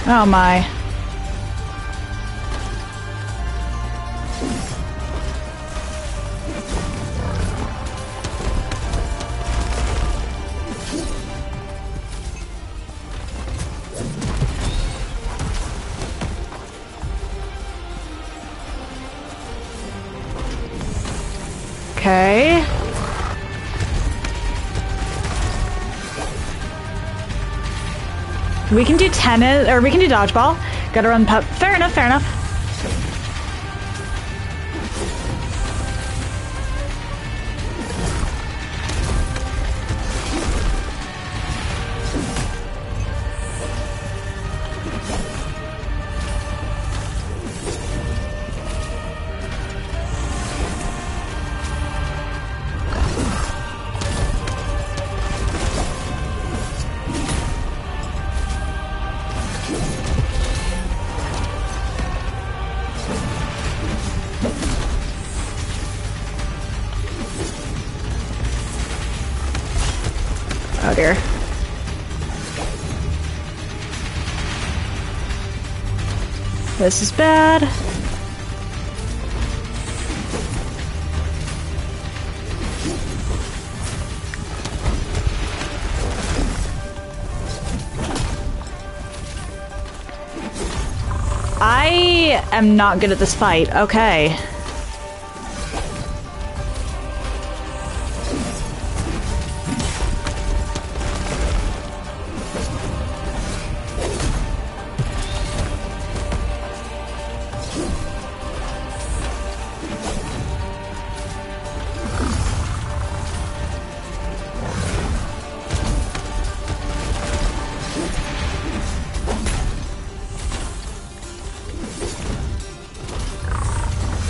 Oh my. Okay. We can do tennis, or we can do dodgeball. Gotta run pup. Fair enough, fair enough. Oh dear. This is bad. I am not good at this fight. Okay.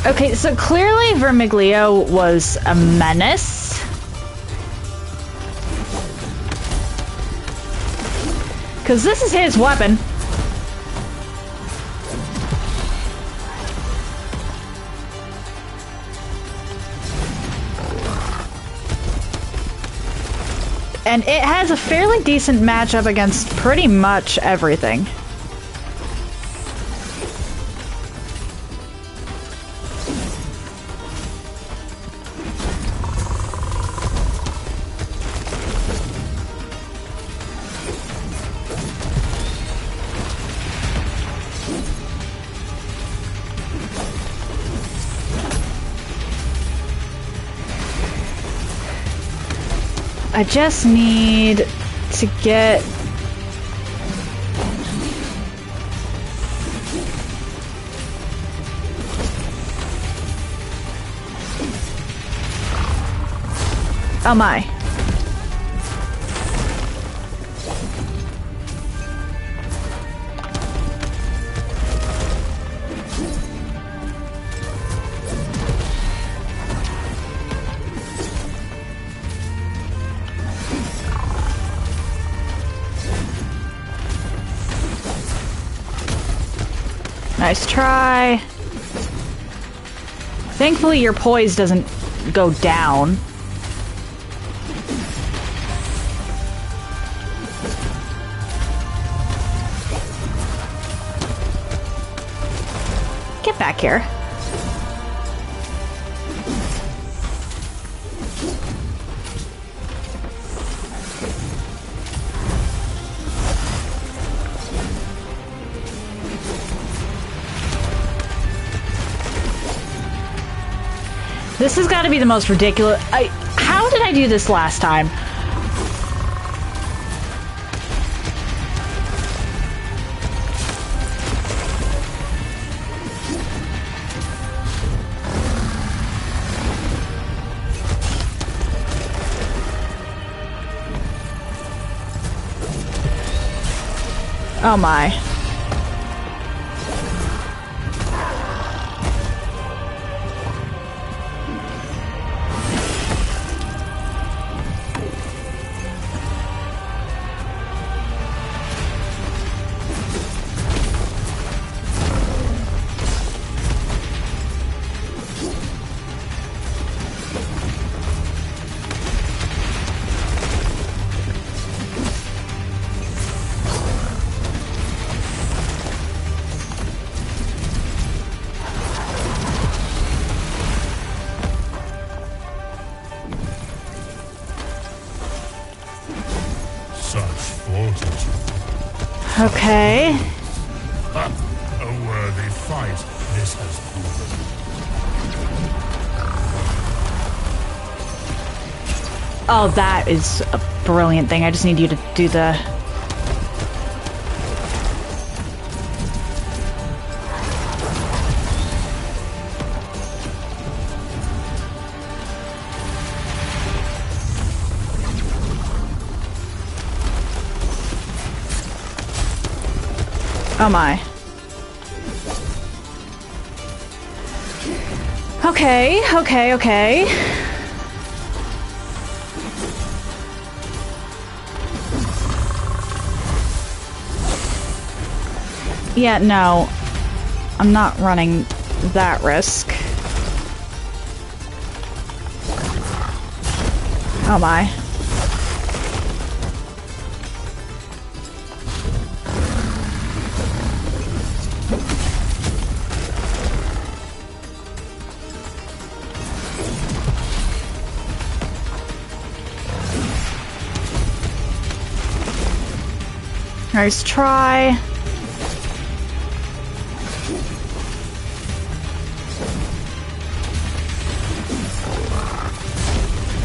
Okay, so clearly Vermiglio was a menace. Because this is his weapon. And it has a fairly decent matchup against pretty much everything. I just need to get... Oh my. Nice try. Thankfully your poise doesn't go down. Get back here. This has got to be the most ridiculous... How did I do this last time? Oh my. Okay. A worthy fight this has proven. Oh, that is a brilliant thing. I just need you to do the... Oh my. Okay, okay, okay. Yeah, no. I'm not running that risk. Oh my. Nice try.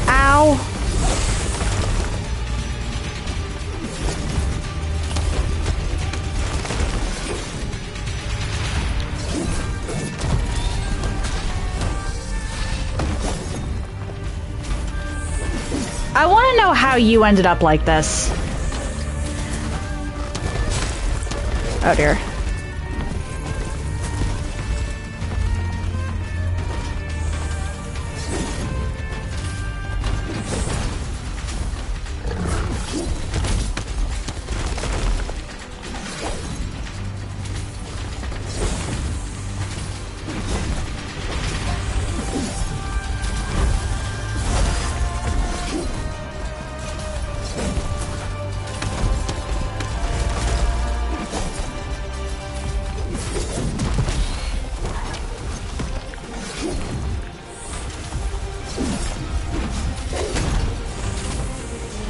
Ow. I want to know how you ended up like this. Oh dear.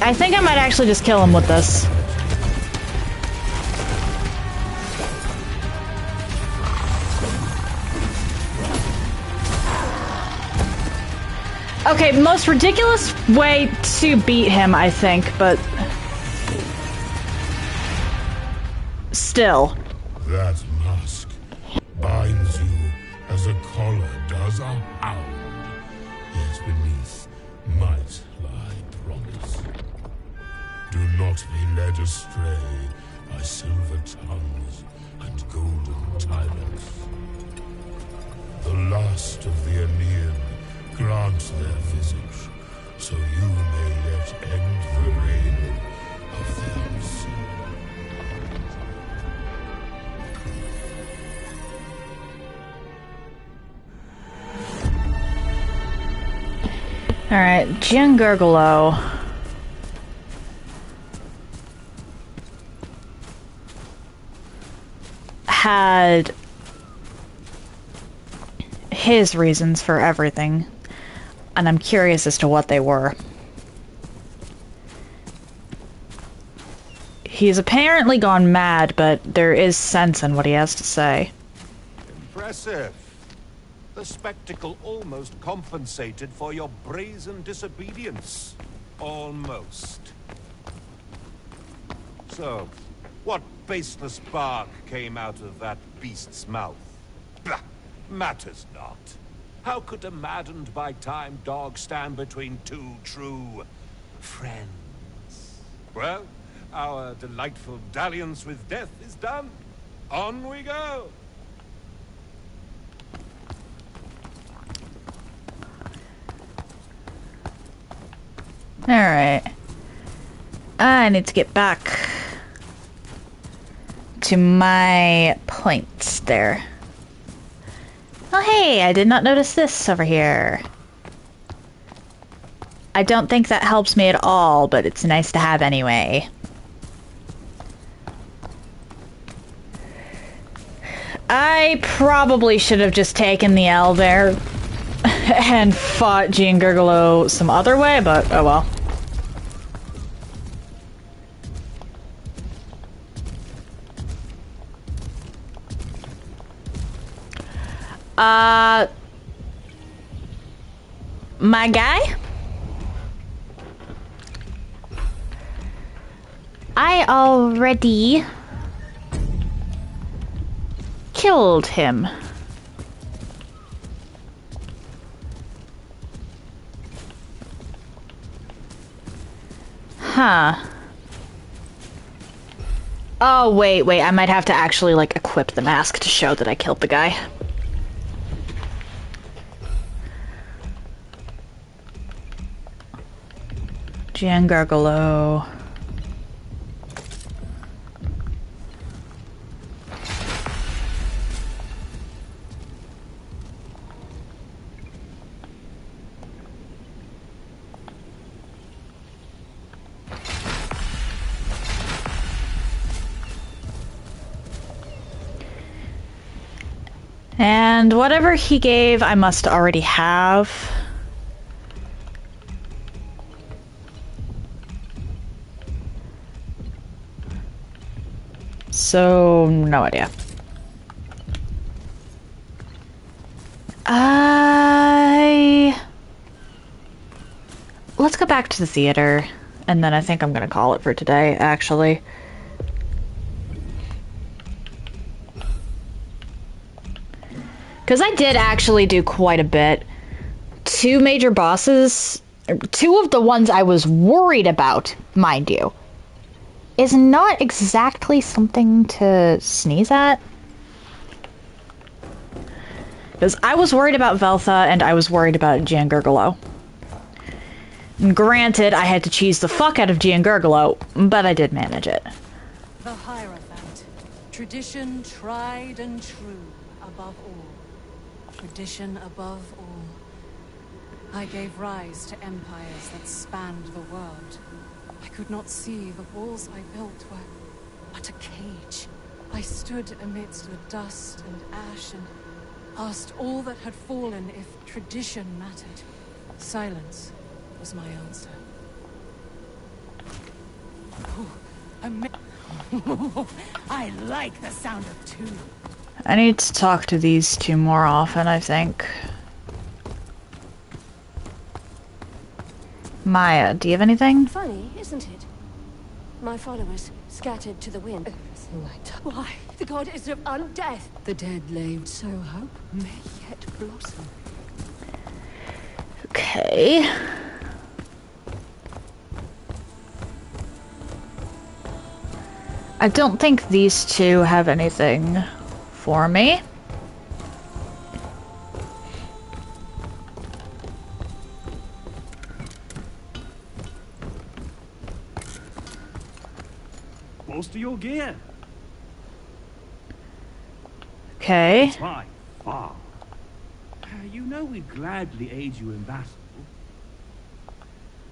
I think I might actually just kill him with this. Okay, most ridiculous way to beat him, I think, but... still. That mask binds you as a collar does a hound. Yet beneath might lie promise. Do not be led astray by silver tongues and golden tyrants. The last of the Aenean grants their visage, so you may yet end the reign of the unseen. Alright, Giangurgolo. Had his reasons for everything, and I'm curious as to what they were. He's apparently gone mad, but there is sense in what he has to say. Impressive. The spectacle almost compensated for your brazen disobedience. Almost. So, what baseless bark came out of that beast's mouth? Bah, matters not. How could a maddened by time dog stand between two true friends? Well, our delightful dalliance with death is done. On we go! Alright. I need to get back to my points there. Oh hey, I did not notice this over here. I don't think that helps me at all, but it's nice to have anyway. I probably should have just taken the L there and fought Giangurgolo some other way, but oh well. My guy? I already killed him. Huh. Oh, wait, I might have to actually, like, equip the mask to show that I killed the guy. Giangargolo. And whatever he gave, I must already have. So, no idea. Let's go back to the theater, and then I think I'm gonna call it for today, actually. Because I did actually do quite a bit. 2 major bosses, 2 of the ones I was worried about, mind you, is not exactly something to sneeze at. Because I was worried about Veltha, and I was worried about Giangargolo. Granted, I had to cheese the fuck out of Giangargolo, but I did manage it. The Hierophant. Tradition tried and true above all. Tradition above all. I gave rise to empires that spanned the world. I could not see the walls I built were but a cage. I stood amidst the dust and ash and asked all that had fallen if tradition mattered. Silence was my answer. I like the sound of 2. I need to talk to these 2 more often, I think. Maya, do you have anything? Funny, isn't it? My followers scattered to the wind. Why? The god is of undeath. The dead laid, so hope may yet blossom. Okay. I don't think these 2 have anything for me. Most of your gear. Okay. It's by far. You know we'd gladly aid you in battle.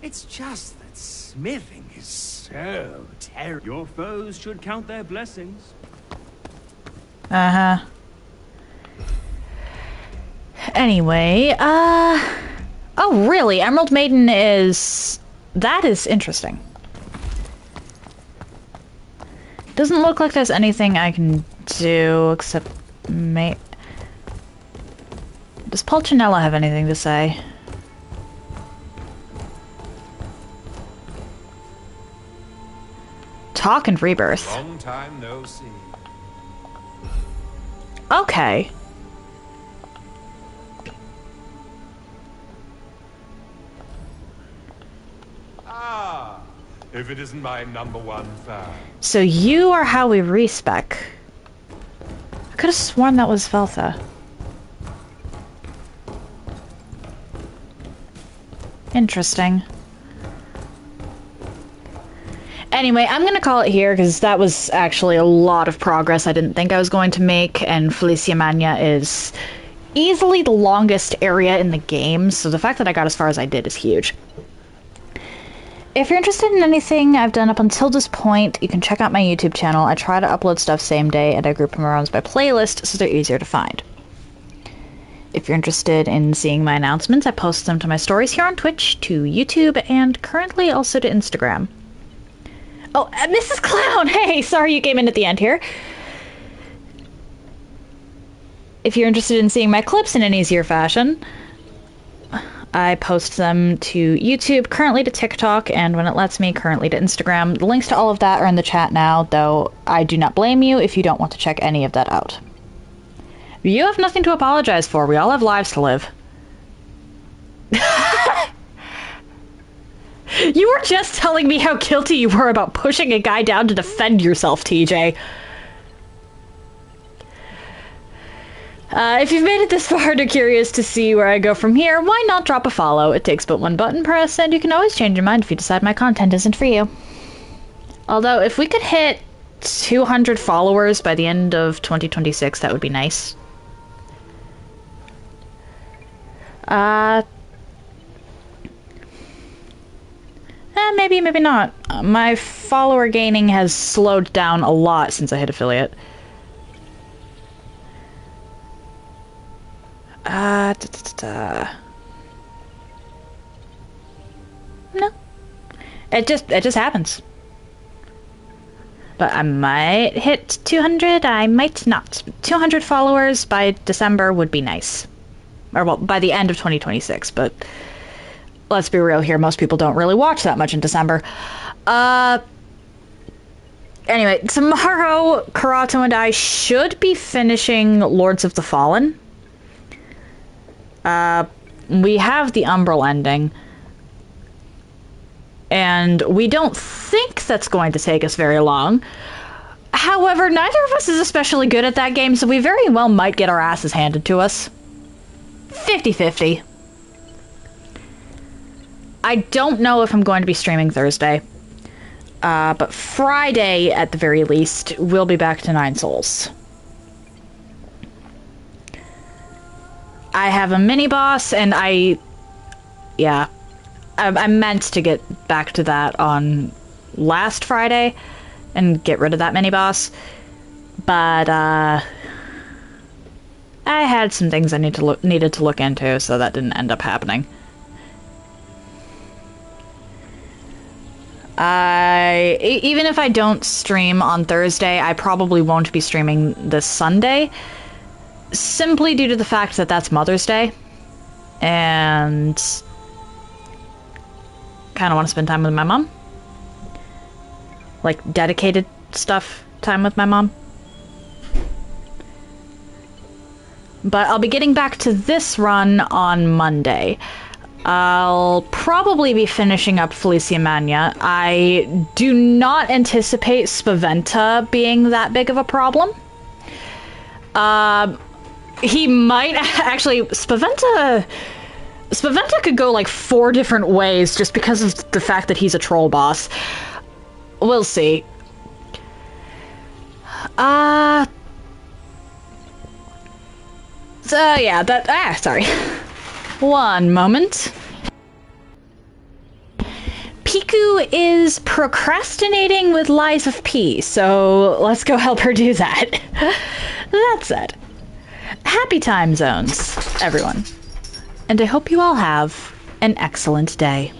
It's just that smithing is so terrible. Your foes should count their blessings. Uh-huh. Anyway, oh, really? Emerald Maiden is... That is interesting. Doesn't look like there's anything I can do except... Does Pulcinella have anything to say? Talk and Rebirth. Long time no see. Okay. Ah, if it isn't my #1 fan. So you are how we respec. I could have sworn that was Veltha. Interesting. Anyway, I'm gonna call it here because that was actually a lot of progress I didn't think I was going to make, and Felicia Magna is easily the longest area in the game, so the fact that I got as far as I did is huge. If you're interested in anything I've done up until this point, you can check out my YouTube channel. I try to upload stuff same day, and I group them around by playlist so they're easier to find. If you're interested in seeing my announcements, I post them to my stories here on Twitch, to YouTube, and currently also to Instagram. Oh, Mrs. Clown! Hey, sorry you came in at the end here. if you're interested in seeing my clips in an easier fashion, I post them to YouTube, currently to TikTok, and when it lets me, currently to Instagram. The links to all of that are in the chat now, though I do not blame you if you don't want to check any of that out. You have nothing to apologize for. We all have lives to live. You were just telling me how guilty you were about pushing a guy down to defend yourself, TJ. If you've made it this far and are curious to see where I go from here, why not drop a follow? It takes but one button press, and you can always change your mind if you decide my content isn't for you. Although, if we could hit 200 followers by the end of 2026, that would be nice. Maybe, maybe not. My follower gaining has slowed down a lot since I hit affiliate. No. It just happens. But I might hit 200, I might not. 200 followers by December would be nice. Or, well, by the end of 2026, but let's be real here, most people don't really watch that much in December. Anyway, tomorrow, Karato and I should be finishing Lords of the Fallen. We have the Umbral ending, and we don't think that's going to take us very long. However, neither of us is especially good at that game, so we very well might get our asses handed to us. 50-50. I don't know if I'm going to be streaming Thursday, but Friday, at the very least, we'll be back to 9 Souls. I have a mini-boss, and I meant to get back to that on last Friday and get rid of that mini-boss, but I had some things I needed to look into, so that didn't end up happening. Even if I don't stream on Thursday, I probably won't be streaming this Sunday, simply due to the fact that that's Mother's Day, and kind of want to spend time with my mom. Like, dedicated time with my mom. But I'll be getting back to this run on Monday. I'll probably be finishing up Felicia Magna. I do not anticipate Spaventa being that big of a problem. He might actually... Spaventa could go like 4 different ways just because of the fact that he's a troll boss. We'll see. So yeah, sorry. One moment. Piku is procrastinating with Lies of P, so let's go help her do that. That said, happy time zones, everyone. And I hope you all have an excellent day.